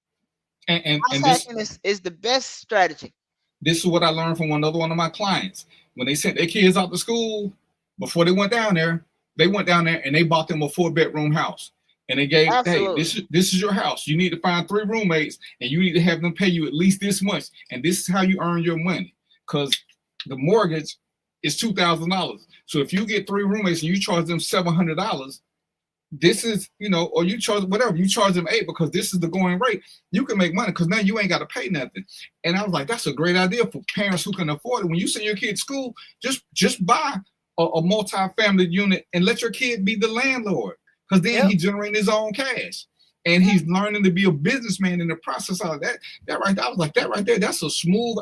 And house hacking is the best strategy. This is what I learned from one of my clients. When they sent their kids out to school, before they went down there and they bought them a 4-bedroom house. And they gave, hey, this is your house. You need to find 3 roommates, and you need to have them pay you at least this much. And this is how you earn your money. Because the mortgage is $2,000. So if you get 3 roommates and you charge them $700, this is, you know, or you charge whatever, you charge them 8 because this is the going rate. You can make money because now you ain't got to pay nothing. And I was like, that's a great idea for parents who can afford it. When you send your kid to school, just buy a multi-family unit and let your kid be the landlord, because then he's generating his own cash and he's learning to be a businessman in the process of that. That right there, I was like, that right there, that's a smooth,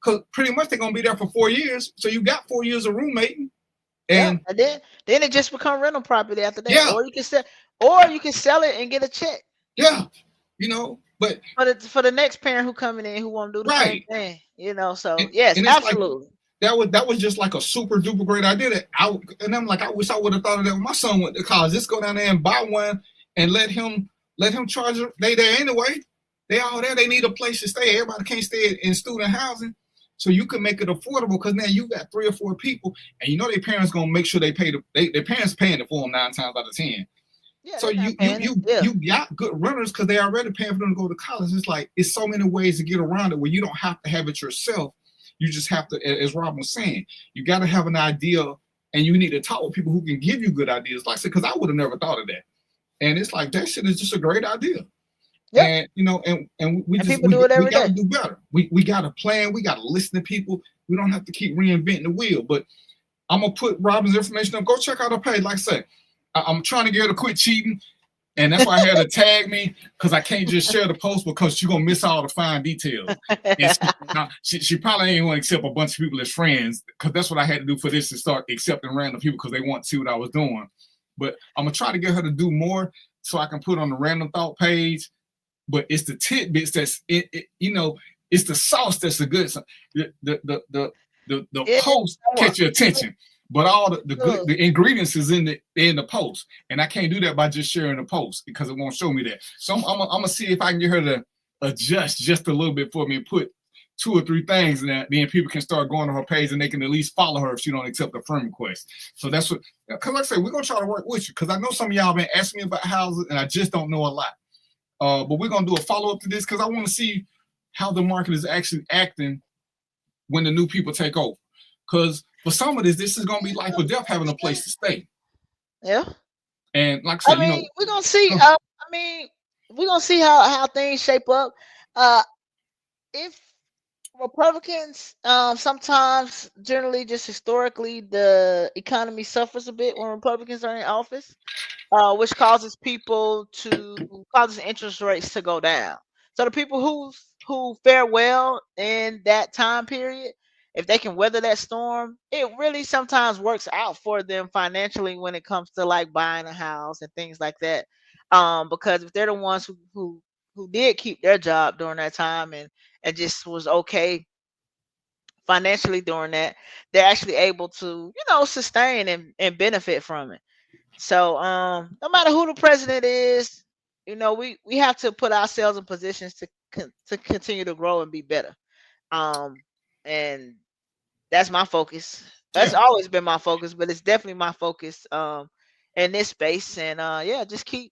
because pretty much they're gonna be there for 4 years. So you got 4 years of roommating, and then it just become rental property after that. Yeah. Or you can sell it and get a check. Yeah, you know, but for the next parent who coming in who want to do the same thing, you know. So yes, absolutely. Like, that was just like a super duper great idea and I'm like, I wish I would have thought of that when my son went to college. Just go down there and buy one and let him charge it. They there anyway. They all there. They need a place to stay. Everybody can't stay in student housing. So you can make it affordable, because now you got 3 or 4 people, and you know their parents gonna make sure they pay their parents paying it for them 9 times out of 10. Yeah, so you got good runners because they already paying for them to go to college. It's like, it's so many ways to get around it where you don't have to have it yourself. You just have to, as Robyn was saying, you got to have an idea, and you need to talk with people who can give you good ideas. Like I said, because I would have never thought of that. And it's like, that shit is just a great idea. Yeah. And you know, and we gotta do better. We gotta plan, we gotta listen to people. We don't have to keep reinventing the wheel. But I'm gonna put Robyn's information up. Go check out her page. Like I said, I'm trying to get her to quit cheating. And that's why I had to tag me, because I can't just share the post because you're gonna miss all the fine details. And she probably ain't gonna accept a bunch of people as friends, because that's what I had to do for this, to start accepting random people because they want to see what I was doing. But I'm gonna try to get her to do more so I can put on the random thought page. But it's the tidbits that's it's the sauce that's the good. The post catch your attention. But all the ingredients is in the post, and I can't do that by just sharing the post because it won't show me that. So I'm gonna see if I can get her to adjust just a little bit for me and put 2 or 3 things in that. Then people can start going to her page and they can at least follow her if she don't accept the friend request. So that's what. Because like I say, we're gonna try to work with you, because I know some of y'all been asking me about houses and I just don't know a lot. But we're gonna do a follow up to this because I want to see how the market is actually acting when the new people take over. Because for some of this is going to be life or death having a place to stay. Yeah. And like I said, we're going to see. We're going to see how things shape up. If Republicans, sometimes, generally, just historically, the economy suffers a bit when Republicans are in office, which causes interest rates to go down. So the people who fare well in that time period, if they can weather that storm, it really sometimes works out for them financially when it comes to like buying a house and things like that. Because if they're the ones who did keep their job during that time and just was okay financially during that, they're actually able to, sustain and benefit from it. So no matter who the president is, we have to put ourselves in positions to continue to grow and be better. And that's my focus. That's always been my focus, but it's definitely my focus in this space. And just keep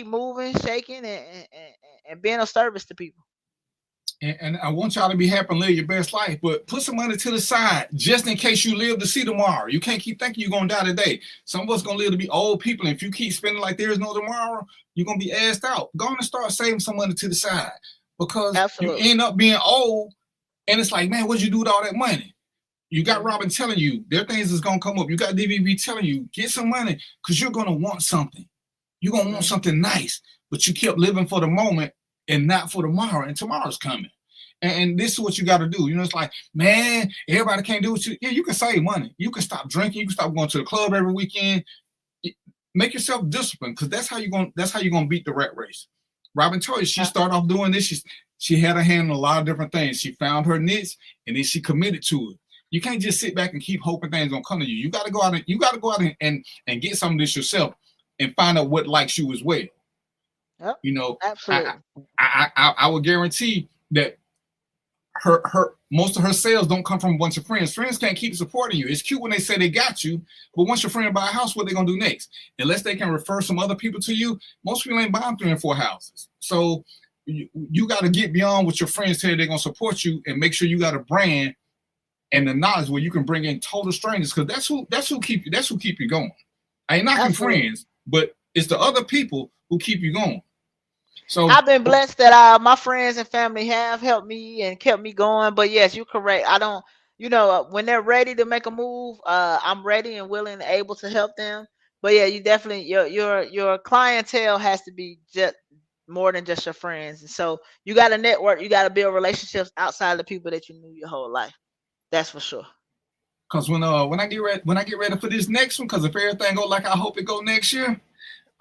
moving, shaking, and being of service to people. And I want y'all to be happy and live your best life, but put some money to the side just in case you live to see tomorrow. You can't keep thinking you're going to die today. Some of us going to live to be old people. And if you keep spending like there is no tomorrow, you're going to be assed out. Go on and start saving some money to the side, because you end up being old and it's like, man, what'd you do with all that money? You got Robyn telling you there are things that's going to come up. You got DVB telling you get some money because you're going to want something. You're going to want something nice, but you kept living for the moment and not for tomorrow, and tomorrow's coming. And this is what you got to do. It's like, man, everybody can't do it. Yeah, you can save money. You can stop drinking. You can stop going to the club every weekend. Make yourself disciplined, because that's how you're gonna beat the rat race. Robyn told you she started off doing this. She had her hand in a lot of different things. She found her niche and then she committed to it. You can't just sit back and keep hoping things gonna come to you. You got to go out and get some of this yourself and find out what likes you as well. Yep. Absolutely. I would guarantee that her most of her sales don't come from a bunch of friends. Friends can't keep supporting you. It's cute when they say they got you, but once your friend buy a house, what they gonna do next? Unless they can refer some other people to you, most people ain't buying 3 and 4 houses. So you got to get beyond what your friends tell you they're gonna support you, and make sure you got a brand and the knowledge where you can bring in total strangers, because that's who keep you going. I ain't knocking friends, but it's the other people who keep you going. So I've been blessed that my friends and family have helped me and kept me going. But yes, you're correct. I don't, when they're ready to make a move, I'm ready and willing and able to help them. But yeah, you definitely your clientele has to be just more than just your friends. And so you got to network. You got to build relationships outside the people that you knew your whole life. That's for sure. Because when I get ready for this next one, because if everything go like I hope it go next year,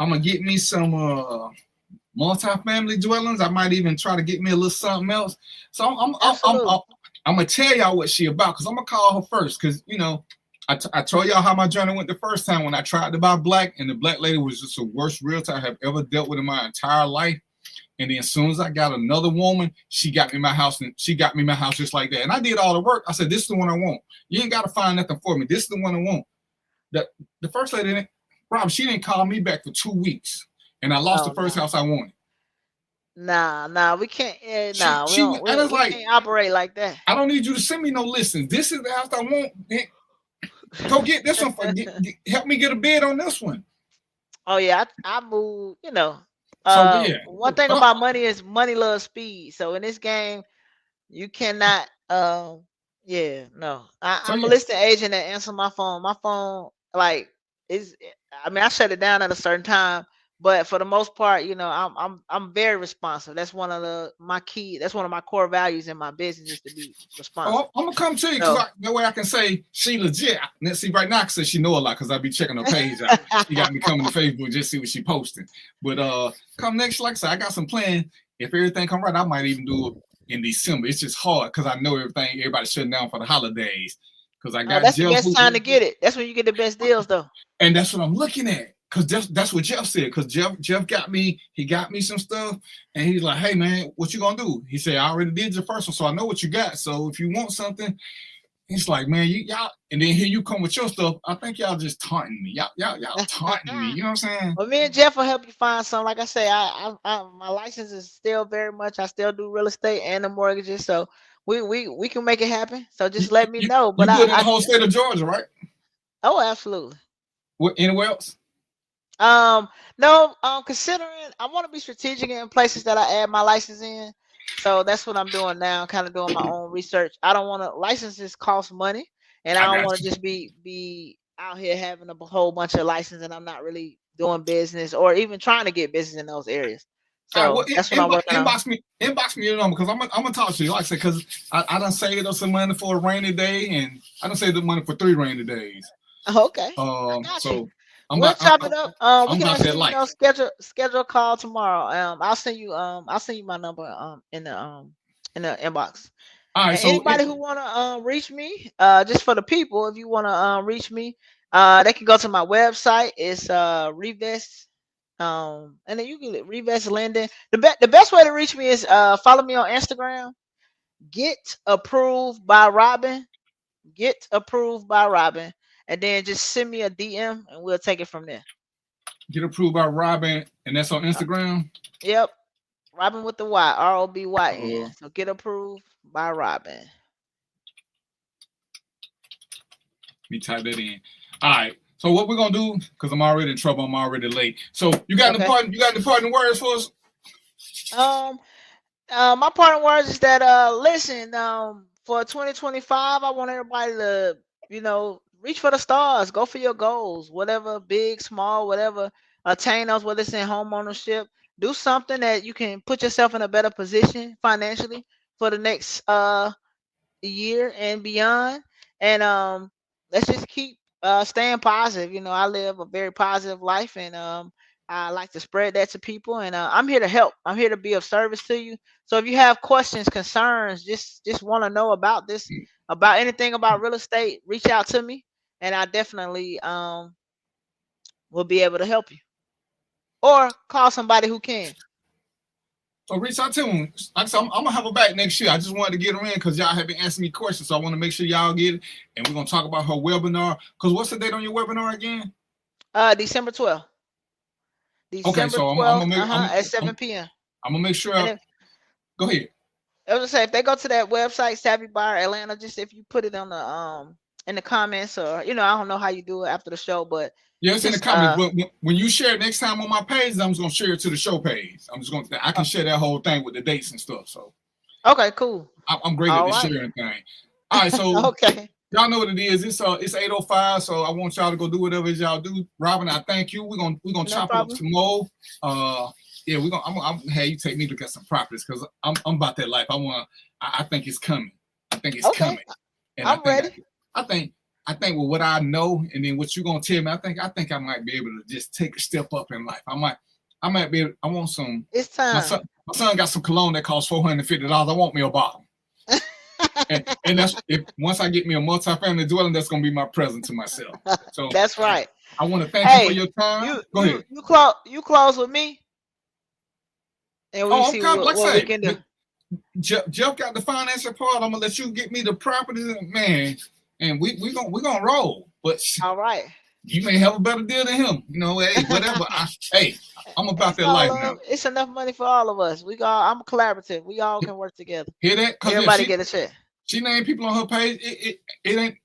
I'm gonna get me some multi-family dwellings. I might even try to get me a little something else. So I'm gonna tell y'all what she about, because I'm gonna call her first, because I told y'all how my journey went the first time when I tried to buy black, and the black lady was just the worst realtor I have ever dealt with in my entire life. And then as soon as I got another woman, she got me my house, and she got me my house just like that. And I did all the work. I said, this is the one I want. You ain't got to find nothing for me. This is the one I want. The first lady, Rob, she didn't call me back for 2 weeks. And I lost the first house I wanted. Nah, we can't. We can't operate like that. I don't need you to send me no listings. This is the house I want. Go get this one. Help me get a bid on this one. Oh yeah, I moved. One thing about money is money loves speed. So in this game, you cannot. I'm a listing agent that answer my phone. My phone, I shut it down at a certain time. But for the most part, I'm very responsive. That's one of my key. That's one of my core values in my business is to be responsible. I'm gonna come to you because that way I can say she legit. Let's see, right now I can say she know a lot because I be checking her page out. She got me coming to Facebook just see what she posting. But come next, like I said, I got some plan. If everything come right, I might even do it in December. It's just hard because I know everybody's shutting down for the holidays. Because I got that's Jeff the best time to get it. That's when you get the best deals, though. And that's what I'm looking at. Because that's what Jeff said. Because Jeff got me some stuff, and he's like, "Hey man, what you gonna do?" He said, "I already did your first one, so I know what you got. So if you want something," he's like, "Man, y'all," and then here you come with your stuff. I think y'all just taunting me. Y'all taunting me. You know what I'm saying? Well, me and Jeff will help you find something. Like I say, I my license is still very much. I still do real estate and the mortgages, so we can make it happen. So just let me know. But you do it in the whole state of Georgia, right? Oh, absolutely. Anywhere else? No. Considering I want to be strategic in places that I add my license in. So that's what I'm doing now. Kind of doing my own research. I don't want to licenses cost money, and I don't want to just be out here having a whole bunch of licenses and I'm not really doing business or even trying to get business in those areas. So that's what I'm working on. Inbox me your number because I'm gonna talk to you. Like I said, because I done saved up some money for a rainy day, and I done saved up money for 3 rainy days. Okay. So we'll chop it up. We can actually, schedule a call tomorrow. I'll send you my number in the inbox. All right. And so anybody who wanna reach me, just for the people, if you wanna reach me, they can go to my website. It's Revest. And then you can Revest Lending. The best way to reach me is follow me on Instagram. Get approved by Robyn. Get approved by Robyn. And then just send me a DM and we'll take it from there. Get approved by Robyn, and that's on Instagram? Yep. Robyn with the Y, ROBYN. So get approved by Robyn. Let me type that in. All right. So what we're gonna do, because I'm already in trouble, I'm already late. So you got the parting words for us? My parting words is that listen, for 2025, I want everybody to, reach for the stars, go for your goals, whatever, big, small, whatever, attain those, whether it's in home ownership, do something that you can put yourself in a better position financially for the next year and beyond. And let's just keep staying positive. I live a very positive life, and I like to spread that to people, and I'm here to help. I'm here to be of service to you. So if you have questions, concerns, just want to know about this, about anything about real estate, reach out to me, and I definitely will be able to help you, or call somebody who can. So reach out to them. Like I said, I'm gonna have her back next year. I just wanted to get her in because y'all have been asking me questions, so I want to make sure y'all get it. And we're gonna talk about her webinar. Because what's the date on your webinar again? December 12th. Okay, so I'm gonna make at 7 p.m. I'm gonna make sure. Go ahead. I was gonna say, if they go to that website, Savvy Buyer Atlanta, just if you put it on the in the comments, or I don't know how you do it after the show, but yeah, it's in the comments. But when you share it next time on my page, I'm just gonna share it to the show page. I can share that whole thing with the dates and stuff. So okay, cool. I'm great at this sharing thing. All right, so okay. Y'all know what it is. It's 8:05, so I want y'all to go do whatever y'all do. Robyn, I thank you. We're gonna chop it up some more. Yeah, I'm have you take me to look at some properties because I'm about that life. I think it's coming. I think it's coming. And I'm ready. I think with what I know and then what you're gonna tell me, I think I might be able to just take a step up in life. I might be able, I want some. It's time. My son got some cologne that costs $450. I want me a bottle. and that's once I get me a multi-family dwelling, that's gonna be my present to myself. So that's right. I want to thank you for your time. Go ahead. You close with me, and we see what we can do. Jeff got the financial part. I'm gonna let you get me the properties, man, and we gonna roll. But all right, you may have a better deal than him. Hey, whatever. I'm about that life now. It's enough money for all of us. I'm collaborative. We all can work together. Hear that? Everybody get a share. She named people on her page. It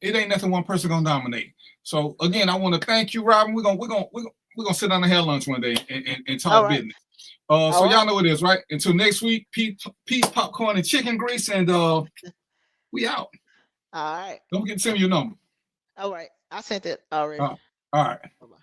ain't nothing one person gonna dominate. So again, I want to thank you, Robyn. We're gonna sit down and have lunch one day and talk business. So y'all know what it is, right? Until next week, peas, popcorn, and chicken grease, and we out. All right. Don't forget to send me your number. All right. I sent it already. All right. Bye-bye.